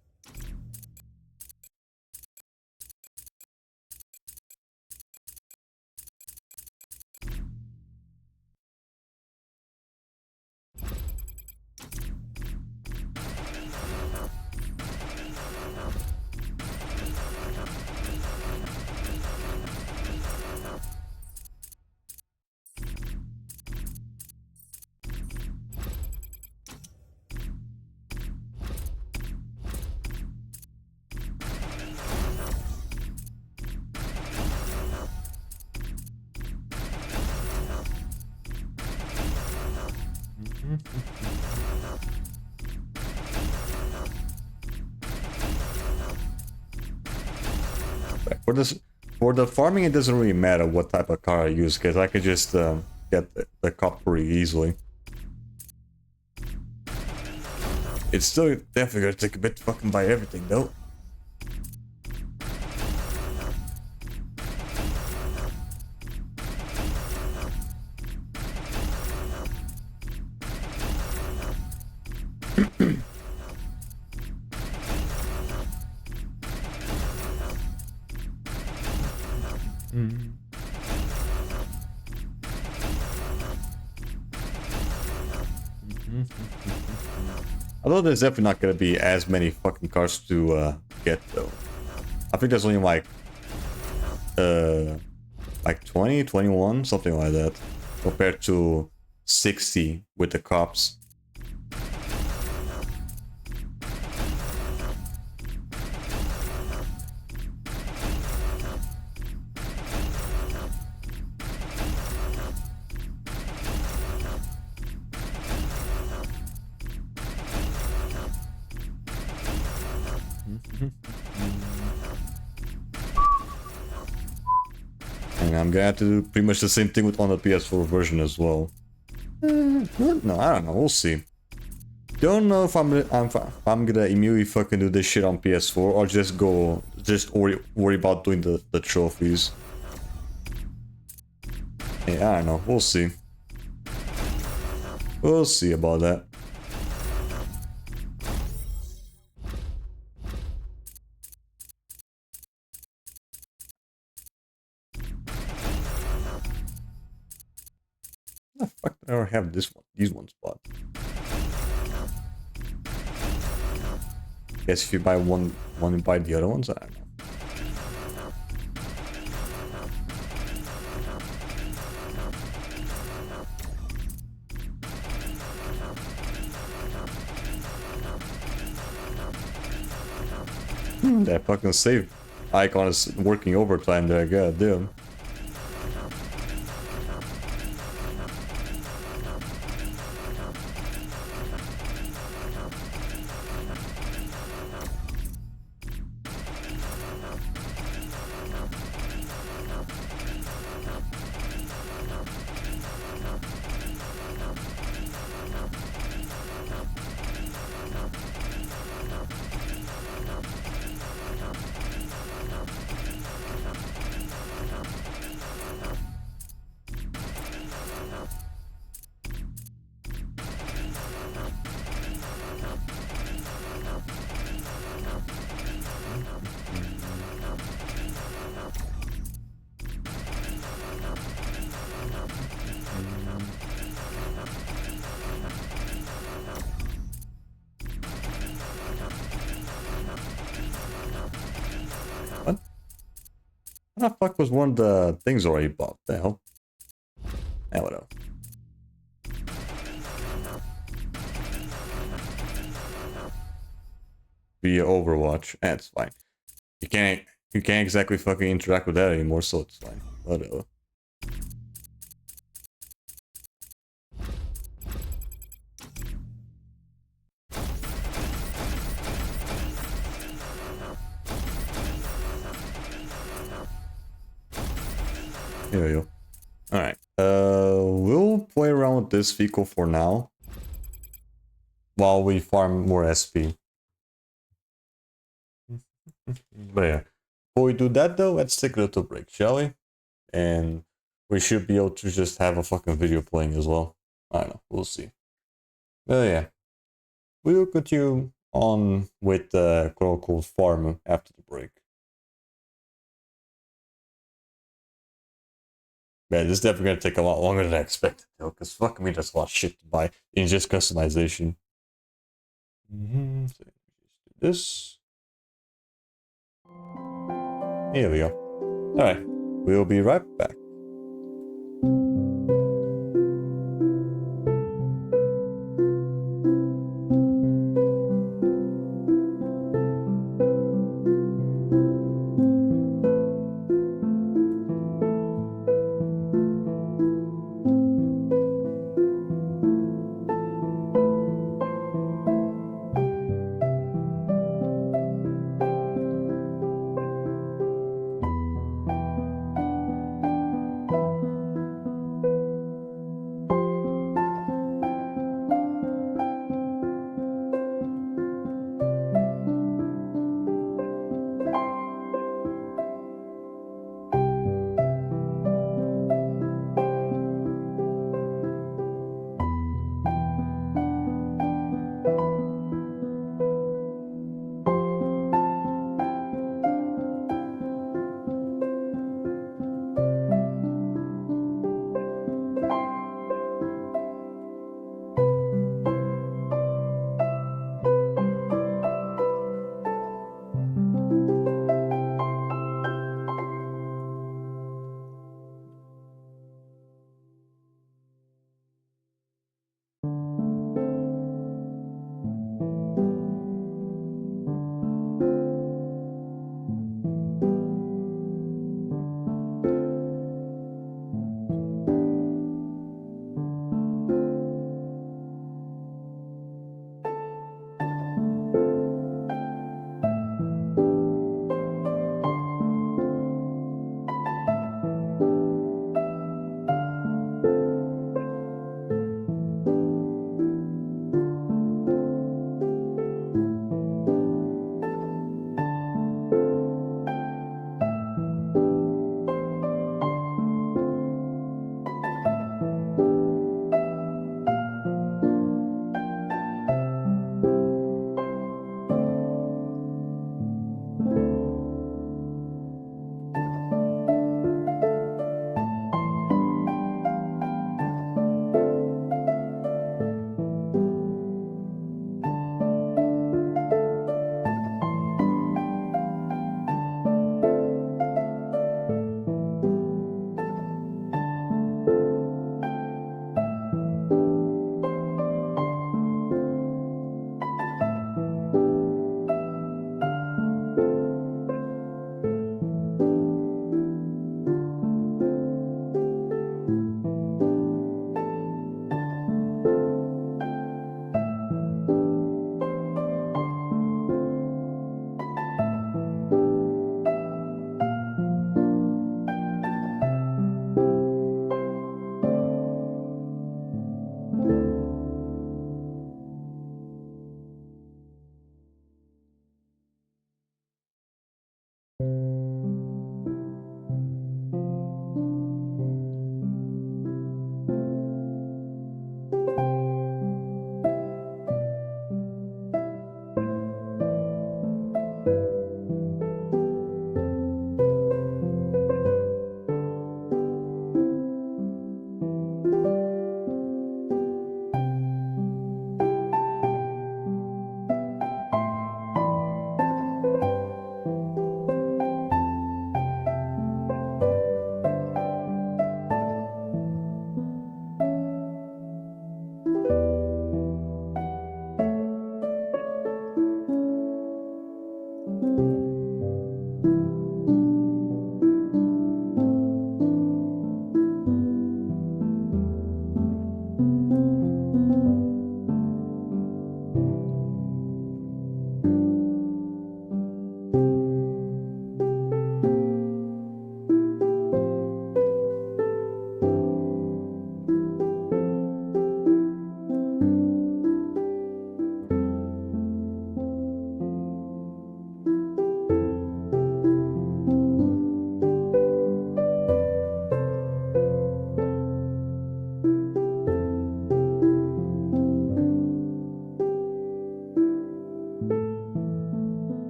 For this, For the farming, it doesn't really matter what type of car I use, because I could just get the cop pretty easily. It's still definitely gonna take a bit to fucking buy everything, though. Although there's definitely not gonna be as many fucking cars to get though. I think there's only like 20, 21, something like that, compared to 60 with the cops. And I'm gonna have to do pretty much the same thing with on the PS4 version as well. No, I don't know. We'll see. Don't know if I'm gonna immediately fucking do this shit on PS4 or just worry about doing the trophies. Yeah, I don't know. We'll see. We'll see about that. The fuck did I ever have these ones bought? Guess if you buy one, you buy the other ones. I don't know. That fucking save icon is working overtime there. God damn. What the fuck was one of the things already bought? The hell? Yeah, whatever. Via Overwatch. That's fine. You can't exactly fucking interact with that anymore, so it's fine. Whatever. Here we go. Alright. We'll play around with this vehicle for now. While we farm more SP. But yeah. Before we do that though, let's take a little break, shall we? And we should be able to just have a fucking video playing as well. I don't know. We'll see. But yeah. We'll continue on with the quote-unquote farm after the break. Man, this is definitely gonna take a lot longer than I expected, though, because fuck me, there's a lot of shit to buy in just customization. So this. Here we go. Alright, we'll be right back.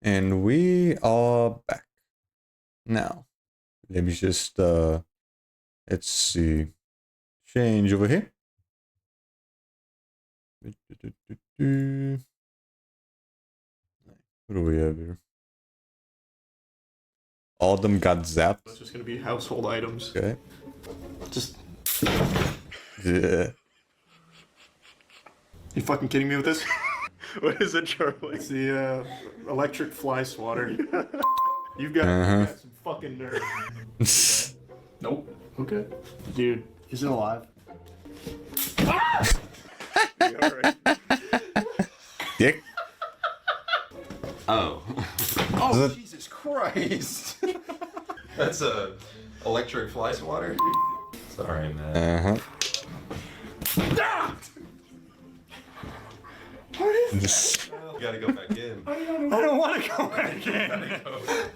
And we are back. Now, let me just, let's see. Change over here. What do we have here? All of them got zapped. It's just gonna be household items. Okay. Just, Yeah. you fucking kidding me with this? What is it, Charlie? It's the electric fly swatter. You've got some fucking nerve. Nope. Okay. Dude, is it alive? Alright. Dick. Oh. Oh, Jesus Christ! That's a electric fly swatter? Sorry, man. What is This. You gotta go back in. I don't want to go back in.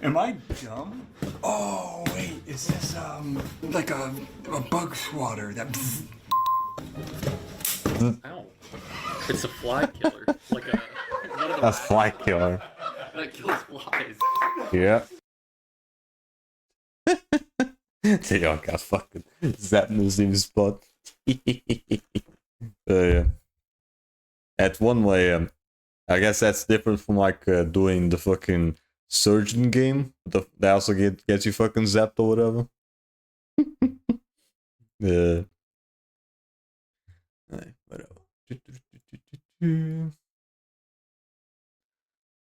Am I dumb? Oh wait, is this like a bug swatter that? Ow. It's a fly killer. Like a one of the That's fly killer. that kills flies. Yeah. Y'all got fucking zapped in the same spot. Yeah. At one way, I guess that's different from like doing the fucking surgeon game. That also gets you fucking zapped or whatever. Yeah. Alright, whatever.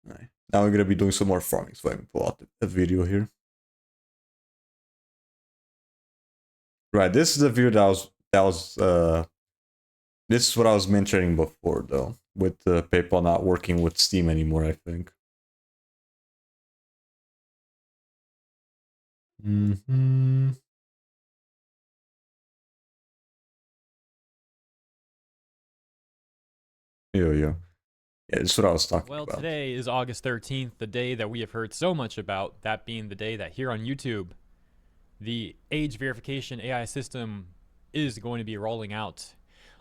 Alright. Now we're gonna be doing some more farming, so I can pull out a video here. Right, this is the video this is what I was mentioning before though, with PayPal not working with Steam anymore, I think. Yeah, this is what I was talking Well, about. today is August 13th, the day that we have heard so much about, that being the day that here on YouTube, the age verification AI system is going to be rolling out.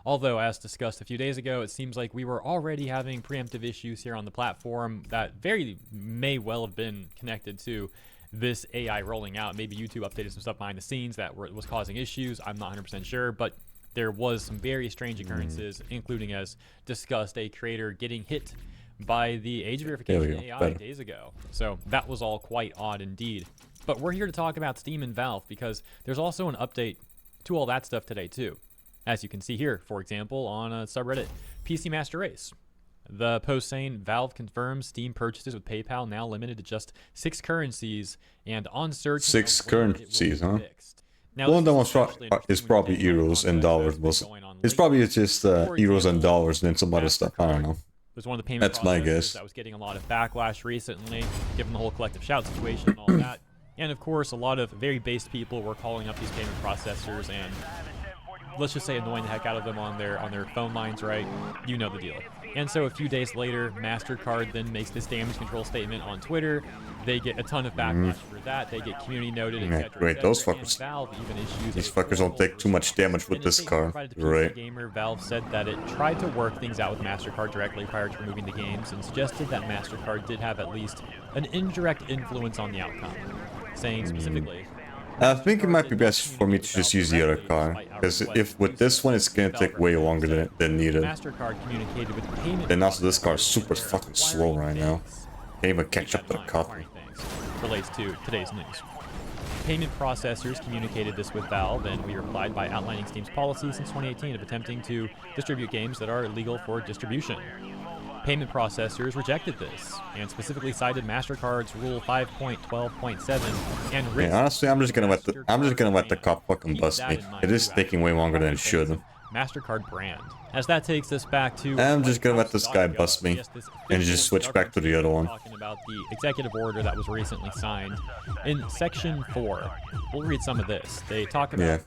Although, as discussed a few days ago, it seems like we were already having preemptive issues here on the platform that very may well have been connected to this AI rolling out. Maybe YouTube updated some stuff behind the scenes that was causing issues. I'm not 100% sure, but there was some very strange occurrences, including, as discussed, a creator getting hit by the age verification AI days ago. So that was all quite odd indeed. But we're here to talk about Steam and Valve because there's also an update to all that stuff today too. As you can see here, for example, on a subreddit, PC Master Race. The post saying Valve confirms Steam purchases with PayPal now limited to just 6 currencies and uncertain. 6 currencies, huh? Now, one of them is probably euros and dollars. It's probably just euros and dollars and then some other stuff. I don't know. Was one of the payment That's my processors guess. that was getting a lot of backlash recently, given the whole collective shout situation and all that. And of course, a lot of very based people were calling up these payment processors and, let's just say, annoying the heck out of them on their phone lines, right? You know the deal. And so a few days later, MasterCard then makes this damage control statement on Twitter. They get a ton of backlash for that. They get community noted, etc. Great, those fuckers. Valve even issues These fuckers don't take too much damage with this car, right? Gamer, Valve said that it tried to work things out with MasterCard directly prior to removing the games and suggested that MasterCard did have at least an indirect influence on the outcome, saying specifically, I think it might be best for me to just use the other car, because if with this one it's gonna take way longer than needed. MasterCard communicated with payment. And also this car is super fucking slow right now. Can't even catch up to the copy. Relates to today's news. Payment processors communicated this with Valve, and we replied by outlining Steam's policy since 2018 of attempting to distribute games that are illegal for distribution. Payment processors rejected this, and specifically cited MasterCard's Rule 5.12.7 and risk. Yeah, honestly, I'm just gonna let the cop fucking bust me. It is taking way longer than it should. MasterCard brand. As that takes us back to, I'm just gonna let this guy bust me and just switch back to the other one. Talking about the executive order that was recently signed. In Section 4, we'll read some of this. They talk about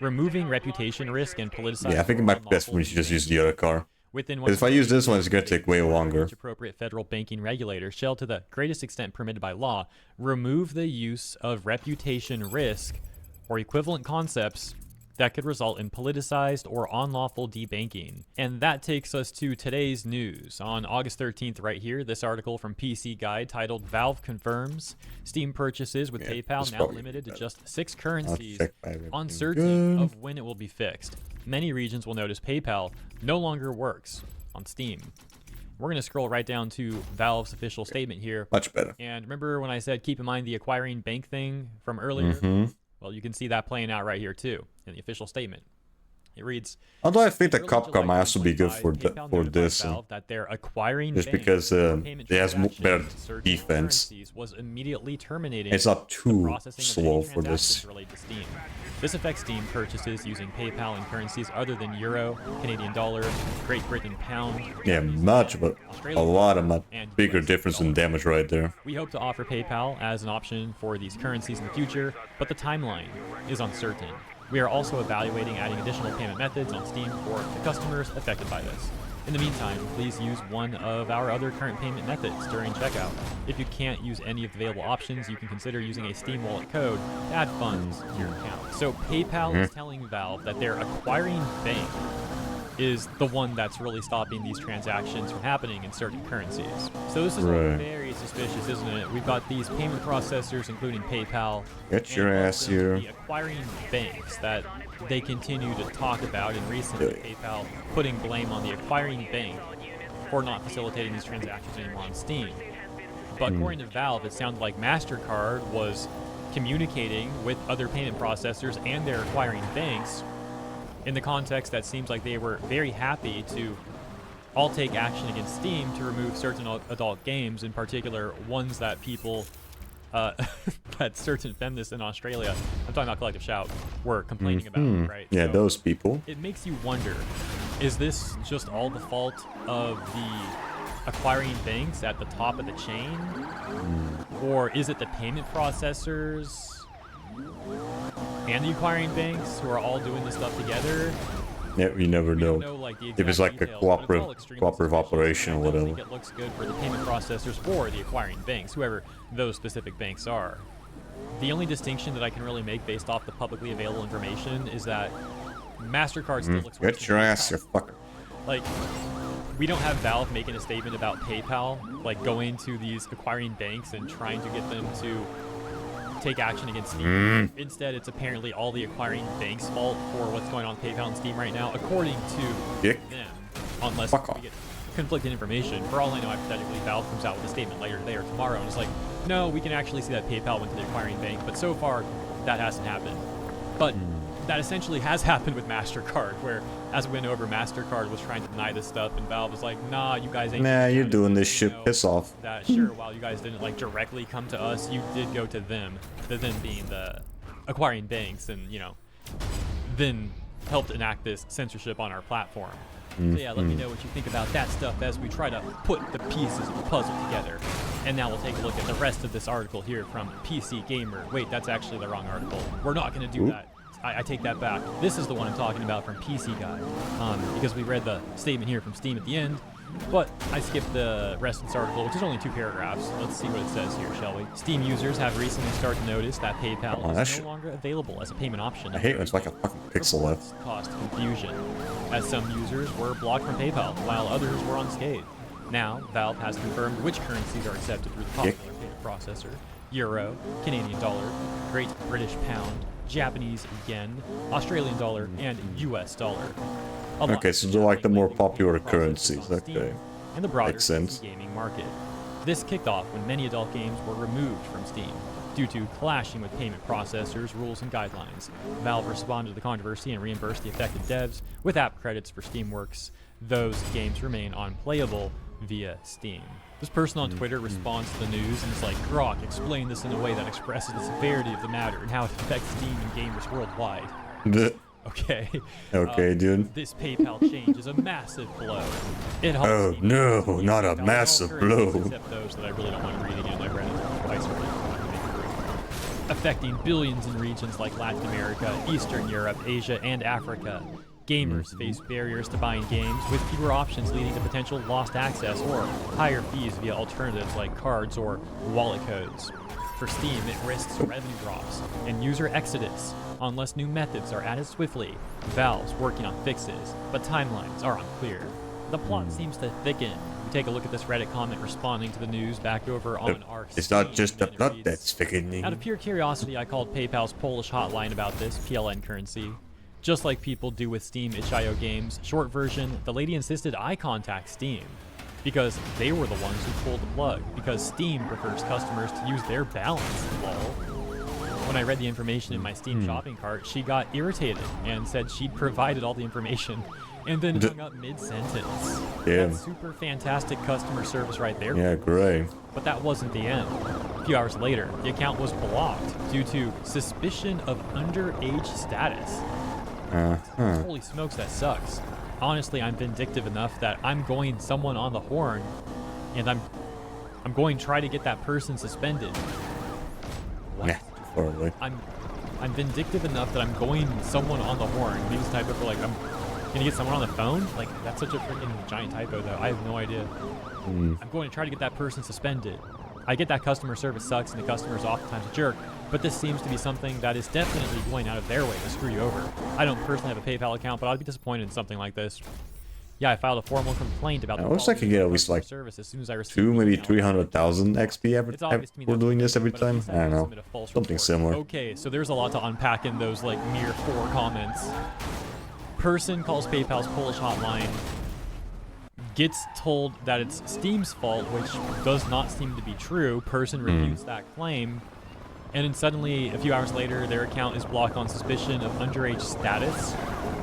removing reputation risk and politicizing. Yeah, I think it might be best for me to just use the other car. If I use this one, it's gonna take way longer. Appropriate federal banking regulators shall, to the greatest extent permitted by law, remove the use of reputation risk or equivalent concepts that could result in politicized or unlawful debanking. And that takes us to today's news. On August 13th right here, this article from PC Guide titled Valve Confirms Steam Purchases with PayPal now limited to just 6 currencies, uncertain of when it will be fixed. Many regions will notice PayPal no longer works on Steam. We're going to scroll right down to Valve's official statement here. Much better. And remember when I said keep in mind the acquiring bank thing from earlier? Well, you can see that playing out right here too in the official statement. It reads, although I think the Capcom might also be good for this, that they're acquiring just because it has better defense. Was immediately terminating. It's not too slow for this. This affects Steam purchases using PayPal and currencies other than Euro, Canadian dollar, Great Britain pound. Yeah, much, but a lot of much bigger difference in damage right there. We hope to offer PayPal as an option for these currencies in the future, but the timeline is uncertain. We are also evaluating adding additional payment methods on Steam for the customers affected by this. In the meantime, please use one of our other current payment methods during checkout. If you can't use any of the available options, you can consider using a Steam Wallet code to add funds to your account. So PayPal is telling Valve that their acquiring bank is the one that's really stopping these transactions from happening in certain currencies. So this is very suspicious, isn't it? We've got these payment processors, including PayPal. Get your ass here. The acquiring banks that they continue to talk about, and recently PayPal putting blame on the acquiring bank for not facilitating these transactions anymore on Steam. But according to Valve, it sounded like MasterCard was communicating with other payment processors and their acquiring banks in the context that seems like they were very happy to all take action against Steam to remove certain adult games, in particular ones that people, that certain feminists in Australia, I'm talking about Collective Shout, were complaining about, right? Yeah, so those people. It makes you wonder, is this just all the fault of the acquiring banks at the top of the chain? Or is it the payment processors and the acquiring banks who are all doing this stuff together? Yeah, you never know. Like, if it's like details, a cooperative operation or whatever. I don't think it looks good for the payment processors or the acquiring banks, whoever those specific banks are. The only distinction that I can really make based off the publicly available information is that MasterCard still looks worse. Get your ass, you fucker. Like, we don't have Valve making a statement about PayPal, like going to these acquiring banks and trying to get them to take action against Steam. Instead, it's apparently all the acquiring banks' fault for what's going on with PayPal and Steam right now, according to them, unless we get conflicting information. For all I know, hypothetically, Valve comes out with a statement later today or tomorrow, and it's like, no, we can actually see that PayPal went to the acquiring bank, but so far, that hasn't happened. But that essentially has happened with MasterCard, where, as we went over, MasterCard was trying to deny this stuff, and Valve was like, nah, you guys ain't... Nah, you're doing this shit, piss off. That, sure, while you guys didn't, like, directly come to us, you did go to them, the them being the acquiring banks, and, you know, then helped enact this censorship on our platform. So yeah, let me know what you think about that stuff as we try to put the pieces of the puzzle together. And now we'll take a look at the rest of this article here from PC Gamer. Wait, that's actually the wrong article. We're not going to do that. I take that back. This is the one I'm talking about from PC Guide, because we read the statement here from Steam at the end, but I skipped the rest of this article, which is only 2 paragraphs. Let's see what it says here, shall we? Steam users have recently started to notice that PayPal is no longer available as a payment option. I hate when it's like a fucking pixel left. Caused confusion, as some users were blocked from PayPal, while others were unscathed. Now, Valve has confirmed which currencies are accepted through the popular payment processor: Euro, Canadian dollar, Great British pound, Japanese yen, Australian dollar, and US dollar. Okay, so they're like the more popular currencies. Okay. And the broader Makes sense. gaming market. This kicked off when many adult games were removed from Steam due to clashing with payment processors, rules, and guidelines. Valve responded to the controversy and reimbursed the affected devs with app credits for Steamworks. Those games remain unplayable via Steam. This person on Twitter responds to the news and is like, Grok, explain this in a way that expresses the severity of the matter and how it affects Steam and gamers worldwide. Okay. Okay, dude. This PayPal change is a massive blow. It helps oh no, not a massive blow. Except those that I really don't want to read again. I read it twice already. Affecting billions in regions like Latin America, Eastern Europe, Asia, and Africa. Gamers face barriers to buying games, with fewer options leading to potential lost access or higher fees via alternatives like cards or wallet codes. For Steam, it risks revenue drops and user exodus unless new methods are added swiftly. Valve's working on fixes, but timelines are unclear. The plot seems to thicken. We take a look at this Reddit comment responding to the news back over on our It's not Steam, just the and it plot reads, that's thickening. out of pure curiosity, I called PayPal's Polish hotline about this PLN currency. Just like people do with Steam itch.io games, short version, the lady insisted I contact Steam because they were the ones who pulled the plug, because Steam prefers customers to use their balance, lol. When I read the information in my Steam shopping cart, she got irritated and said she'd provided all the information and then hung up mid-sentence. Yeah. That's super fantastic customer service right there. Yeah, great. But that wasn't the end. A few hours later, the account was blocked due to suspicion of underage status. Holy smokes, that sucks. Honestly, I'm vindictive enough that I'm going someone on the horn, and I'm going to try to get that person suspended. What? Yeah, far away. I'm vindictive enough that I'm going someone on the horn. These typo for like, I'm gonna get someone on the phone? Like, that's such a freaking giant typo though. I have no idea. I'm going to try to get that person suspended. I get that customer service sucks and the customer is oftentimes a jerk, but this seems to be something that is definitely going out of their way to screw you over. I don't personally have a PayPal account, but I'd be disappointed in something like this. Yeah, I filed a formal complaint about the I wish I could get at least like service as soon as I received 2, the maybe email. 300,000 XP It's obvious to me for that's doing this every but at time. least I don't know. submit a false Something report. similar. Okay, so there's a lot to unpack in those like mere 4 comments. Person calls PayPal's Polish hotline, gets told that it's Steam's fault, which does not seem to be true. Person refutes that claim, and then suddenly, a few hours later, their account is blocked on suspicion of underage status.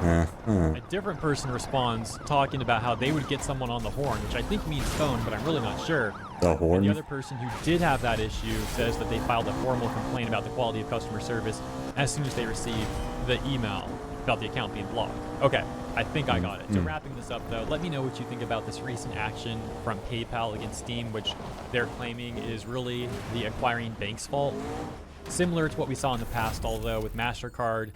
A different person responds, talking about how they would get someone on the horn, which I think means phone, but I'm really not sure. The And horn? the other person who did have that issue says that they filed a formal complaint about the quality of customer service as soon as they received the email about the account being blocked. Okay, I think I got it. So wrapping this up though, let me know what you think about this recent action from PayPal against Steam, which they're claiming is really the acquiring bank's fault. Similar to what we saw in the past, although with MasterCard,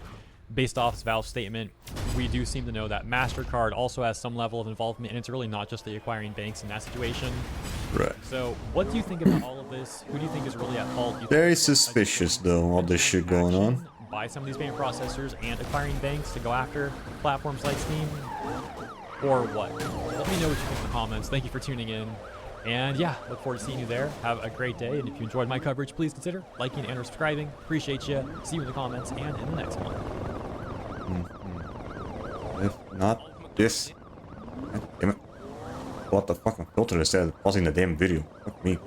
based off Valve's statement, we do seem to know that MasterCard also has some level of involvement, and it's really not just the acquiring banks in that situation. Right. So what do you think about all of this? Who do you think is really at fault? Do you Very think suspicious though, all this shit going on. by some of these payment processors and acquiring banks to go after platforms like Steam? Or what? Let me know what you think in the comments. Thank you for tuning in. And yeah, look forward to seeing you there. Have a great day. And if you enjoyed my coverage, please consider liking and or subscribing. Appreciate you. See you in the comments and in the next one. If not this. God damn it. What the fucking filter instead of pausing the damn video. Fuck me.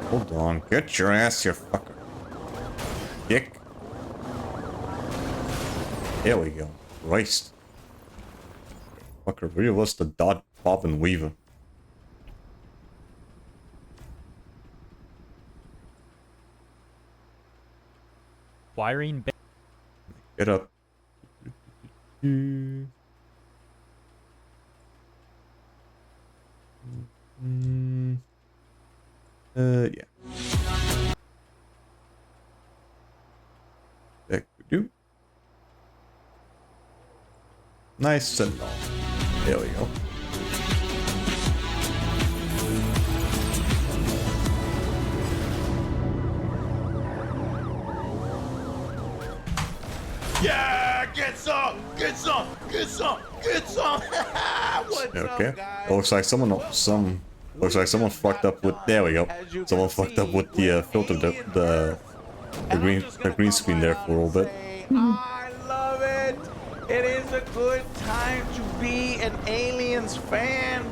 Hold on. Get your ass here, fucker. Dick. There we go. Christ. Fucker really was the dot, bob, and weaver. Wiring bank. Get up. Yeah. That could do. Nice and long. There we go. Yeah, get some, get some, get some, get some. What's Okay. up, guys? Looks like someone fucked up with. There we go. Someone fucked up with the filter, the green screen there for a little bit. I love it. It is a good time to be an Aliens fan.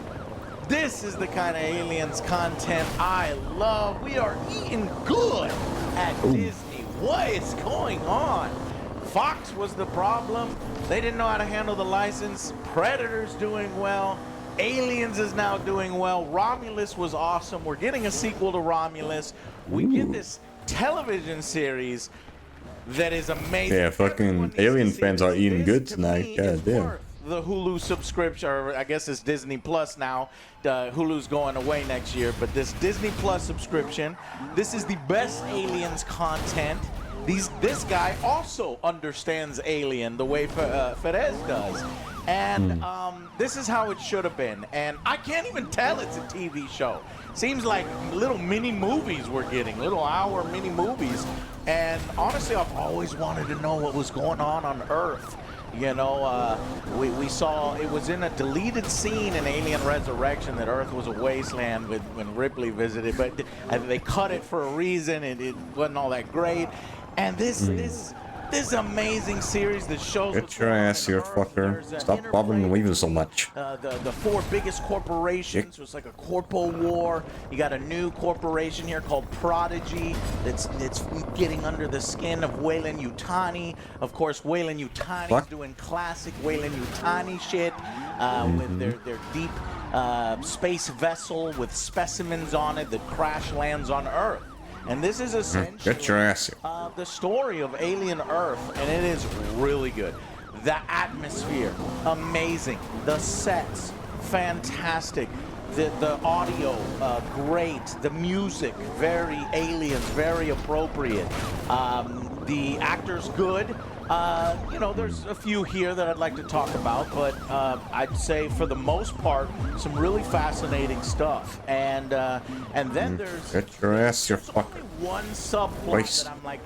This is the kind of Aliens content I love. We are eating good at Disney. What is going on? Fox was the problem. They didn't know how to handle the license. Predator's doing well. Aliens is now doing well. Romulus was awesome. We're getting a sequel to Romulus. We get this television series that is amazing. Yeah, fucking Alien fans are eating good tonight. God damn. The Hulu subscription, or I guess it's Disney Plus now. Hulu's going away next year, but this Disney Plus subscription, this is the best Aliens content. This guy also understands Alien the way Perez does. And this is how it should have been. And I can't even tell it's a TV show. Seems like little mini movies we're getting, little hour mini movies. And honestly, I've always wanted to know what was going on Earth. You know, we saw it was in a deleted scene in Alien Resurrection that Earth was a wasteland when Ripley visited, but they cut it for a reason. It wasn't all that great. And this amazing series that shows. Get your ass here, fucker. Stop bobbing and weaving so much. The four biggest corporations. So it's like a corpo war. You got a new corporation here called Prodigy that's getting under the skin of Weyland-Yutani. Of course, Weyland-Yutani's doing classic Weyland-Yutani shit with their deep space vessel with specimens on it that crash lands on Earth. And this is essentially Get your ass here. The story of Alien Earth, and it is really good. The atmosphere, amazing. The sets, fantastic. The audio, great. The music, very Aliens, very appropriate. The actors, good. You know, there's a few here that I'd like to talk about, but I'd say for the most part, some really fascinating stuff. And then there's Get your ass here, fucker. one subplot that I'm like,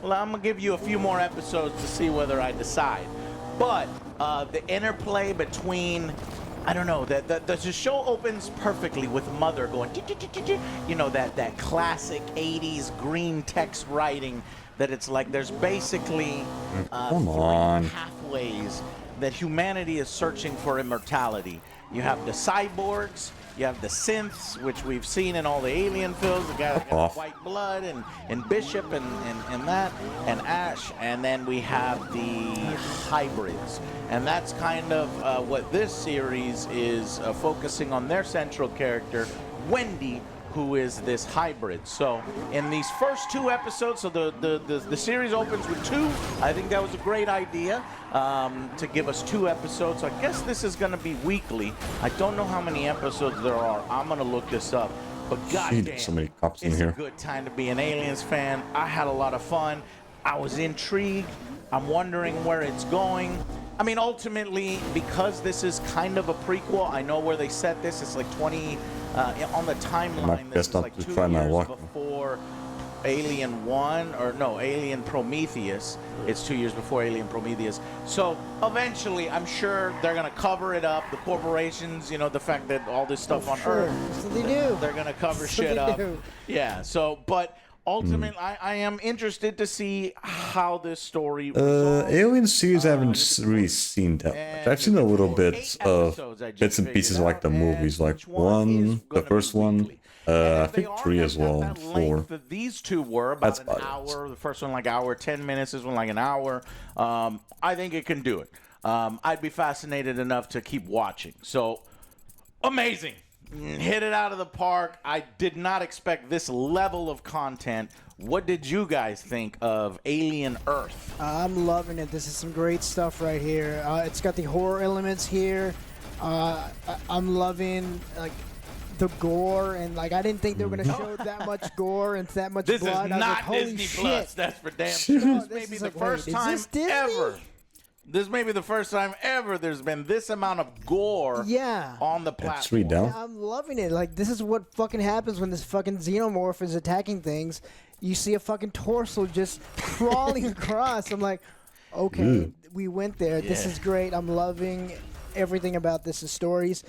well, I'm gonna give you a few more episodes to see whether I decide. But the interplay between, I don't know, the show opens perfectly with Mother going, you know, that classic 80s green text writing. That it's like there's basically three pathways that humanity is searching for immortality. You have the cyborgs, you have the synths, which we've seen in all the Alien films, the guy that got white blood, and Bishop and that, and Ash, and then we have the hybrids. And that's kind of what this series is focusing on their central character, Wendy, who is this hybrid. So in these first two episodes, so the series opens with two. I think that was a great idea to give us 2 episodes. So I guess this is going to be weekly. I don't know how many episodes there are. I'm going to look this up. But goddamn, so many cops in it's here. a good time to be an Aliens fan. I had a lot of fun. I was intrigued. I'm wondering where it's going. I mean, ultimately, because this is kind of a prequel, I know where they set this. It's like 20 on the timeline. This is like 2 years before Alien 1, or no, Alien Prometheus. It's 2 years before Alien Prometheus. So eventually, I'm sure they're gonna cover it up. The corporations, you know, the fact that all this stuff on Earth, that's what they do. They're gonna cover shit up. Yeah. So, but. Ultimately, I am interested to see how this story resolves. Alien series I haven't really seen that much. I've seen a little bit of bits and pieces like the movies, like the first one, I think 3 as well, and 4. These 2 were about an hour. The first one like hour, 10 minutes. This one like an hour. I think it can do it. I'd be fascinated enough to keep watching. So, amazing. Hit it out of the park. I did not expect this level of content. What did you guys think of Alien Earth? I'm loving it. This is some great stuff right here. It's got the horror elements here. I'm loving like the gore, and like I didn't think they were gonna show that much gore and that much blood. This is I was not like, holy Disney shit. Plus. That's for damn sure. This may be the like, first wait, time is this Disney? ever. This may be the first time ever there's been this amount of gore on the platform. Down. I'm loving it. Like, this is what fucking happens when this fucking xenomorph is attacking things. You see a fucking torso just crawling across. I'm like, okay, we went there. Yeah. This is great. I'm loving everything about this. The stories.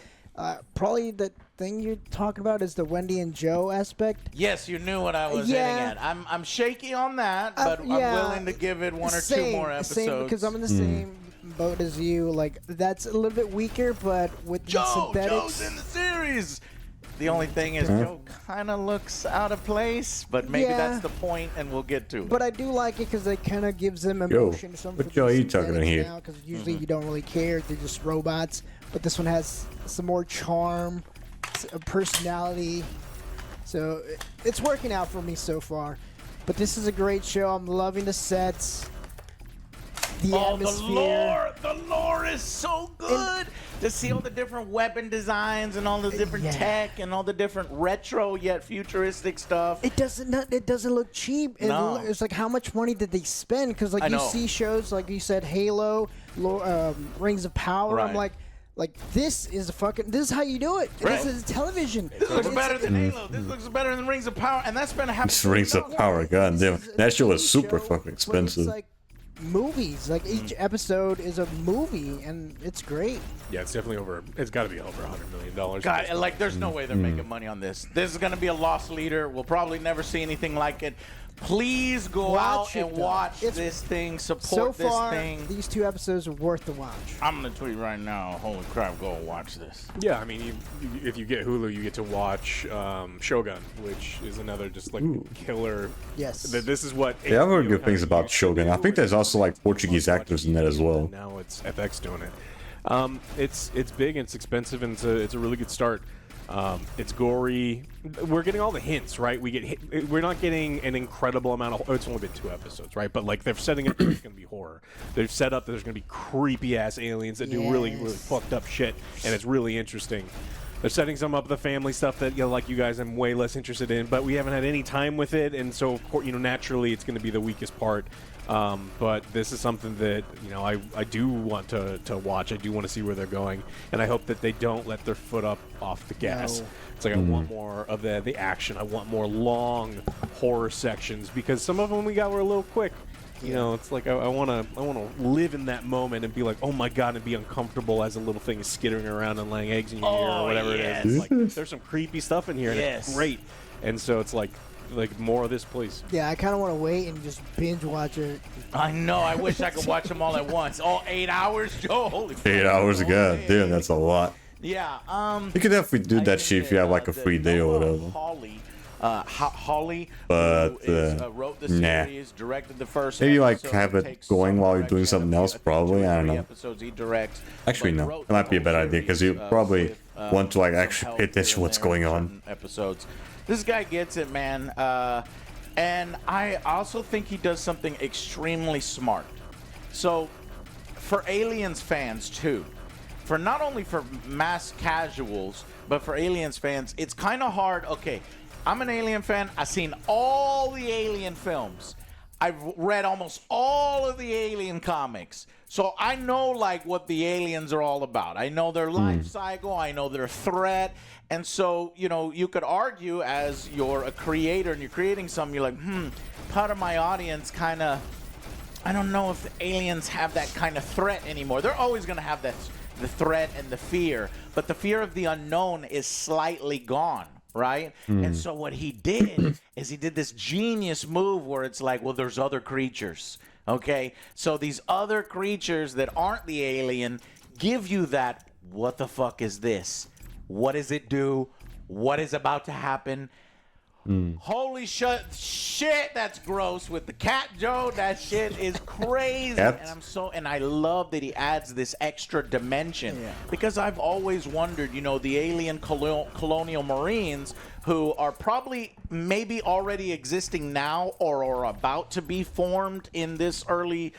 Probably the thing you're talking about is the Wendy and Joe aspect. Yes, you knew what I was hitting at. I'm shaky on that, but I'm willing to give it 1 or 2 more episodes. Same, because I'm in the same boat as you. Like, that's a little bit weaker, but with the synthetics. Joe's in the series. The only thing is Joe kind of looks out of place, but maybe that's the point, and we'll get to it. But I do like it because it kind of gives them emotion. What Joe are you talking about here? Because usually you don't really care. They're just robots. But this one has some more charm, a personality. So it's working out for me so far. But this is a great show. I'm loving the sets. The atmosphere. The lore is so good. To see all the different weapon designs and all the different tech and all the different retro yet futuristic stuff. It doesn't look cheap. No. It's like, how much money did they spend? Because like you see shows like you said, Halo, Rings of Power. Right. I'm like, Like this is how you do it. Right. This is television. This looks better than Halo. This looks better than Rings of Power, and that's been a This Rings of Power, god damn. That show was super fucking expensive. It's like movies. Like each episode is a movie, and it's great. Yeah, it's definitely over. It's got to be over $100 million. God, like there's no way they're making money on this. This is gonna be a lost leader. We'll probably never see anything like it. Please go out and watch this thing. Support so far, this thing. These 2 episodes are worth the watch. I'm gonna tweet right now. Holy crap! Go and watch this. Yeah, I mean, if you get Hulu, you get to watch Shogun, which is another just like killer. Yes. This is what. Yeah, I've heard good things about Shogun. I think there's also like Portuguese actors in that as well. Now it's FX doing it. It's big and it's expensive and it's a really good start. It's gory. We're getting all the hints, right? We're not getting an incredible amount of. It's only been 2 episodes, right? But like they're setting up that it's going to be horror. They've set up that there's going to be creepy ass aliens that do really fucked up shit, and it's really interesting. They're setting some up the family stuff that like you guys, I'm way less interested in, but we haven't had any time with it, and so of course, naturally it's going to be the weakest part. But this is something that I do want to watch. I do want to see where they're going, and I hope that they don't let their foot up off the gas. No. It's like I want more of the action. I want more long horror sections because some of them we got were a little quick. It's like I want to live in that moment and be like, oh my god, and be uncomfortable as a little thing is skittering around and laying eggs in your ear or whatever it is. It's like there's some creepy stuff in here, and it's great. And so it's like more of this, please. Yeah, I kind of want to wait and just binge watch it. I know. I wish I could watch them all at once. All 8 hours, Joe. Holy. 8 hours, god damn, that's a lot. Yeah. You could definitely do that shit if you have like a free day or whatever. Holly, but wrote the nah. series, directed the first. Maybe like episode, have it takes going some while you're doing direction something of else. Probably, I don't know. Episodes he directs. Actually, no. It might be a bad idea because you probably want to like actually pay attention to what's going on. Episodes. This guy gets it, man. And I also think he does something extremely smart. So, for Aliens fans too, for not only for mass casuals, but for Aliens fans, it's kind of hard. Okay, I'm an Alien fan. I've seen all the Alien films. I've read almost all of the Alien comics. So I know like what the aliens are all about. I know their life cycle. I know their threat. And so, you could argue as you're a creator and you're creating something, you're like, part of my audience kind of, I don't know if the aliens have that kind of threat anymore. They're always going to have the threat and the fear. But the fear of the unknown is slightly gone. Right? And so what he did is he did this genius move where it's like, well, there's other creatures. Okay? So these other creatures that aren't the alien give you that, what the fuck is this? What does it do? What is about to happen? Holy shit, that's gross with the cat, Joe. That shit is crazy. And I love that he adds this extra dimension because I've always wondered, the alien colonial marines who are probably maybe already existing now or are about to be formed in this early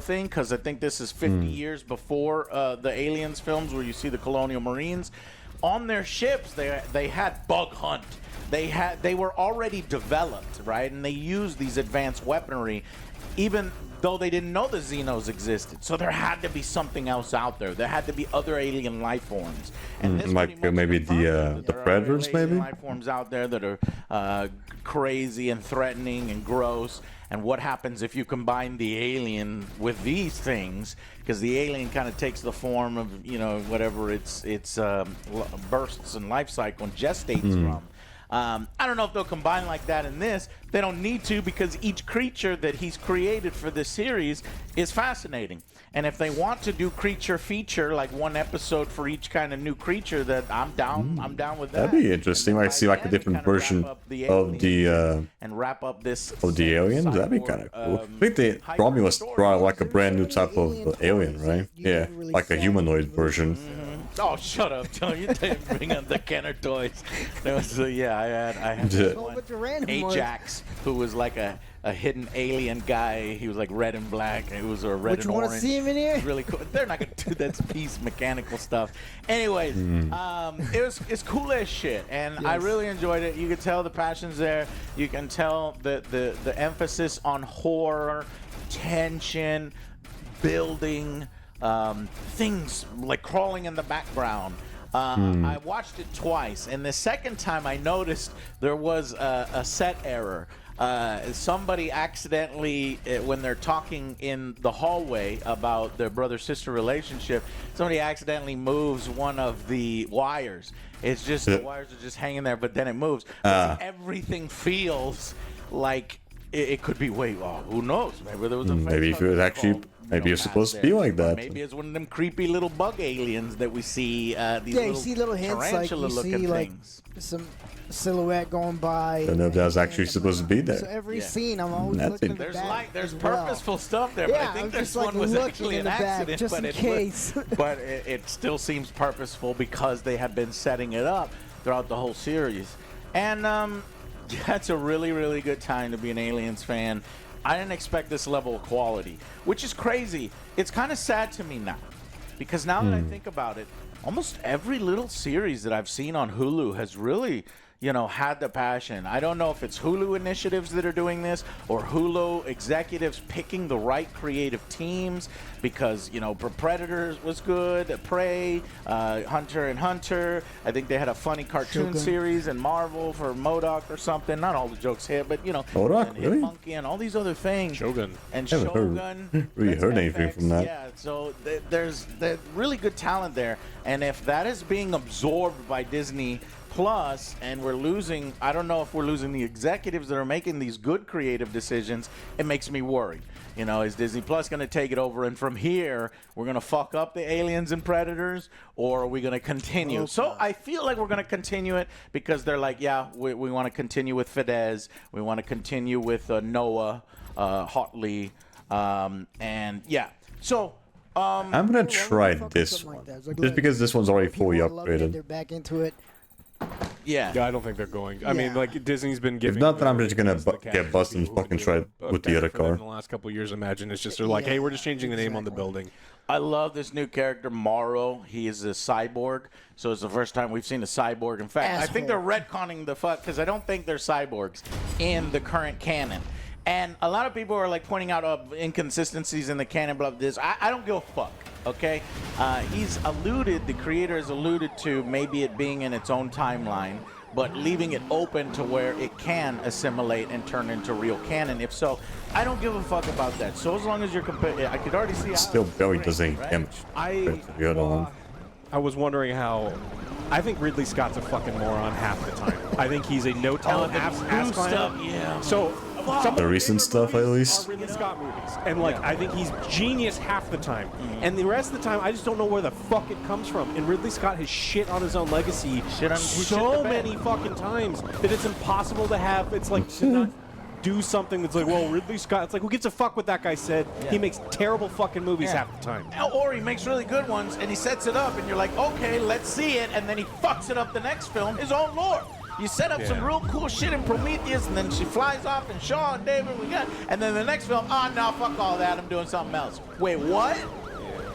thing, because I think this is 50 years before the Aliens films where you see the colonial marines on their ships. They had bug hunt. They were already developed, right? And they used these advanced weaponry, even though they didn't know the Xenos existed. So there had to be something else out there. There had to be other alien life forms. And this like maybe the predators, maybe life forms out there that are crazy and threatening and gross. And what happens if you combine the alien with these things? Because the alien kind of takes the form of whatever its bursts and life cycle and gestates from. I don't know if they'll combine like that in this. They don't need to, because each creature that he's created for this series is fascinating. And if they want to do creature feature, like one episode for each kind of new creature, that I'm down with that. That'd be interesting. Like see like a different version of the and wrap up this of the aliens. That'd be kind of cool. I think the Romulus brought like a brand new type of alien, right? Yeah, like a humanoid version. Oh, shut up, Joe. You didn't bring up the Kenner toys. There was, I had one, Ajax, who was like a hidden alien guy. He was like red and black. It was a red and orange. You want to see him in here? Really cool. They're not going to do that piece mechanical stuff. Anyways, it's cool as shit, and I really enjoyed it. You could tell the passion's there. You can tell the emphasis on horror, tension, building. things like crawling in the background. I watched it twice, and the second time I noticed there was a set error. Somebody accidentally, when they're talking in the hallway about their brother-sister relationship, somebody accidentally moves one of the wires. It's just the wires are just hanging there, but then it moves. But everything feels like it could be who knows? Maybe there was a maybe if it was actually. Maybe you're supposed to be like that. Maybe it's one of them creepy little bug aliens that we see. These you see little hints, like you see like some silhouette going by. I don't know if that's actually supposed to be there. So every scene, I'm always looking in the back. There's purposeful stuff there, but I think this one was actually an accident. Just in case. But it still seems purposeful because they have been setting it up throughout the whole series. And that's a really, really good time to be an Aliens fan. I didn't expect this level of quality, which is crazy. It's kind of sad to me now, because now that I think about it, almost every little series that I've seen on Hulu has really, had the passion. I don't know if it's Hulu initiatives that are doing this or Hulu executives picking the right creative teams, because, Predator was good, Prey, Hunter and Hunter. I think they had a funny cartoon series in Marvel for MODOK or something. Not all the jokes hit, but, MODOK, really? Monkey and all these other things. Shogun. And Shogun. Really heard anything from that. Yeah, so there's really good talent there. And if that is being absorbed by Disney Plus, and we're losing, I don't know if we're losing the executives that are making these good creative decisions, it makes me worry. Is Disney Plus going to take it over, and from here, we're going to fuck up the Aliens and Predators, or are we going to continue? So I feel like we're going to continue it, because they're like, yeah, we want to continue with Fidesz, we want to continue with Noah, Hotley, and yeah. So I'm going to try this one, just because this one's already fully upgraded. They're back into it. Yeah, I don't think they're going. I mean, like, Disney's been giving. If not, then I'm just gonna get busted and fucking try it with the other car. In the last couple of years, imagine it's just they're like, hey, we're just changing the name on the building. I love this new character, Morrow. He is a cyborg, so it's the first time we've seen a cyborg. In fact, I think they're retconning the fuck, because I don't think they're cyborgs in the current canon. And a lot of people are like pointing out inconsistencies in the canon, blah, blah, this. I don't give a fuck. Okay, the creator has alluded to maybe it being in its own timeline, but leaving it open to where it can assimilate and turn into real canon. If so, I don't give a fuck about that. So as long as you're comparing, I could already see how still barely does any damage. I was wondering how. I think Ridley Scott's a fucking moron half the time. I think he's a no talent ass clown. Yeah. So the recent stuff, at least. Ridley Scott movies, and like I think he's genius half the time, and the rest of the time I just don't know where the fuck it comes from. And Ridley Scott has shit on his own legacy so many fucking times that it's impossible to have. It's like to not do something that's like, well, Ridley Scott. It's like, who gives a fuck what that guy said? Yeah. He makes terrible fucking movies half the time. Or he makes really good ones, and he sets it up, and you're like, okay, let's see it, and then he fucks it up the next film, his own lore. You set up some real cool shit in Prometheus, and then she flies off, and Shaw and David, and then the next film, no, fuck all that, I'm doing something else. Wait, what?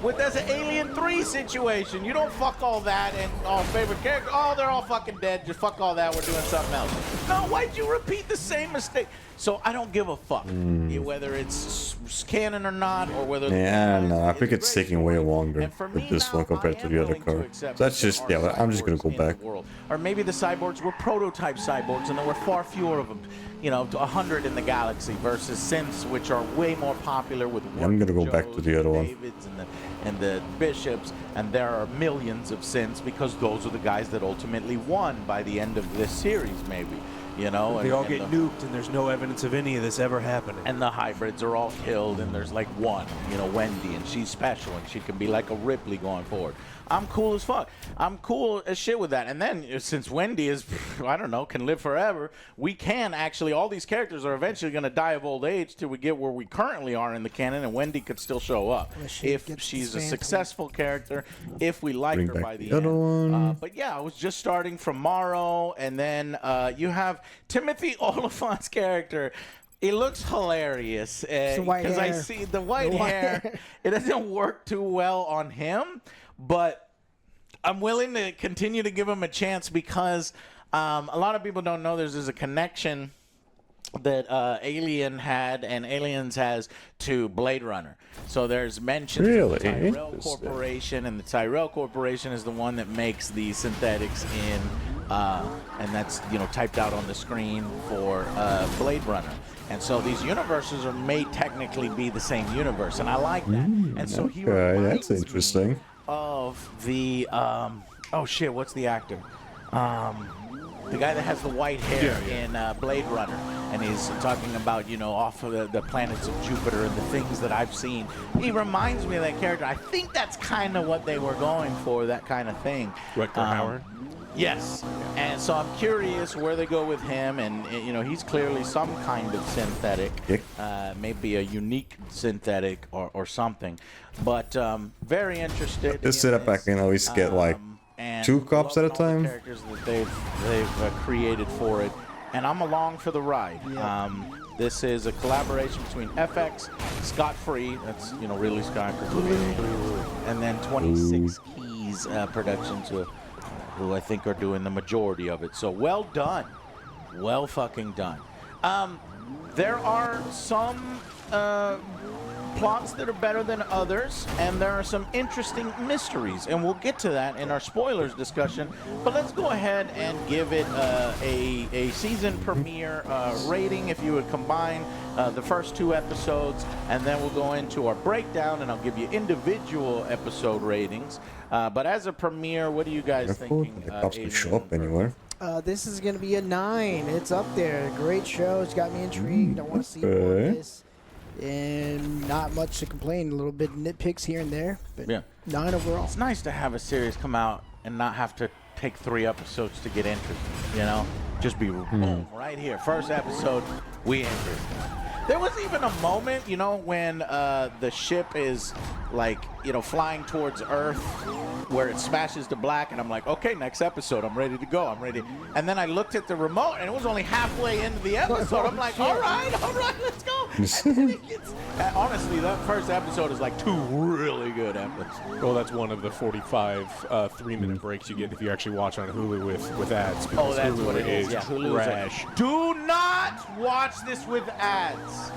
Well, that's an Alien 3 situation. You don't fuck all that and our favorite character, they're all fucking dead, just fuck all that, we're doing something else. No, why'd you repeat the same mistake? So I don't give a fuck whether it's canon or not, or whether I think it's taking way longer with this one compared to the other car. So that's just, I'm just gonna go back. Or maybe the cyborgs were prototype cyborgs and there were far fewer of them, to 100 in the galaxy versus synths, which are way more popular with I'm gonna go back to the other one. Davids and the bishops, and there are millions of synths because those are the guys that ultimately won by the end of this series, maybe. They all get nuked, and there's no evidence of any of this ever happening. And the hybrids are all killed, and there's like one, Wendy, and she's special, and she can be like a Ripley going forward. I'm cool as fuck. I'm cool as shit with that. And then, since Wendy is, can live forever, we can actually, all these characters are eventually going to die of old age till we get where we currently are in the canon, and Wendy could still show up. If she's a successful character, if we like her by the end. But yeah, I was just starting from Morrow, and then you have Timothy Oliphant's character. He looks hilarious because I see the white hair. It doesn't work too well on him, but I'm willing to continue to give him a chance because a lot of people don't know there's a connection that Alien had and Aliens has to Blade Runner. So there's mentions of the Tyrell Corporation, and the Tyrell Corporation is the one that makes the synthetics in, and that's typed out on the screen for Blade Runner. And so these universes may technically be the same universe, and I like that. And so he reminds that's interesting. me of the oh shit, what's the actor? The guy that has the white hair in Blade Runner, and he's talking about, off of the planets of Jupiter and the things that I've seen. He reminds me of that character. I think that's kind of what they were going for, that kind of thing. Rutger Hauer? Yes. And so I'm curious where they go with him, and, he's clearly some kind of synthetic, maybe a unique synthetic or something. But very interested. This setup I can always get like 2 cops at a time. Characters that they've created for it, and I'm along for the ride. This is a collaboration between FX, Scott Free, that's Ridley Scott, and then 26 Keys Productions, who I think are doing the majority of it. So well done, well fucking done. There are some plots that are better than others, and there are some interesting mysteries, and we'll get to that in our spoilers discussion. But let's go ahead and give it a season premiere rating, if you would combine the first 2 episodes, and then we'll go into our breakdown, and I'll give you individual episode ratings. But as a premiere, what are you guys thinking? The cops can show up anywhere. This is going to be a 9. It's up there. Great show. It's got me intrigued. I want to see more of this. And not much to complain. A little bit of nitpicks here and there. But 9 overall. It's nice to have a series come out and not have to take 3 episodes to get interested, Just be boom, right here. First episode, we entered. There was even a moment, when the ship is like, flying towards Earth, where it smashes to black, and I'm like, okay, next episode, I'm ready to go, I'm ready. And then I looked at the remote, and it was only halfway into the episode. I'm like, all right, let's go. And then it gets, honestly, that first episode is like 2 really good episodes. Well, that's one of the 45 3-minute breaks you get if you actually watch on Hulu with ads. Oh, that's Hulu what it is. Yeah, Hulu trash. Do not watch this with ads.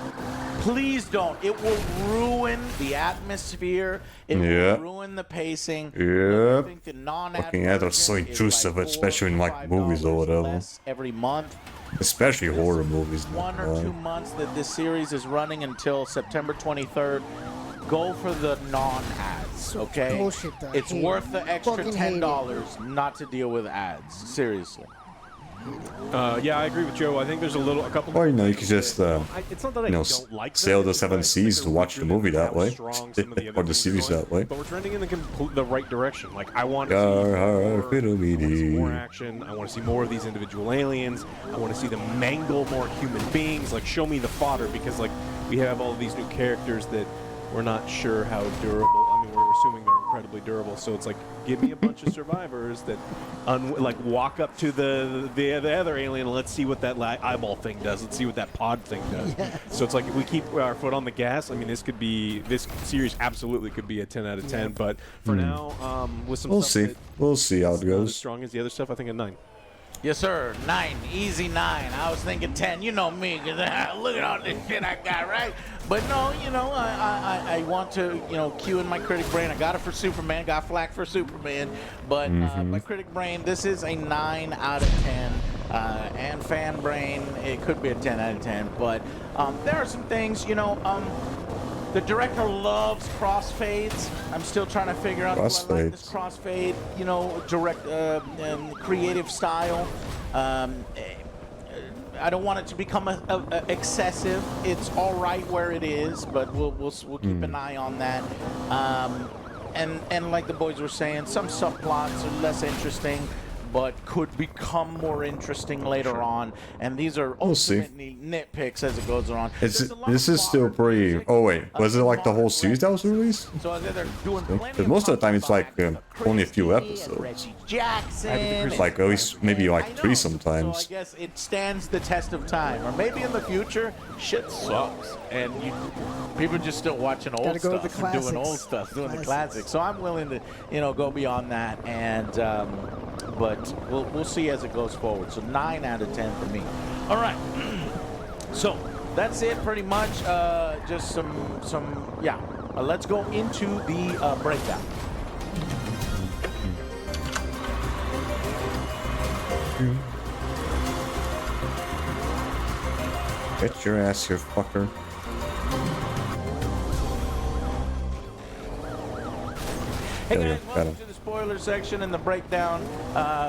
Please don't. It will ruin the atmosphere. It will ruin the pacing. Yeah. I think the non-ad Fucking ads are so version is intrusive, like especially in like $4 movies or whatever. less every month. Especially horror movies. 1 or 2 months that this series is running until September 23rd. Go for the non-ads, okay? Bullshit, though. It's worth the extra $10 not to deal with ads. Seriously. Yeah, I agree with Joe. I think there's a couple. Or you could just it's not that I don't like sail them, the it's that 7 I seas think to watch the movie that way, or the series that way. But we're trending in the right direction. Like I want to see more action. I want to see more of these individual aliens. I want to see them mangle more human beings. Like show me the fodder, because like we have all these new characters that we're not sure how durable. I mean, we're assuming they're incredibly durable. So it's like, give me a bunch of survivors that, walk up to the other alien and let's see what that eyeball thing does. Let's see what that pod thing does. Yes. So it's like, if we keep our foot on the gas, I mean, this series absolutely could be a 10 out of 10. But for now, with some we'll see how it not goes. as strong as the other stuff, I think a 9. Yes, sir. 9. Easy 9. I was thinking 10. You know me, because look at all this shit I got, right? But no, I want to, cue in my critic brain. I got it for Superman. Got flack for Superman. But my critic brain, this is a 9 out of 10. And fan brain, it could be a 10 out of 10. But there are some things, the director loves crossfades. I'm still trying to figure out if I like this crossfade, direct creative style. I don't want it to become excessive. It's all right where it is, but we'll keep an eye on that. And like the boys were saying, some subplots are less interesting, but could become more interesting later on. And these are ultimately nitpicks as it goes on. This is still pretty... Oh wait, was it like the whole series that was released? So they're doing Because most of the time it's like only a few episodes. Jackson, like at least maybe like 3 sometimes. So I guess it stands the test of time. Or maybe in the future, shit sucks. And people just still watching old stuff and doing old stuff, doing the classics. So I'm willing to, go beyond that. And but we'll see as it goes forward. So 9 out of 10 for me. All right. So that's it, pretty much. Just some yeah. Let's go into the breakdown. Get your ass here, fucker. Hey There you guys, go, got welcome him. to the spoiler section and the breakdown.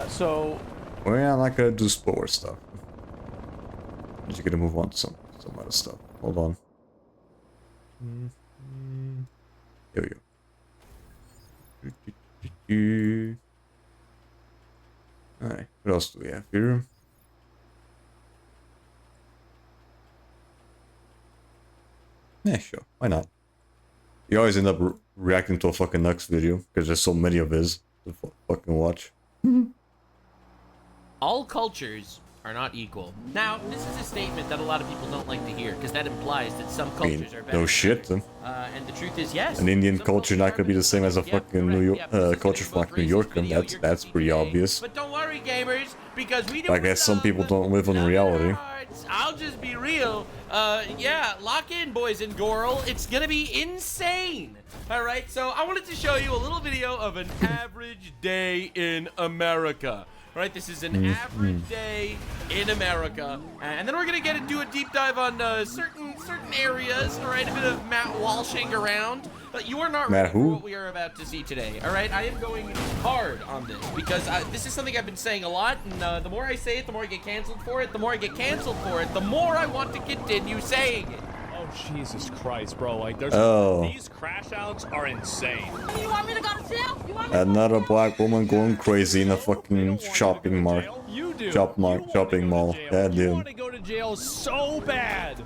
So We're not gonna do spoiler stuff. I'm just gonna move on to some other stuff. Hold on. Here we go. Alright, what else do we have here? Yeah, sure. Why not? You always end up reacting to a fucking Nux video because there's so many of his to fucking watch. All cultures are not equal. Now, this is a statement that a lot of people don't like to hear because that implies that some cultures are better. No shit. And the truth is, yes. An Indian some culture not gonna be the same as a Yeah, fucking correct. New York Yeah, this is culture gonna from be New York, and video you're gonna that's see pretty today. obvious. But don't worry, gamers, because we do. I guess some people don't live in reality. I'll just be real. Yeah, lock in, boys and girl. It's gonna be insane. All right, so I wanted to show you a little video of an average day in America. All right, this is an average day in America, and then we're gonna do a deep dive on certain areas. All right, a bit of Matt Walshing around. But you are not ready for what we are about to see today. All right, I am going hard on this because this is something I've been saying a lot, and the more I say it, the more I get canceled for it. The more I get canceled for it, the more I want to continue saying it. Oh, Jesus Christ, bro. Like, there's these crash outs are insane. You want me to go to jail? You want me Another black woman going crazy in a fucking shopping mart. Shopping mall. Yeah, dude. You want to go to jail so bad.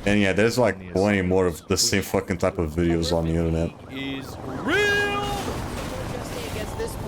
And yeah, there's like plenty more of the same fucking type of videos on the internet. Is real.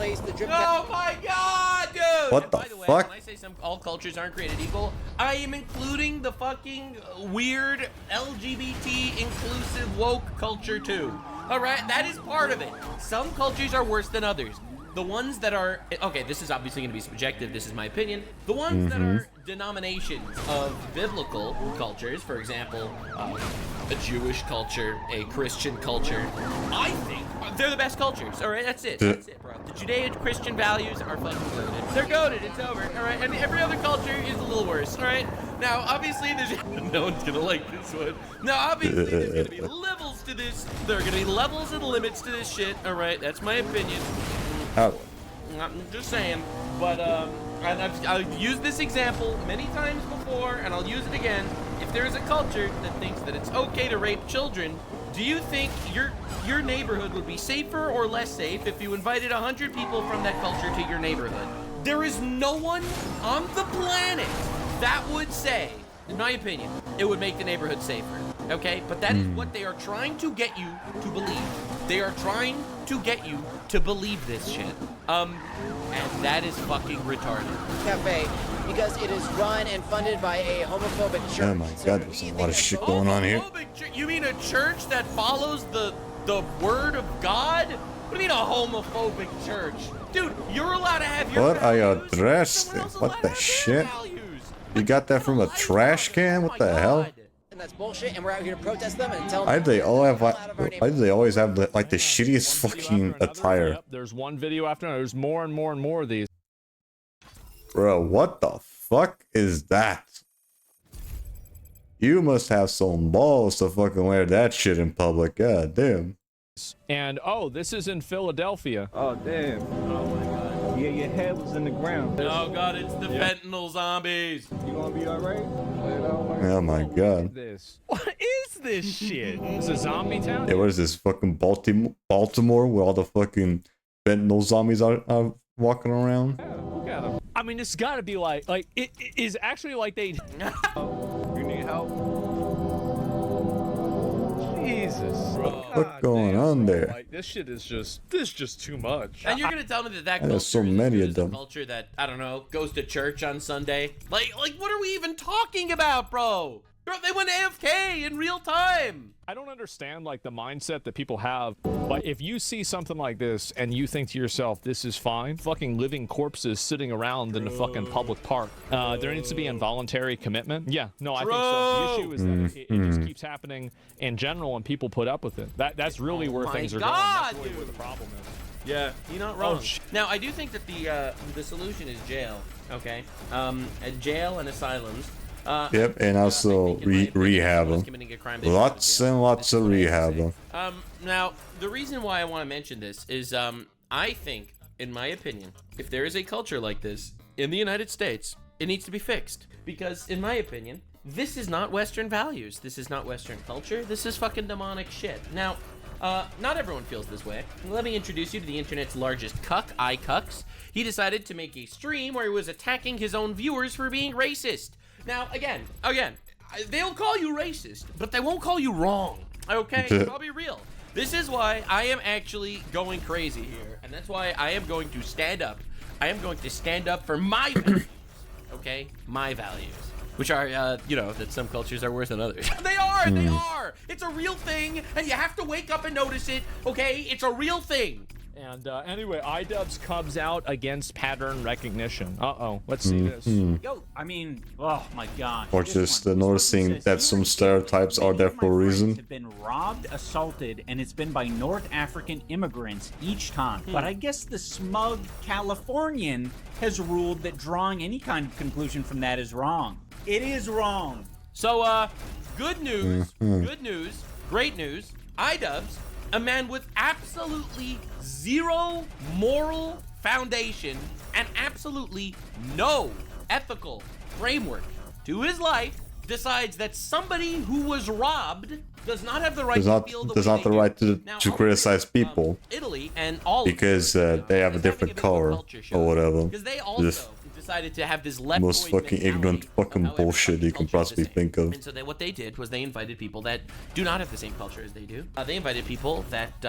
Oh my God, dude! What And the by the way, fuck? when I say all cultures aren't created equal, I am including the fucking weird LGBT inclusive woke culture too. All right, that is part of it. Some cultures are worse than others. The ones that are, okay, this is obviously going to be subjective, this is my opinion. The ones that are denominations of biblical cultures, for example, a Jewish culture, a Christian culture, I think they're the best cultures, all right? That's it, bro. The Judeo-Christian values are fucking goated. They're goated, it's over, all right? And every other culture is a little worse, all right? Now, obviously, there's, no one's going to like this one. Now, obviously, there's going to be levels to this. There are going to be levels and limits to this shit, all right? That's my opinion. Oh. I'm just saying, but and I've used this example many times before, and I'll use it again. If there is a culture that thinks that it's okay to rape children, do you think your neighborhood would be safer or less safe if you invited 100 people from that culture to your neighborhood? There is no one on the planet that would say, in my opinion, it would make the neighborhood safer. Okay, but that is what they are trying to get you to believe. They are trying to get you to believe this shit. And that is fucking retarded. Cafe, because it is run and funded by a homophobic church. Oh my God, there's a lot of shit going on here. You mean a church that follows the word of God? What do you mean a homophobic church? Dude, you're allowed to have your What are your dress things? What the shit? You got that from a trash can? What the hell? And that's bullshit, and we're out here to protest them and tell them. Why do they all have like? Why do they always have like the shittiest fucking attire? There's one video after another. There's more and more and more of these. Bro, what the fuck is that? You must have some balls to fucking wear that shit in public. God damn. And oh, this is in Philadelphia. Oh damn. Oh my God. Yeah, your head was in the ground. Oh God, it's the fentanyl zombies. You gonna be alright? Oh my God. What is this shit? This is a zombie town? Yeah, what is this fucking Baltimore where all the fucking fentanyl zombies are walking around? Look at them. I mean, it's got to be like it is actually like they. You need help? Jesus. What's going on there? Like, this is just too much. And you're gonna tell me that And there's so many of them. culture that, I don't know, goes to church on Sunday? Like what are we even talking about, bro? Bro, they went AFK in real time. I don't understand like the mindset that people have, but if you see something like this and you think to yourself, this is fine, fucking living corpses sitting around in the fucking public park, there needs to be involuntary commitment. Yeah, no, I think so. The issue is that it just keeps happening in general and people put up with it. That's really where things are going. That's really where the problem is. Yeah, you're not wrong. Now, I do think that the solution is jail, okay? Jail and asylums. Yep, and also rehab them. Lots and lots of rehab them. Now, the reason why I want to mention this is, I think, in my opinion, if there is a culture like this in the United States, it needs to be fixed. Because, in my opinion, this is not Western values. This is not Western culture. This is fucking demonic shit. Now, not everyone feels this way. Let me introduce you to the internet's largest cuck, iCucks. He decided to make a stream where he was attacking his own viewers for being racist. Now, again, they'll call you racist, but they won't call you wrong, okay? I'll be real. This is why I am actually going crazy here, and that's why I am going to stand up. I am going to stand up for my values, okay? My values, which are, you know, that some cultures are worse than others. They are, they are! It's a real thing, and you have to wake up and notice it, okay? It's a real thing. And anyway, iDubbbz comes out against pattern recognition. Let's see this. Yo, I mean, oh my god. Or just noticing that some stereotypes are there for a reason. Have been robbed, assaulted, and it's been by North African immigrants each time. But I guess the smug Californian has ruled that drawing any kind of conclusion from that is wrong. It is wrong. So, good news, good news, great news. iDubbbz, a man with absolutely zero moral foundation and absolutely no ethical framework to his life, decides that somebody who was robbed does not have the right to feel the way they right do. to criticize people Italy and all because they have a different color or whatever. Because they also decided to have this left most fucking ignorant fucking bullshit you can possibly think of. And so what they did was they invited people that do not have the same culture as they do. They invited people that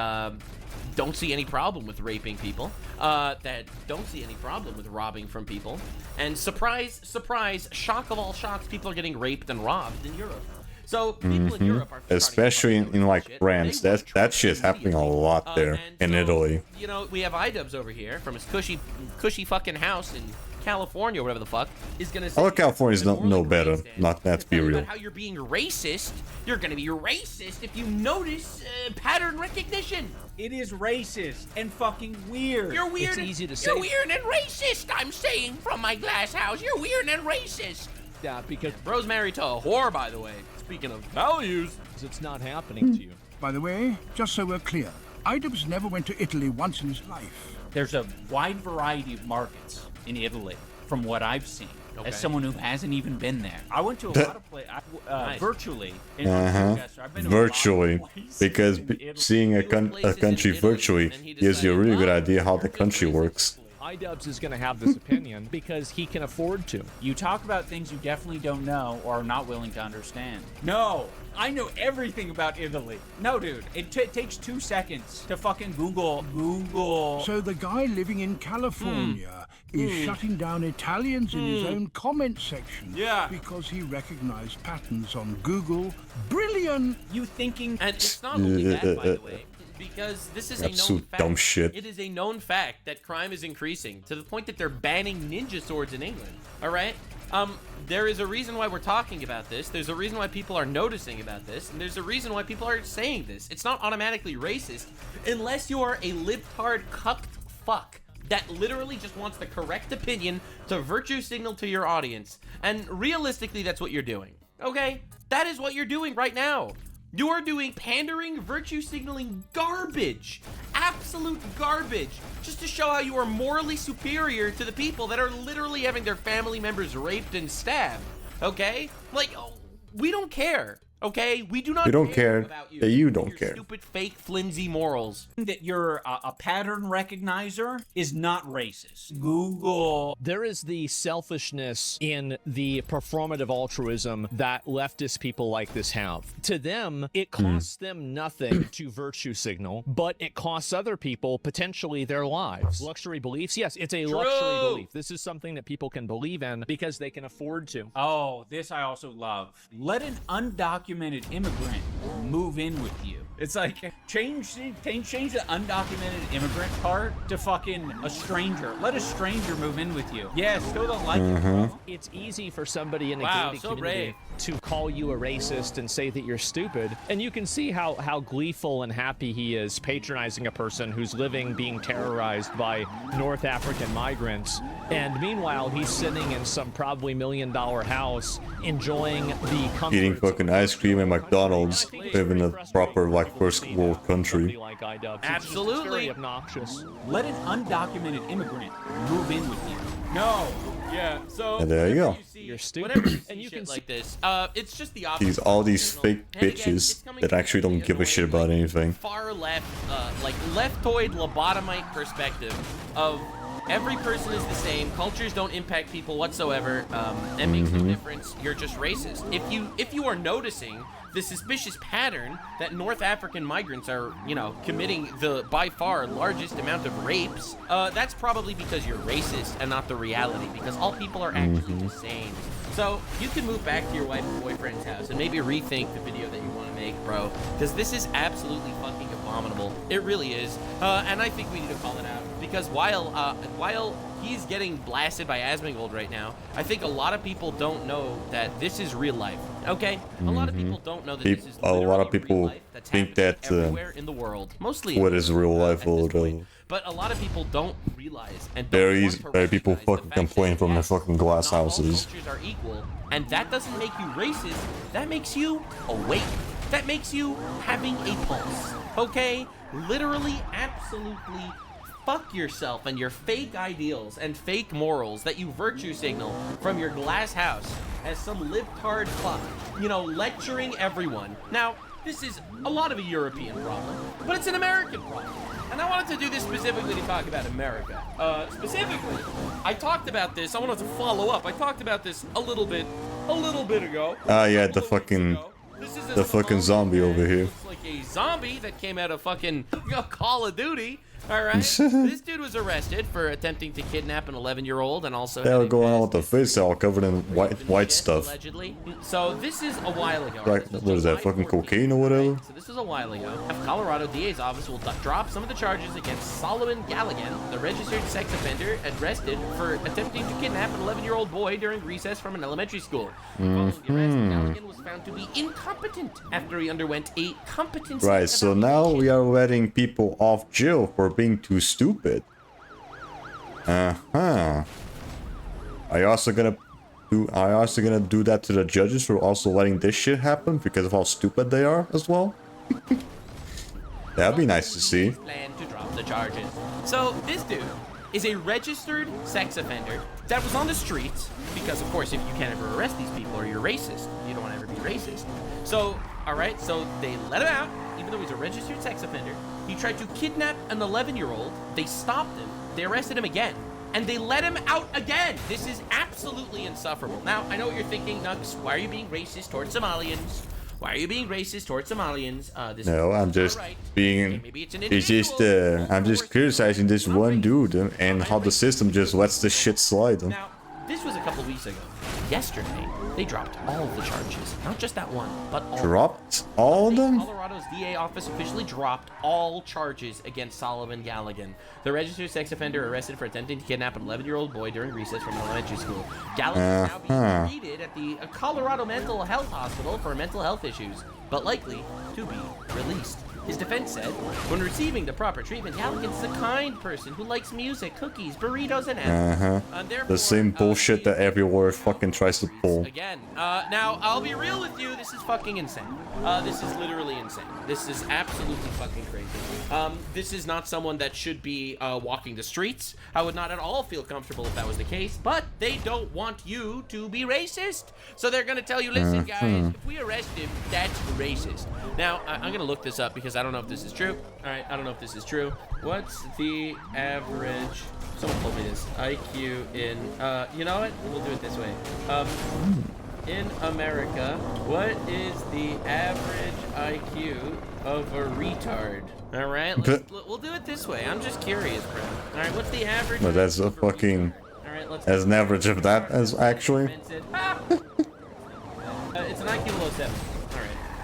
don't see any problem with raping people, that don't see any problem with robbing from people. And surprise, surprise, shock of all shocks, people are getting raped and robbed in Europe. So people in Europe are especially in like France, that shit's happening a lot there in Italy. You know, we have iDubbbz over here from his cushy fucking house in California, whatever the fuck, is gonna say Other Californians don't know better, not to be real. How you're being racist. You're gonna be racist if you notice pattern recognition. It is racist and fucking weird. You're weird. It's easy to say. You're weird and racist. I'm saying from my glass house, you're weird and racist. Yeah, because bro's married to a whore, by the way. Speaking of values, it's not happening to you. By the way, just so we're clear, iDubbbz never went to Italy once in his life. There's a wide variety of markets in Italy, from what I've seen. As someone who hasn't even been there, I went to a lot of places virtually. Virtually, because seeing a country virtually gives you a really good idea how the country works. iDubbbz is going to have this opinion because he can afford to. You talk about things you definitely don't know or are not willing to understand. No, I know everything about Italy. No, dude, it takes 2 seconds to fucking Google. So the guy living in California is shutting down Italians in his own comment section. Yeah. Because he recognized patterns on Google. Brilliant! You thinking... And it's not only that, by the way. Because this is a known fact. Dumb shit. It is a known fact that crime is increasing to the point that they're banning ninja swords in England. All right? There is a reason why we're talking about this. There's a reason why people are noticing about this. And there's a reason why people are saying this. It's not automatically racist unless you are a libtard cucked fuck that literally just wants the correct opinion to virtue signal to your audience. And realistically, that's what you're doing. Okay? That is what you're doing right now. You are doing pandering, virtue signaling garbage. Absolute garbage. Just to show how you are morally superior to the people that are literally having their family members raped and stabbed. Okay? Like, we don't care. Okay, we do not We don't care about you. that you don't Your care. Stupid, fake, flimsy morals. That you're a pattern recognizer is not racist. Google. There is the selfishness in the performative altruism that leftist people like this have. To them, it costs them nothing to virtue signal, but it costs other people potentially their lives. Luxury beliefs? Yes, it's a luxury belief. This is something that people can believe in because they can afford to. Oh, this I also love. Let an undocumented immigrant move in with you. It's like change the undocumented immigrant part to fucking a stranger. Let a stranger move in with you. Yeah, still don't like it. Bro. It's easy for somebody in a Wow, gated so community to call you a racist and say that you're stupid, and you can see how gleeful and happy he is patronizing a person who's living being terrorized by North African migrants, and meanwhile he's sitting in some probably $1 million house enjoying the comfort Eating fucking ice cream at McDonald's, living in a proper like first world country. Absolutely. It's very obnoxious. Let an undocumented immigrant move in with you. No. Yeah. So. And there you go. You're stupid. Whenever you see And you shit can like this, it's just the opposite. All these fake bitches that actually don't give a shit about anything. Far left, like leftoid lobotomite perspective of every person is the same. Cultures don't impact people whatsoever. That makes no difference. You're just racist. If you are noticing the suspicious pattern that North African migrants are, committing the by far largest amount of rapes, that's probably because you're racist and not the reality, because all people are actually the same. So you can move back to your wife and boyfriend's house and maybe rethink the video that you want to make, bro, because this is absolutely fucking abominable. It really is. And I think we need to call it out, because while he's getting blasted by Asmongold right now, I think a lot of people don't know that this is real life. Okay, a lot of people don't know that this is a lot of people think that everywhere in the world, mostly. What is real life, although but a lot of people don't realize and very people fucking complain from their fucking glass houses. Cultures are equal, and that doesn't make you racist. That makes you awake. That makes you having a pulse. Okay, literally, absolutely. Fuck yourself and your fake ideals and fake morals that you virtue signal from your glass house as some libtard fuck, lecturing everyone. Now, this is a lot of a European problem, but it's an American problem. And I wanted to do this specifically to talk about America. Specifically, I talked about this. I wanted to follow up. I talked about this a little bit ago. Ah, yeah, the fucking zombie over here. It's like a zombie that came out of fucking Call of Duty. All right. This dude was arrested for attempting to kidnap an 11-year-old and also. They were going on with the face all covered in white stuff. Allegedly. So this is a while ago. Right, what is that, fucking cocaine or whatever? So this is a while ago. Colorado DA's office will drop some of the charges against Solomon Galligan, the registered sex offender arrested for attempting to kidnap an 11-year-old boy during recess from an elementary school. Following the arrest, Galligan was found to be incompetent after he underwent a competency. Right, so now we are letting people off jail for being too stupid. Are you also gonna do that to the judges for also letting this shit happen because of how stupid they are as well? That'd be nice to see. Plan to drop the charges. So this dude is a registered sex offender that was on the streets because, of course, if you can't ever arrest these people or you're racist, you don't want to ever be racist. So, all right, so they let him out, even though he's a registered sex offender. He tried to kidnap an 11-year-old. They stopped him. They arrested him again. And they let him out again. This is absolutely insufferable. Now, I know what you're thinking, Nux. Why are you being racist towards Somalians? Why are you being racist towards Somalians? No, I'm just being. I'm just criticizing this one dude and how the system just lets this shit slide. Now, this was a couple weeks ago. Yesterday, they dropped all of the charges. Not just that one, but all. Dropped all of them? Colorado's DA office officially dropped all charges against Solomon Galligan, the registered sex offender arrested for attempting to kidnap an 11-year-old boy during recess from an elementary school. Galligan is now being treated at the Colorado Mental Health Hospital for mental health issues, but likely to be released. His defense said, when receiving the proper treatment, the applicant is a kind person who likes music, cookies, burritos, and apples. The same bullshit that everywhere fucking tries to pull. Again, now, I'll be real with you, this is fucking insane. This is literally insane. This is absolutely fucking crazy. This is not someone that should be walking the streets. I would not at all feel comfortable if that was the case, but they don't want you to be racist. So they're gonna tell you, listen guys, if we arrest him, that's racist. Now, I'm gonna look this up because I don't know if this is true. Alright, I don't know if this is true. What's the average, someone told me this, IQ in, you know what? We'll do it this way. In America, what is the average IQ of a retard? Alright, we'll do it this way. I'm just curious, bro. Alright, what's the average? But that's a fucking... as an average of that as actually. It's an IQ below 7.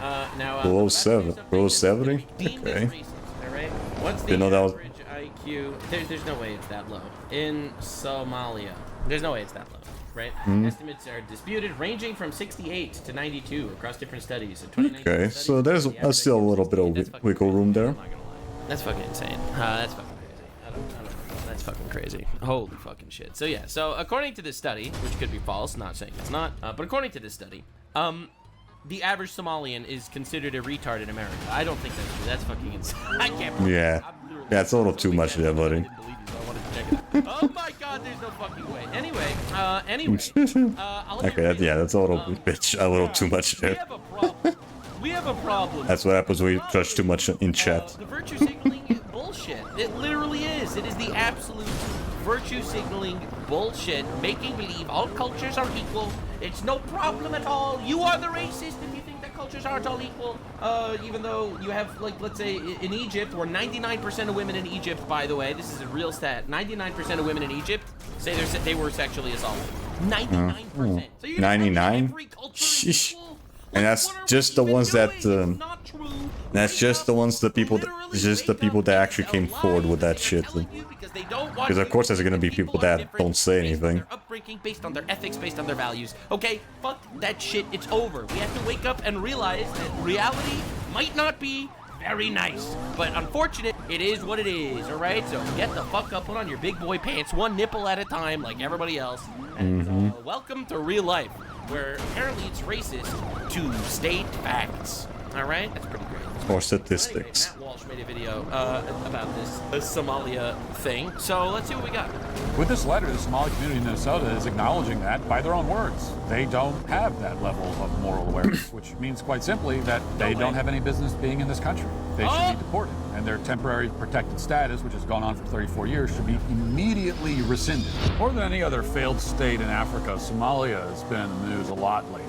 Alright. Now, below 7? Below 70? Okay. Alright. What's the average IQ? There's no way it's that low. In Somalia. There's no way it's that low. Right? Estimates are disputed, ranging from 68 to 92 across different studies. Okay, so there's still a little bit of wiggle room there. That's fucking insane. That's fucking crazy. I don't know. That's fucking crazy. Holy fucking shit. So yeah, so according to this study, which could be false, not saying it's not, but according to this study, the average Somalian is considered a retard in America. I don't think that's true. That's fucking insane. I can't believe yeah, it's a little too much there, buddy. Oh my god, there's no fucking way. Anyway, okay, that's a little a little too much there. We have a problem. That's what happens when you judge too much in chat. The virtue signaling is bullshit. It literally is. It is the absolute virtue signaling bullshit, making believe all cultures are equal. It's no problem at all. You are the racist if you think that cultures aren't all equal. Even though you have, like, let's say in Egypt, where 99% of women in Egypt, by the way, this is a real stat, 99% of women in Egypt say they were sexually assaulted. 99%. So 99? Sheesh. And that's just the ones that that's just the ones the people that actually came forward with that shit. Because of course there's gonna be people that don't say anything. Upbringing, based on their ethics, based on their values. Okay, fuck that shit. It's over. We have to wake up and realize that reality might not be very nice, but unfortunate, it is what it is. All right, so get the fuck up, put on your big boy pants, one nipple at a time, like everybody else. And welcome to real life, where apparently it's racist to state facts. All right, that's pretty great. Or statistics. Matt Walsh made a video about this Somalia thing, so let's see what we got. With this letter, the Somali community in Minnesota is acknowledging that, by their own words, they don't have that level of moral awareness, which means quite simply that they don't have any business being in this country. They should be deported, and their temporary protected status, which has gone on for 34 years, should be immediately rescinded. More than any other failed state in Africa, Somalia has been in the news a lot lately.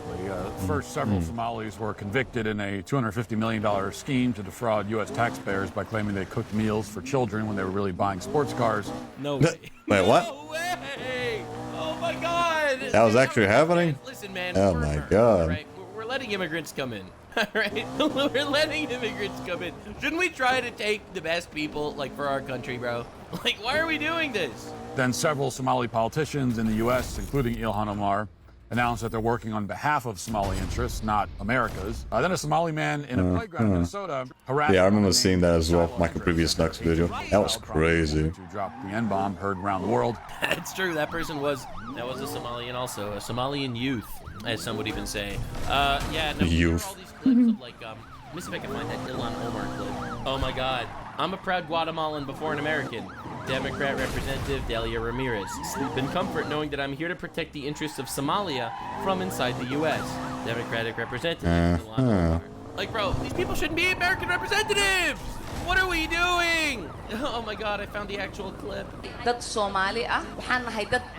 First, several Somalis were convicted in a $250 million scheme to defraud U.S. taxpayers by claiming they cooked meals for children when they were really buying sports cars. No way. Wait, what? No way! Oh my god! That was actually happening? Listen, man. Oh my god. Right, we're letting immigrants come in. Alright? We're letting immigrants come in. Shouldn't we try to take the best people, like, for our country, bro? Like, why are we doing this? Then several Somali politicians in the U.S., including Ilhan Omar, announced that they're working on behalf of Somali interests, not America's. Then a Somali man in a playground in Minnesota harassed... Yeah, I remember seeing that as well, like a previous Nux video. That was crazy. ...to drop the N-bomb heard around the world. That's true, that person was a Somalian also, a Somalian youth, as some would even say. Yeah, no, youth. All these clips of, like, let me see if I can find that Ilhan Omar clip. Oh my god. I'm a proud Guatemalan before an American. Democrat Representative Delia Ramirez. Sleep in comfort knowing that I'm here to protect the interests of Somalia from inside the U.S. Democratic Representative Ilhan Omar. Like, bro, these people shouldn't be American representatives! What are we doing? Oh my god, I found the actual clip.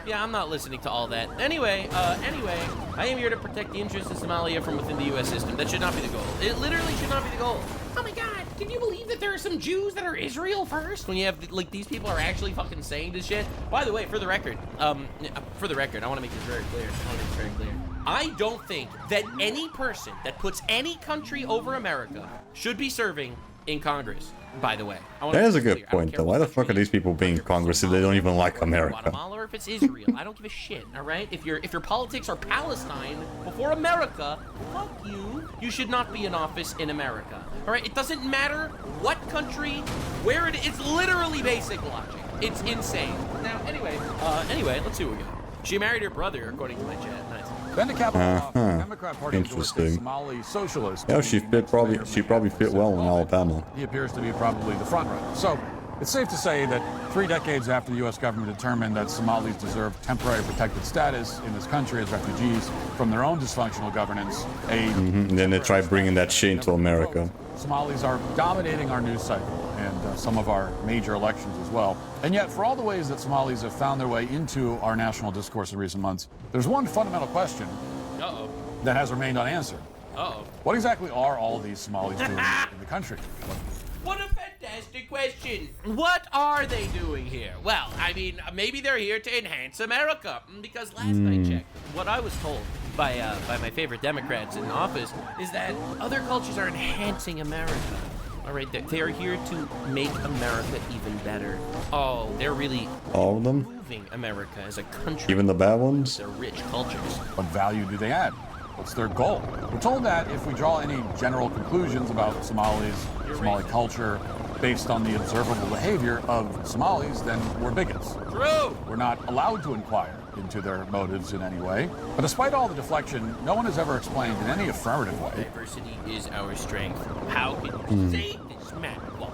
Yeah, I'm not listening to all that. Anyway, I am here to protect the interests of Somalia from within the U.S. system. That should not be the goal. It literally should not be the goal. Oh my god, can you believe that there are some Jews that are Israel first? When you have, like, these people are actually fucking saying this shit? By the way, for the record, I want to make this very clear. I don't think that any person that puts any country over America should be serving in Congress, by the way. That is a good point, though. Why the fuck are these people being in Congress if they don't even like America? Guatemala or if it's Israel, I don't give a shit. All right, if your politics are Palestine before America, fuck you. You should not be in office in America. All right, it doesn't matter what country, where it is. It's literally basic logic. It's insane. Now, anyway, let's see what we got. She married her brother, according to my chat. Nice. Then the capital the Democrat Party endorsed a Interesting. Somali socialist. Yeah, she probably fit well in Alabama. He appears to be probably the front runner. So it's safe to say that 3 decades after the U.S. government determined that Somalis deserve temporary protected status in this country as refugees from their own dysfunctional governance, And then they try bringing that shit into America. Somalis are dominating our news cycle and some of our major elections as well. And yet, for all the ways that Somalis have found their way into our national discourse in recent months, there's one fundamental question that has remained unanswered. What exactly are all these Somalis doing in the country? What a fantastic question. What are they doing here? Well, I mean, maybe they're here to enhance America. Because last I checked, what I was told by my favorite Democrats in office is that other cultures are enhancing America. All right, they are here to make America even better. Oh, they're really All of them? improving America as a country. Even the bad ones? Their rich cultures. What value do they add? What's their goal? We're told that if we draw any general conclusions about Somali culture based on the observable behavior of Somalis, then we're bigots. True! We're not allowed to inquire into their motives in any way. But despite all the deflection, no one has ever explained in any affirmative way Diversity is our strength. How can you say this, Matt Walsh?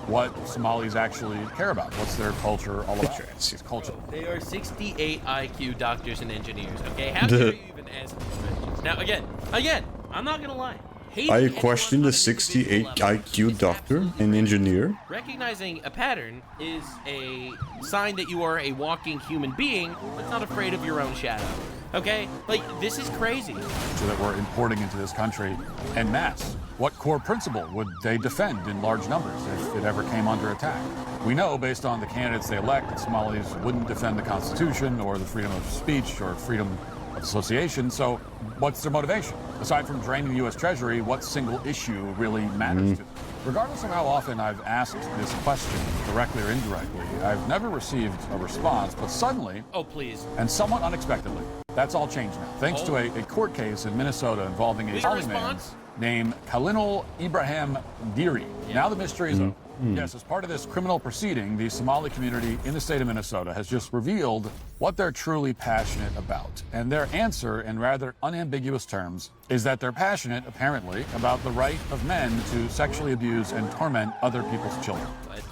what Somalis actually care about. What's their culture all about? It's culture. They are 68 IQ doctors and engineers, okay? How dare you even ask these questions? Now, again, I'm not gonna lie. I question the 68 IQ doctor and engineer. Recognizing a pattern is a sign that you are a walking human being that's not afraid of your own shadow. Okay? Like, this is crazy. So that we're importing into this country en masse. What core principle would they defend in large numbers if it ever came under attack? We know, based on the candidates they elect, that Somalis wouldn't defend the Constitution or the freedom of speech or freedom of association, so what's their motivation? Aside from draining the U.S. Treasury, what single issue really matters to them? Regardless of how often I've asked this question, directly or indirectly, I've never received a response, but suddenly, oh please, and somewhat unexpectedly, that's all changed now, thanks to a court case in Minnesota involving a Somali man named Khalil Ibrahim Diri. Now the mystery is over. Yes, as part of this criminal proceeding, the Somali community in the state of Minnesota has just revealed what they're truly passionate about. And their answer, in rather unambiguous terms, is that they're passionate, apparently, about the right of men to sexually abuse and torment other people's children.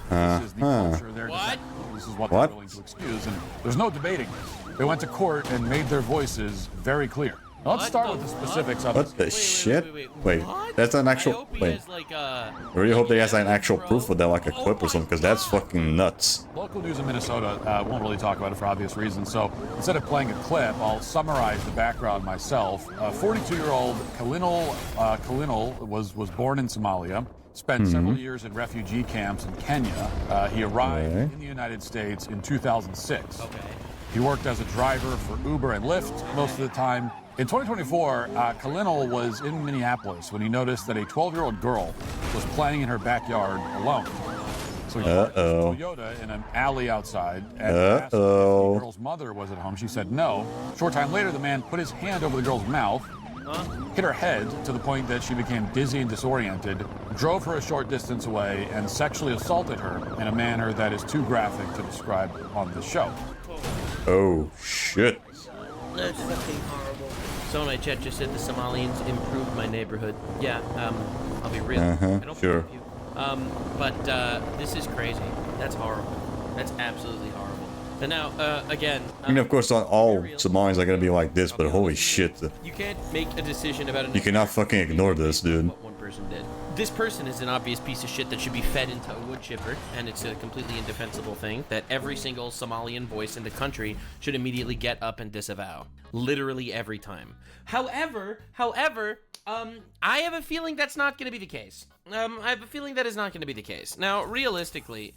This is the culture they're defending. This is what they're willing to excuse, and there's no debating this. They went to court and made their voices very clear. Now, let's start with the specifics of What the shit? Wait, that's an actual. Wait. I really hope they has an actual proof of that, like a clip or something, because that's fucking nuts. Local news in Minnesota won't really talk about it for obvious reasons, so instead of playing a clip, I'll summarize the background myself. 42-year-old Khalil was born in Somalia, spent several years in refugee camps in Kenya. He arrived in the United States in 2006. He worked as a driver for Uber and Lyft most of the time. In 2024, Khalil was in Minneapolis when he noticed that a 12-year-old girl was playing in her backyard alone. So he parked his Toyota in an alley outside and asked if the girl's mother was at home. She said no. Short time later, the man put his hand over the girl's mouth, hit her head to the point that she became dizzy and disoriented, drove her a short distance away, and sexually assaulted her in a manner that is too graphic to describe on the show. Oh, shit. That's fucking horrible. Someone in my chat just said the Somalians improved my neighborhood. Yeah, I'll be real. I don't sure. believe you. But this is crazy. That's horrible. That's absolutely horrible. And now, again... I mean, of course, not all Somalians are gonna be like this, but holy shit. You can't make a decision about... You cannot fucking ignore this, dude. What one person did. This person is an obvious piece of shit that should be fed into a wood chipper, and it's a completely indefensible thing that every single Somalian voice in the country should immediately get up and disavow. Literally every time. However, I have a feeling that's not going to be the case. I have a feeling that is not going to be the case. Now, realistically,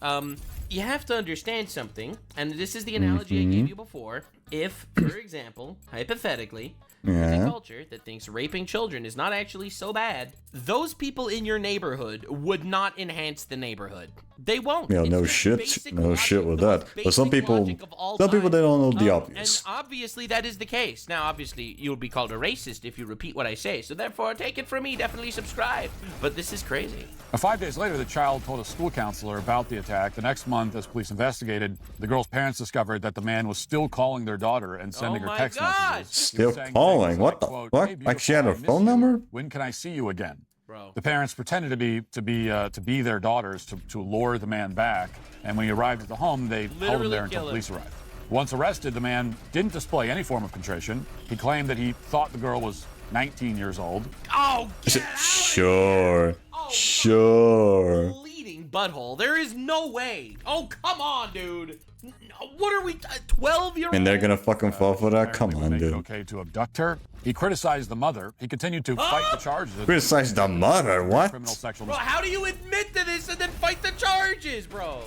you have to understand something, and this is the analogy I gave you before. If, for example, hypothetically, There's a Yeah. culture that thinks raping children is not actually so bad. Those people in your neighborhood would not enhance the neighborhood. They won't. Yeah, no shit. No shit with that. But some people they don't know the obvious. And obviously that is the case. Now, obviously, you'll be called a racist if you repeat what I say. So therefore, take it from me. Definitely subscribe. But this is crazy. Now, 5 days later, the child told a school counselor about the attack. The next month, as police investigated, the girl's parents discovered that the man was still calling their daughter and sending her text messages. Still calling? What the fuck? Like she had her phone number? When can I see you again? Bro. The parents pretended to be their daughters to lure the man back, and when he arrived at the home, they held him there until police arrived. Once arrested, the man didn't display any form of contrition. He claimed that he thought the girl was 19 years old. Oh, Sure. Sure. bleeding butthole. There is no way. Oh, come on, dude. What are we, 12-year-old? And they're gonna fucking fall for that? Come on, dude. Okay to abduct her. He criticized the mother. He continued to fight the charges. Criticize the mother? What? Criminal sexual Bro, how do you admit to this and then fight the charges, bro?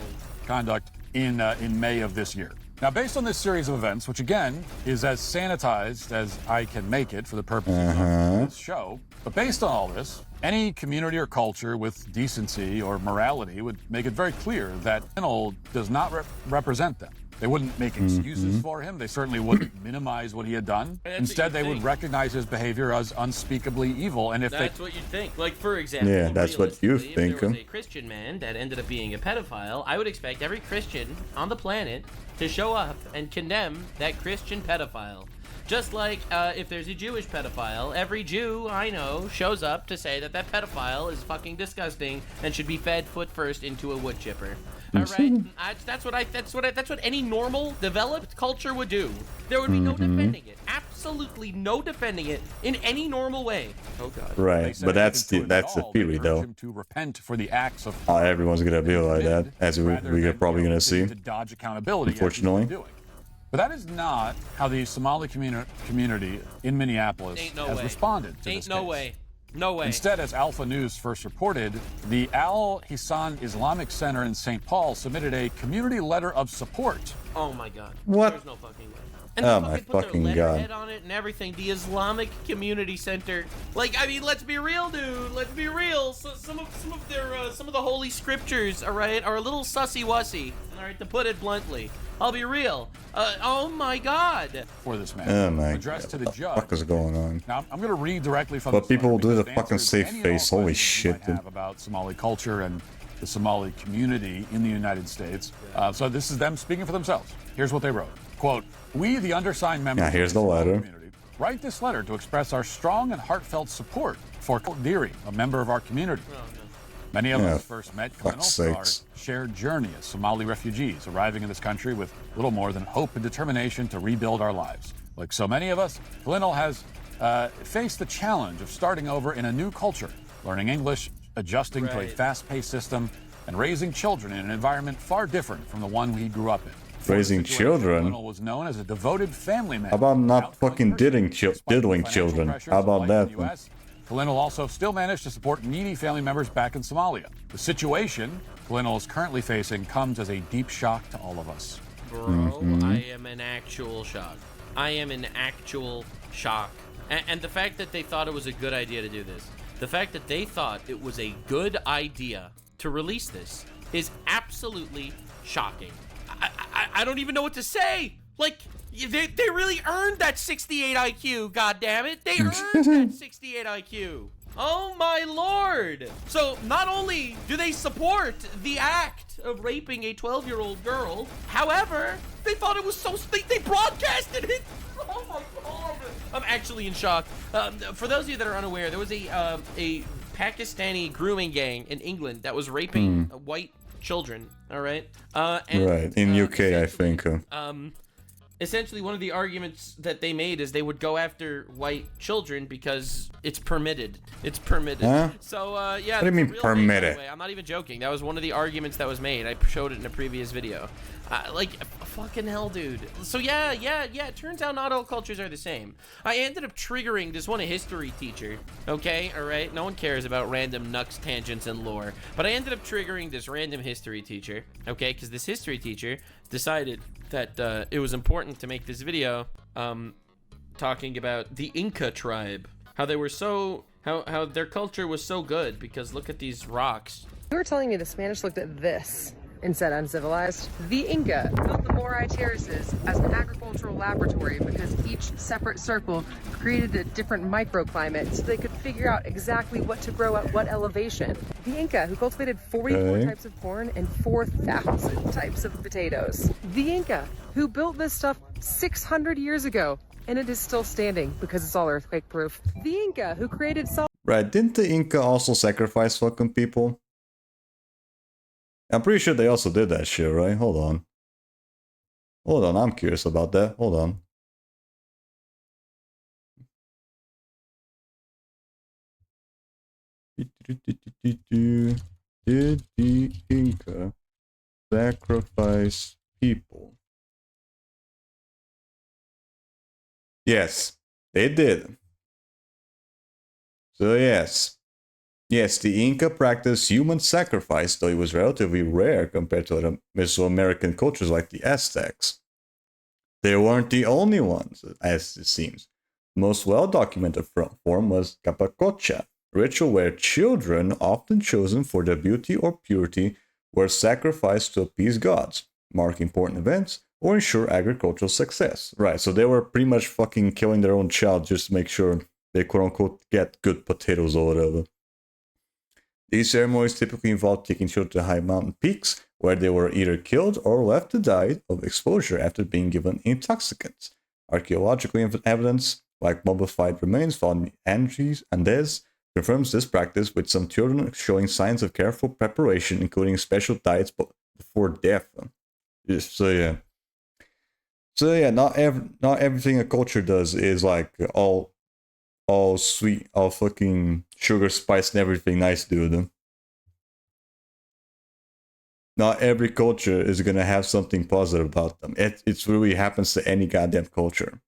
conduct in May of this year. Now, based on this series of events, which again is as sanitized as I can make it for the purposes of this show, but based on all this, any community or culture with decency or morality would make it very clear that Reynolds does not represent them. They wouldn't make excuses for him. They certainly wouldn't minimize what he had done. Instead, they would recognize his behavior as unspeakably evil. And if that's what you'd think. Like, for example, yeah, that's what you think. If there was a Christian man that ended up being a pedophile, I would expect every Christian on the planet to show up and condemn that Christian pedophile. Just like if there's a Jewish pedophile, every Jew I know shows up to say that that pedophile is fucking disgusting and should be fed foot first into a wood chipper. All right, that's what any normal developed culture would do. There would be no defending it, absolutely no defending it in any normal way. Oh God. Right, but that's the theory though. To repent for the acts of everyone's gonna be like that, as we're probably gonna see. To dodge accountability, unfortunately. But that is not how the Somali community in Minneapolis has responded to this case. No way. Instead, as Alpha News first reported, the Al Hissan Islamic Center in St. Paul submitted a community letter of support. Oh my God. What? There's no fucking way. And oh they my put fucking their letterhead God. on it and everything. The Islamic Community Center. Like, I mean, let's be real, dude. Let's be real. So, some of the holy scriptures, all right, are a little sussy-wussy. All right, to put it bluntly. I'll be real. Oh my God. For this man. Oh my addressed God. to the judge. What the fuck is going on? Now, I'm going to read directly from But people will do the because it fucking answers safe any and face. all Holy questions you shit, might dude. have about Somali culture and the Somali community in the United States. So this is them speaking for themselves. Here's what they wrote. Quote, "We, the undersigned members Yeah, here's of the Somali letter. community, write this letter to express our strong and heartfelt support for Diri, a member of our community. Many of us first met fuck's through our sakes. shared journey as Somali refugees, arriving in this country with little more than hope and determination to rebuild our lives. Like so many of us, Kalinal has faced the challenge of starting over in a new culture, learning English, adjusting to a fast-paced system, and raising children in an environment far different from the one he grew up in. Raising children? Kalinal was known as a devoted family man. How about not fucking diddling children? How about that one? Kalinal also still managed to support needy family members back in Somalia. The situation Kalinal is currently facing comes as a deep shock to all of us. Bro, I am in actual shock. I am in actual shock. And the fact that they thought it was a good idea to do this, the fact that they thought it was a good idea to release this is absolutely shocking. I don't even know what to say. Like, they really earned that 68 IQ, goddammit. They earned that 68 IQ. Oh my lord. So not only do they support the act of raping a 12-year-old girl, however, they thought it was so they broadcasted it. Oh my god. I'm actually in shock. For those of you that are unaware, there was a Pakistani grooming gang in England that was raping white children, all right? Right, in UK, I think. Essentially, one of the arguments that they made is they would go after white children because it's permitted. It's permitted. Huh? So, yeah. What do you mean real permitted? thing, by the way. I'm not even joking. That was one of the arguments that was made. I showed it in a previous video. Like, fucking hell, dude. So, yeah. It turns out not all cultures are the same. I ended up triggering this one history teacher. Okay? All right? No one cares about random nucks, tangents, and lore. But I ended up triggering this random history teacher. Okay? Because this history teacher decided that it was important to make this video talking about the Inca tribe, how they were so, how their culture was so good because look at these rocks. You were telling me the Spanish looked at this and said uncivilized. The Inca built the Morai terraces as an agricultural laboratory because each separate circle created a different microclimate so they could figure out exactly what to grow at what elevation. The Inca, who cultivated 44 types of corn and 4,000 types of potatoes. The Inca, who built this stuff 600 years ago, and it is still standing because it's all earthquake proof. The Inca, who created salt. Right, didn't the Inca also sacrifice fucking people? I'm pretty sure they also did that shit, right? Hold on. Hold on, I'm curious about that. Hold on. Did the Inca sacrifice people? Yes, they did. So yes. Yes, the Inca practiced human sacrifice, though it was relatively rare compared to other Mesoamerican cultures like the Aztecs. They weren't the only ones, as it seems. The most well-documented form was capacocha, a ritual where children, often chosen for their beauty or purity, were sacrificed to appease gods, mark important events, or ensure agricultural success. Right, so they were pretty much fucking killing their own child just to make sure they quote-unquote get good potatoes or whatever. These ceremonies typically involved taking children to high mountain peaks, where they were either killed or left to die of exposure after being given intoxicants. Archaeological evidence, like mummified remains found in the Andes, confirms this practice, with some children showing signs of careful preparation, including special diets before death. So yeah, not everything a culture does is like all sweet, all fucking sugar, spice, and everything nice, dude. Not every culture is gonna have something positive about them. It really happens to any goddamn culture.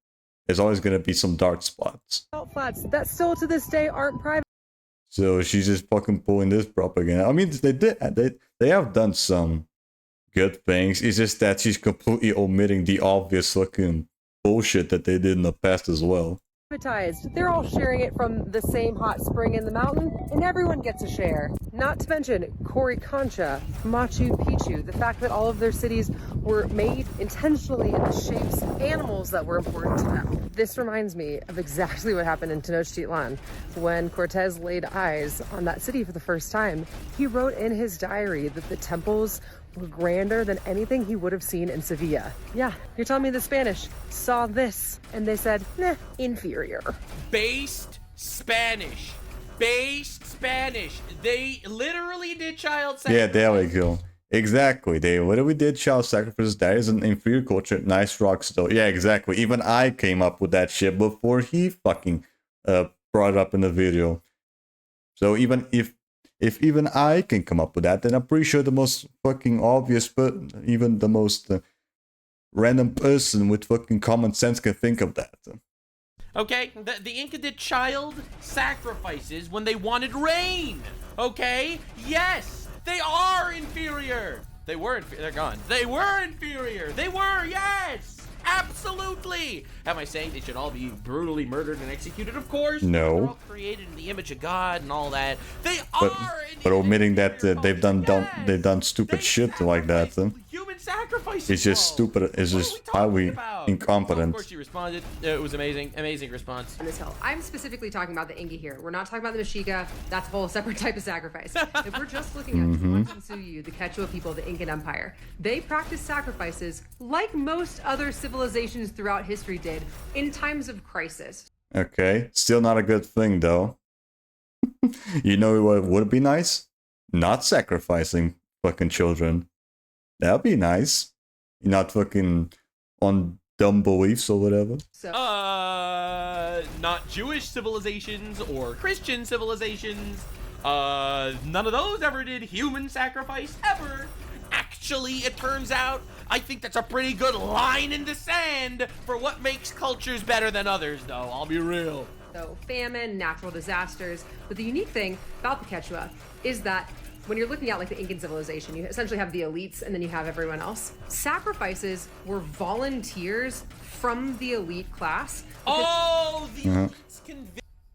There's always gonna be some dark spots. Salt flats that still to this day aren't private. So she's just fucking pulling this propaganda. I mean, they have done some good things. It's just that she's completely omitting the obvious fucking bullshit that they did in the past as well. They're all sharing it from the same hot spring in the mountain, and everyone gets a share. Not to mention Coricancha, Machu Picchu, the fact that all of their cities were made intentionally in the shapes of animals that were important to them. This reminds me of exactly what happened in Tenochtitlan. When Cortez laid eyes on that city for the first time, he wrote in his diary that the temples were grander than anything he would have seen in Sevilla. Yeah, you're telling me the Spanish saw this and they said, nah, inferior. Based Spanish. Based Spanish. They literally did child sacrifice. Yeah, there we go. Exactly. They literally did child sacrifices. That is an inferior culture. Nice rocks though. Yeah, exactly. Even I came up with that shit before he fucking brought it up in the video. So even if even I can come up with that, then I'm pretty sure the most fucking obvious, but even the most random person with fucking common sense can think of that. Okay, the Inca did child sacrifices when they wanted rain. Okay, yes, they are inferior. They were, they're gone. They were inferior. They were, yes. Absolutely! Am I saying they should all be brutally murdered and executed? Of course. No. They're all created in the image of God and all that. They but, are. But omitting that they've done stupid shit like that. Human sacrifices. It's just stupid. It's just highly incompetent. Of course, she responded. It was amazing. Amazing response. On this hill. I'm specifically talking about the Inca here. We're not talking about the Mexica. That's a whole separate type of sacrifice. If we're just looking at Suyu, the Quechua people of the Incan Empire, they practiced sacrifices like most other civilizations throughout history did in times of crisis. Okay, still not a good thing though. You know what would be nice? Not sacrificing fucking children. That'd be nice. You're not fucking on dumb beliefs or whatever. So, not Jewish civilizations or Christian civilizations. None of those ever did human sacrifice ever. Actually, it turns out, I think that's a pretty good line in the sand for what makes cultures better than others, though. I'll be real. So famine, natural disasters. But the unique thing about the Quechua is that when you're looking at like the Incan civilization, you essentially have the elites and then you have everyone else. Sacrifices were volunteers from the elite class. Oh, the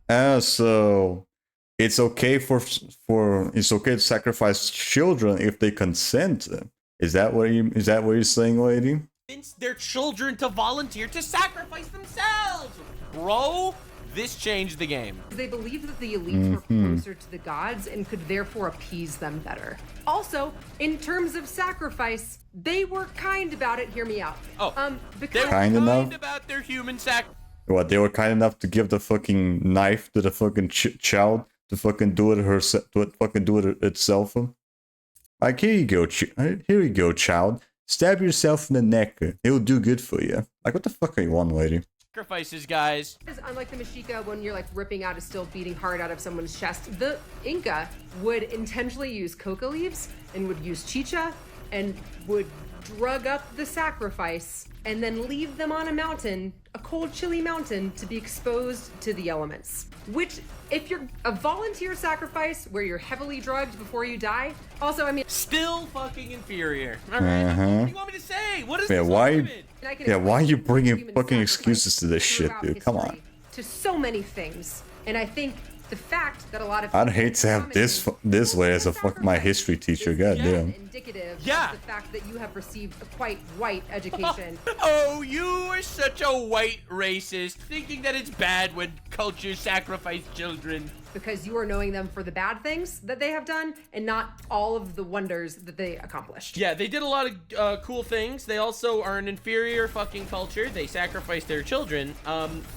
elites So it's okay to sacrifice children if they consent. Is that what you're saying, lady? convince their children to volunteer to sacrifice themselves. Bro, this changed the game. They believed that the elites were closer to the gods and could therefore appease them better. Also, in terms of sacrifice, they were kind about it. Hear me out. Because They were Kind enough? about their human sacrifice. What, they were kind enough to give the fucking knife to the fucking child to fucking do it herself, itself? Like, here you go, child. Stab yourself in the neck. It will do good for you. Like, what the fuck are you on, lady? Sacrifices, guys. unlike the Mexica, when you're like ripping out a still beating heart out of someone's chest, the Inca would intentionally use coca leaves and would use chicha and would drug up the sacrifice and then leave them on a mountain, a cold, chilly mountain, to be exposed to the elements. Which, if you're a volunteer sacrifice where you're heavily drugged before you die, also, I mean, still fucking inferior. All right, what do you want me to say? What is Yeah, this why? argument? Yeah, why are you bringing fucking excuses to this shit, dude? Come on. to so many things. And I think the fact that a lot of I'd hate to have this way as my history teacher. Goddamn. indicative Yeah. of the fact that you have received a quite white education. Oh, you are such a white racist, thinking that it's bad when cultures sacrifice children. Because you are knowing them for the bad things that they have done and not all of the wonders that they accomplished. Yeah, they did a lot of cool things. They also are an inferior fucking culture. They sacrifice their children.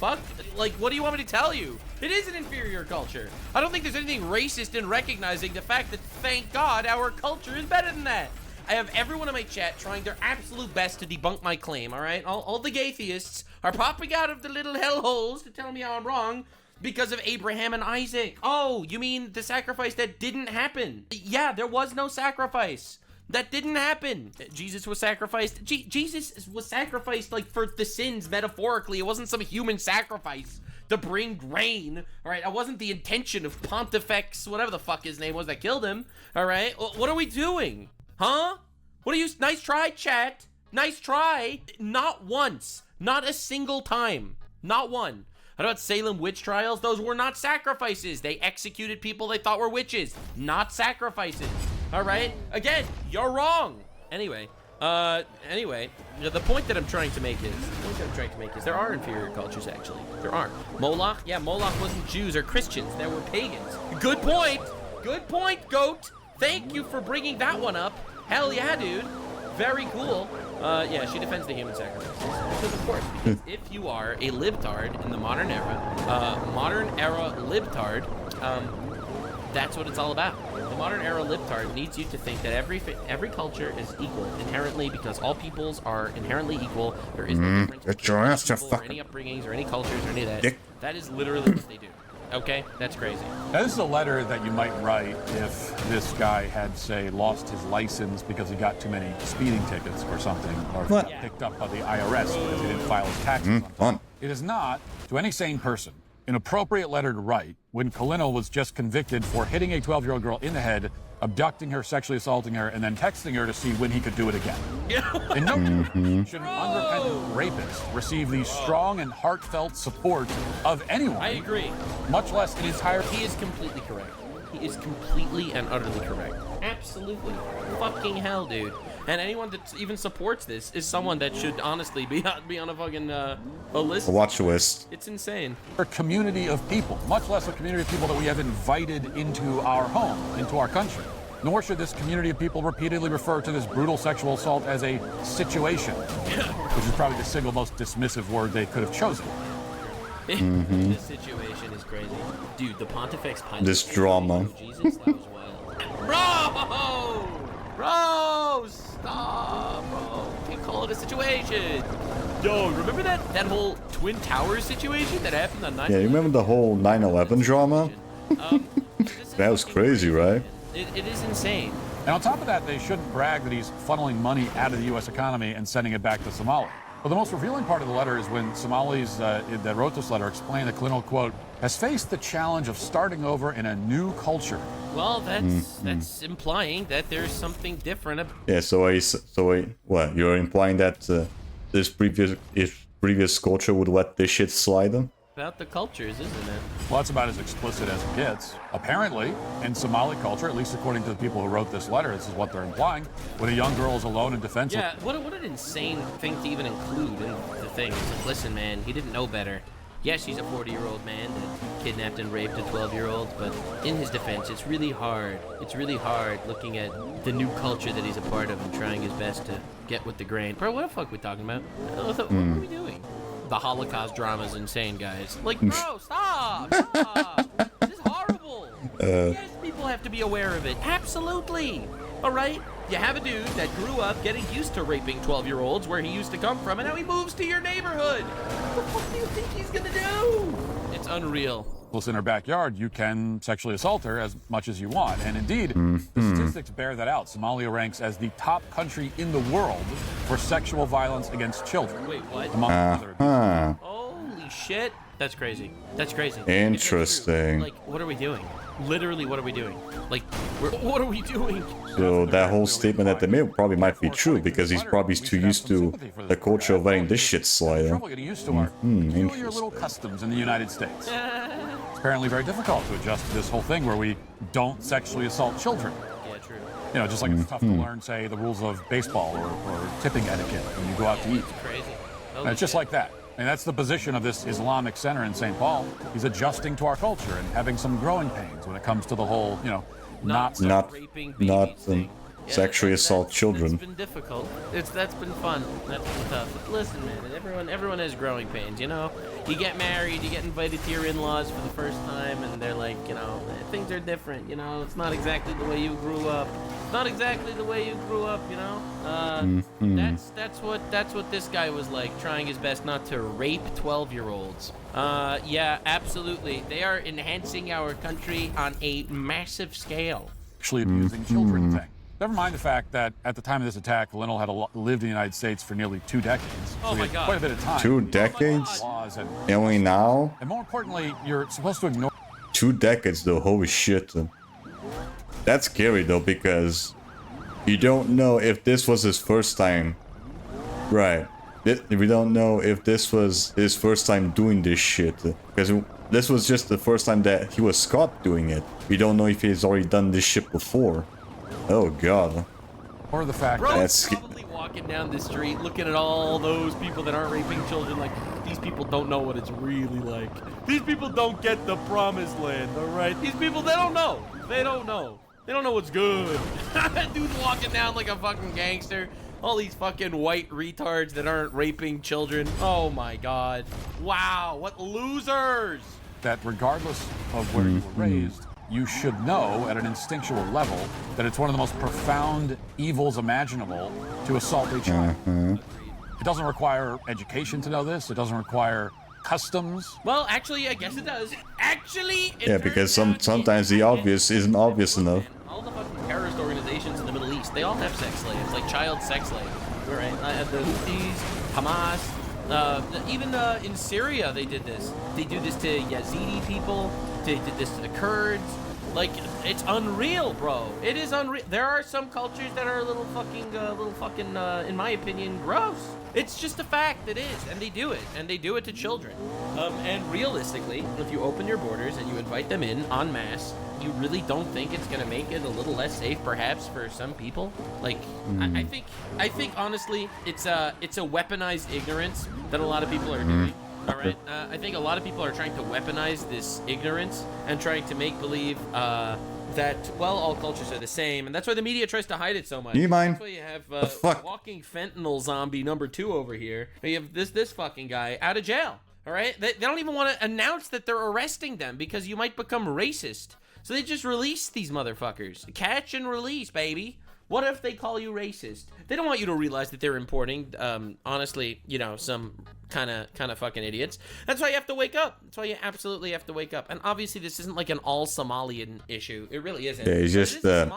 Fuck. Like, what do you want me to tell you? It is an inferior culture. I don't think there's anything racist in recognizing the fact that, thank God, our culture is better than that. I have everyone in my chat trying their absolute best to debunk my claim, all right? All the gaytheists are popping out of the little hellholes to tell me how I'm wrong. Because of Abraham and Isaac. Oh, you mean the sacrifice that didn't happen? Yeah, there was no sacrifice. That didn't happen. Jesus was sacrificed. Jesus was sacrificed, like, for the sins, metaphorically. It wasn't some human sacrifice to bring rain. All right, that wasn't the intention of Pontifex, whatever the fuck his name was that killed him. All right, what are we doing? Huh? What are you? Nice try, chat. Nice try. Not once. Not a single time. Not one. How about Salem witch trials? Those were not sacrifices. They executed people they thought were witches, not sacrifices. All right? Again, you're wrong. Anyway, the point that I'm trying to make is, there are inferior cultures, actually. There are. Moloch? Yeah, Moloch wasn't Jews or Christians. They were pagans. Good point. Good point, goat. Thank you for bringing that one up. Hell yeah, dude. Very cool. Yeah, she defends the human sacrifices. Because, of course, because if you are a libtard in the modern era libtard, that's what it's all about. The modern era libtard needs you to think that every culture is equal inherently, because all peoples are inherently equal. There is no difference between any upbringings or any cultures or any of that. That is literally what they do. Okay, that's crazy. Now, this is a letter that you might write if this guy had, say, lost his license because he got too many speeding tickets or something, or if he got picked up by the IRS because he didn't file his taxes on time. It is not, to any sane person, an appropriate letter to write when Kalino was just convicted for hitting a 12-year-old girl in the head, abducting her, sexually assaulting her, and then texting her to see when he could do it again. In no case should an unrepentant rapist receive the strong and heartfelt support of anyone. I agree. Much less an entire... He is completely correct. He is completely and utterly correct. Absolutely. Fucking hell, dude. And anyone that even supports this is someone that should honestly be on a fucking a list. A watch list. It's insane. A community of people, much less a community of people that we have invited into our home, into our country. Nor should this community of people repeatedly refer to this brutal sexual assault as a situation, which is probably the single most dismissive word they could have chosen. This situation is crazy. Dude, the Pontifex Pilate. This drama. Jesus, that was wild. Bro, stop, bro. Can't call it a situation. Yo, remember that whole Twin Towers situation that happened on 9/11? Yeah, you remember the whole 9/11 drama? That was crazy, right? It is insane. And on top of that, they shouldn't brag that he's funneling money out of the U.S. economy and sending it back to Somalia. Well, the most revealing part of the letter is when Somalis that wrote this letter explained that Clinton, quote, has faced the challenge of starting over in a new culture. Well, that's implying that there's something different. Yeah, what? You're implying that this previous culture would let this shit slide? About the cultures, isn't it? Well, that's about as explicit as it gets. Apparently, in Somali culture, at least according to the people who wrote this letter, this is what they're implying, when a young girl is alone and defenseless. Yeah, what an insane thing to even include in the thing. It's like, listen, man, he didn't know better. Yes, he's a 40-year-old man that kidnapped and raped a 12-year-old, but in his defense, it's really hard. It's really hard looking at the new culture that he's a part of and trying his best to get with the grain. Bro, what the fuck are we talking about? What are we doing? The Holocaust drama is insane, guys. Like, bro, stop! This is horrible! Yes, people have to be aware of it. Absolutely! Alright? You have a dude that grew up getting used to raping 12-year-olds where he used to come from, and now he moves to your neighborhood! What the fuck do you think he's gonna do? It's unreal. In her backyard, you can sexually assault her as much as you want. And indeed, the statistics bear that out. Somalia ranks as the top country in the world for sexual violence against children. Wait, what? Among other Holy shit. That's crazy. That's crazy. Interesting. Like, what are we doing? Literally, what are we doing? Like, what are we doing? So that whole statement that they made probably might be true because he's probably too used to the culture of letting this shit slide. Trouble getting used to our peculiar little customs in the United States. It's apparently very difficult to adjust to this whole thing where we don't sexually assault children. Yeah, true. You know, just like it's tough to learn, say, the rules of baseball or tipping etiquette when you go out to eat. It's crazy. And it's just like that. And that's the position of this Islamic center in St. Paul. He's adjusting to our culture and having some growing pains when it comes to the whole, you know, not sexually assault children. It's been difficult. That's been fun. That's been tough. Listen, man, everyone has growing pains, you know? You get married, you get invited to your in-laws for the first time, and they're like, you know, things are different, you know? It's not exactly the way you grew up. It's not exactly the way you grew up, you know? That's what this guy was like, trying his best not to rape 12-year-olds. Yeah, absolutely. They are enhancing our country on a massive scale. Actually abusing children thing. Never mind the fact that at the time of this attack, Linnell had lived in the United States for nearly 2 decades. Oh my God. Quite a bit of time. 2 decades? Laws and only now? And more importantly, you're supposed to ignore 2 decades though, holy shit. That's scary though, because you don't know if this was his first time. Right. We don't know if this was his first time doing this shit. Because this was just the first time that he was caught doing it. We don't know if he's already done this shit before. Oh god. Or the fact Bro, that that's probably walking down the street looking at all those people that aren't raping children like, these people don't know what it's really like. These people don't get the promised land, alright? These people, they don't know. They don't know. They don't know what's good. Dude's walking down like a fucking gangster. All these fucking white retards that aren't raping children. Oh my god. Wow, what losers! that regardless of where you were raised, you should know at an instinctual level that it's one of the most profound evils imaginable to assault a child. It doesn't require education to know this. It doesn't require customs. Well, actually, I guess it does. Actually, it yeah, because sometimes the obvious isn't obvious enough. all the fucking terrorist organizations in the Middle East, they all have sex slaves, like child sex slaves. Right? The Houthis, Hamas, even in Syria they did this. They do this to Yazidi people. They did this to the Kurds. Like, it's unreal, bro. It is unreal. There are some cultures that are a little fucking, in my opinion, gross. It's just a fact. It is, and they do it, and they do it to children. And realistically, if you open your borders and you invite them in en masse, you really don't think it's gonna make it a little less safe, perhaps, for some people? Like, I think honestly, it's a weaponized ignorance that a lot of people are doing. All right, I think a lot of people are trying to weaponize this ignorance and trying to make believe that, well, all cultures are the same, and that's why the media tries to hide it so much. You mind? That's why you have walking fentanyl zombie number 2 over here. You have this fucking guy out of jail. All right, they don't even want to announce that they're arresting them because you might become racist. So they just release these motherfuckers. Catch and release, baby. What if they call you racist? They don't want you to realize that they're importing, honestly, you know, some kind of fucking idiots. That's why you have to wake up. That's why you absolutely have to wake up. And obviously, this isn't like an all Somalian issue. It really isn't. Yeah, it's just the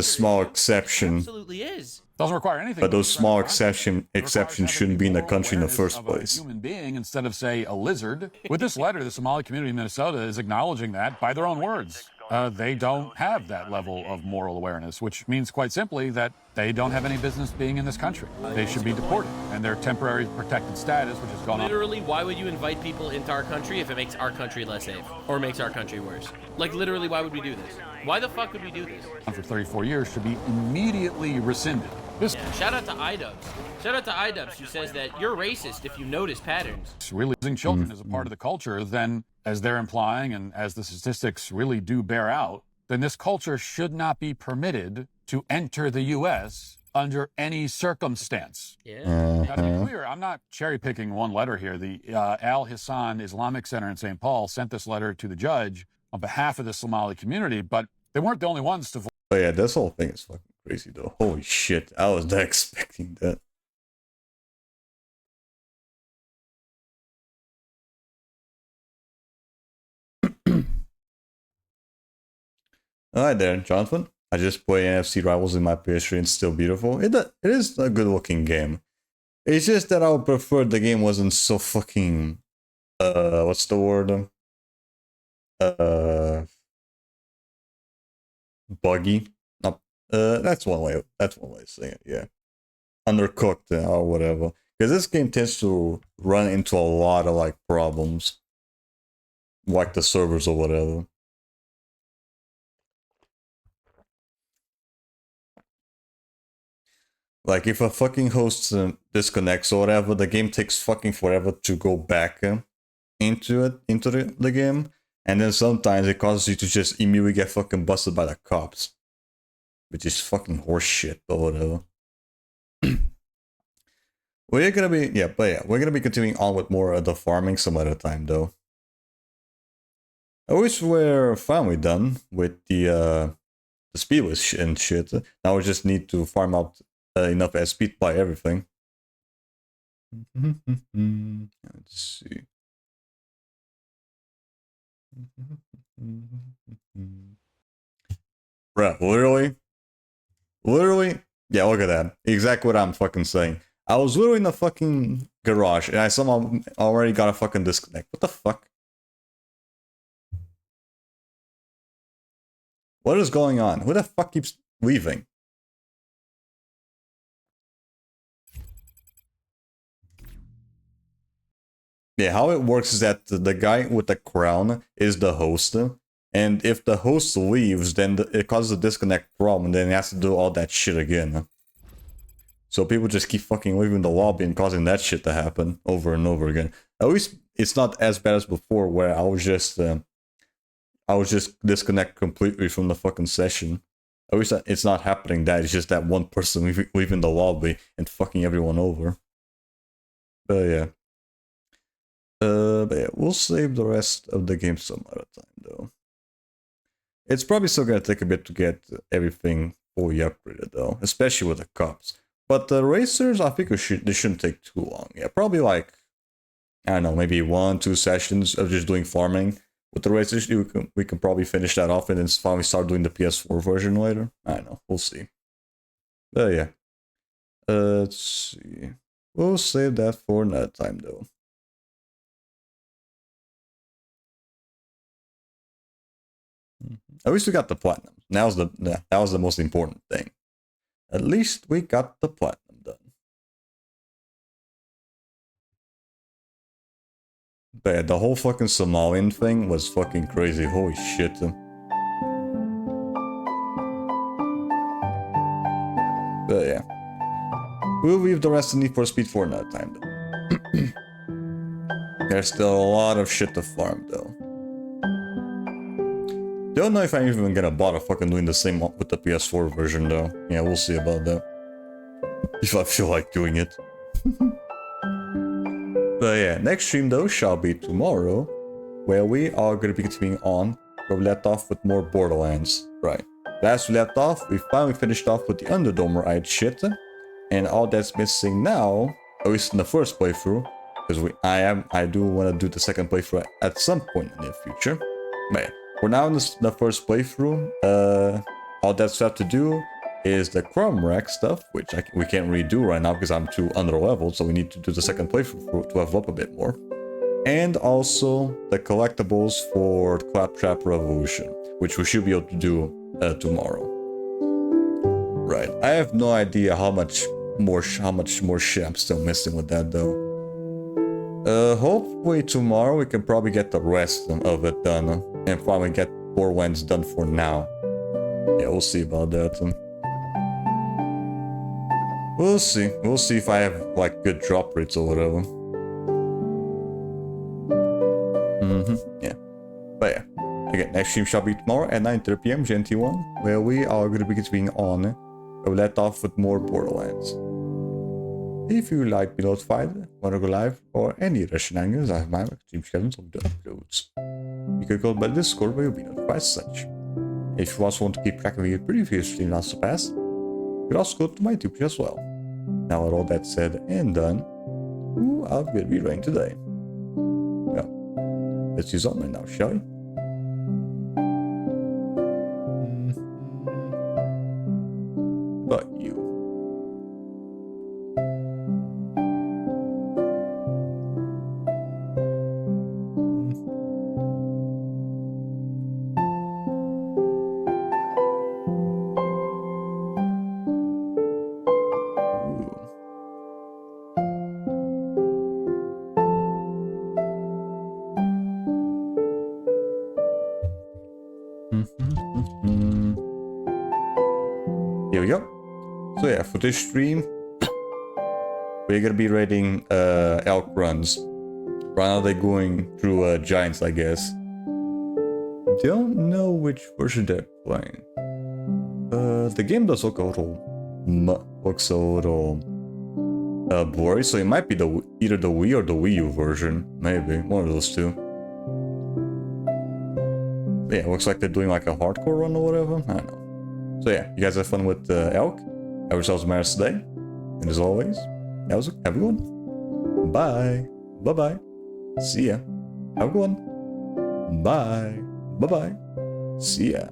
small exception. It absolutely is. Doesn't require anything. But those small exceptions shouldn't be in the country in the first A place. human being instead of, say, a lizard. With this letter, the Somali community in Minnesota is acknowledging that by their own words. They don't have that level of moral awareness, which means quite simply that they don't have any business being in this country. They should be deported, and their temporary protected status, which has gone on. Literally, why would you invite people into our country if it makes our country less safe or makes our country worse? Like, literally, why would we do this? Why the fuck would we do this? For 34 years should be immediately rescinded. Yeah, shout out to iDubbbz. Shout out to iDubbbz, who says that you're racist if you notice patterns. Really losing children as a part of the culture, then, as they're implying and as the statistics really do bear out, then this culture should not be permitted to enter the U.S. under any circumstance. Yeah. Now, to be clear, I'm not cherry-picking one letter here. The Al Hassan Islamic Center in St. Paul sent this letter to the judge on behalf of the Somali community, but they weren't the only ones to... Oh yeah, this whole thing is fucking crazy though. Holy shit, I was not expecting that. Alright there, Jonathan. I just play NFC Rivals in my PS3 and it's still beautiful. It is a good looking game. It's just that I would prefer the game wasn't so fucking what's the word? Buggy. Not that's one way of saying it, yeah. Undercooked or whatever. Because this game tends to run into a lot of like problems. Like the servers or whatever. Like, if a fucking host disconnects or whatever, the game takes fucking forever to go back into the game. And then sometimes it causes you to just immediately get fucking busted by the cops. Which is fucking horseshit or whatever. We're gonna be continuing on with more of the farming some other time, though. I wish we're finally done with the speedless and shit. Now we just need to farm out enough SP to buy everything. Let's see. Bruh, literally, yeah, look at that. Exactly what I'm fucking saying. I was literally in the fucking garage and I somehow already got a fucking disconnect. What the fuck? What is going on? Who the fuck keeps leaving? Yeah, how it works is that the guy with the crown is the host, and if the host leaves, then it causes a disconnect problem, and then he has to do all that shit again. So people just keep fucking leaving the lobby and causing that shit to happen over and over again. At least it's not as bad as before, where I was just disconnect completely from the fucking session. At least it's not happening that, it's just that one person leaving the lobby and fucking everyone over. But yeah. But yeah, we'll save the rest of the game some other time, though. It's probably still gonna take a bit to get everything fully upgraded, though, especially with the cops. But the racers, I think they shouldn't take too long. Yeah, probably like, I don't know, maybe 1-2 sessions of just doing farming. With the racers, we can probably finish that off and then finally start doing the PS4 version later. I don't know, we'll see. But yeah, let's see. We'll save that for another time, though. At least we got the platinum. That was the most important thing. At least we got the platinum done. But yeah, the whole fucking Somalian thing was fucking crazy. Holy shit. But yeah. We'll leave the rest of Need for Speed for another time, though. There's still a lot of shit to farm, though. Don't know if I'm even gonna bother fucking doing the same with the PS4 version, though. Yeah, we'll see about that. If I feel like doing it. But yeah, next stream, though, shall be tomorrow, where we are gonna be continuing on where we left off with more Borderlands. Right. last we left off, we finally finished off with the Underdomer-eyed shit. And all that's missing now, at least in the first playthrough, because I do want to do the second playthrough at some point in the future. But yeah, we're now in the first playthrough. All that's left to do is the Chrome Rack stuff, which we can't really do right now because I'm too under-leveled, so we need to do the second playthrough to level up a bit more. And also the collectibles for Claptrap Revolution, which we should be able to do tomorrow. Right, I have no idea how much more shit I'm still missing with that though. Hopefully tomorrow we can probably get the rest of it done and finally get Borderlands done for now. Yeah, we'll see about that. We'll see. We'll see if I have like good drop rates or whatever. Yeah. But yeah. Again, next stream shall be tomorrow at 9:30 PM GMT1, where we are going to be continuing on. We'll let off with more Borderlands. If you like be notified, want to go live, or any other shenanigans, I have my stream schedules of the uploads. You can go by Discord where you'll be notified as such. If you also want to keep track of your previous stream last past, you can also go to my YouTube as well. Now with all that said and done, who are we going to be running today? Well, let's use on right now, shall we? But you. Here we go. So yeah, for this stream, we're gonna be raiding elk runs. Right now they're going through giants, I guess. Don't know which version they're playing. The game does look a little blurry, so it might be either the Wii or the Wii U version. Maybe one of those two. But yeah, it looks like they're doing like a hardcore run or whatever. I don't know. So yeah, you guys have fun with elk. Have yourselves a merry day. And as always, have a good one. Bye. Bye-bye. See ya. Have a good one. Bye. Bye-bye. See ya.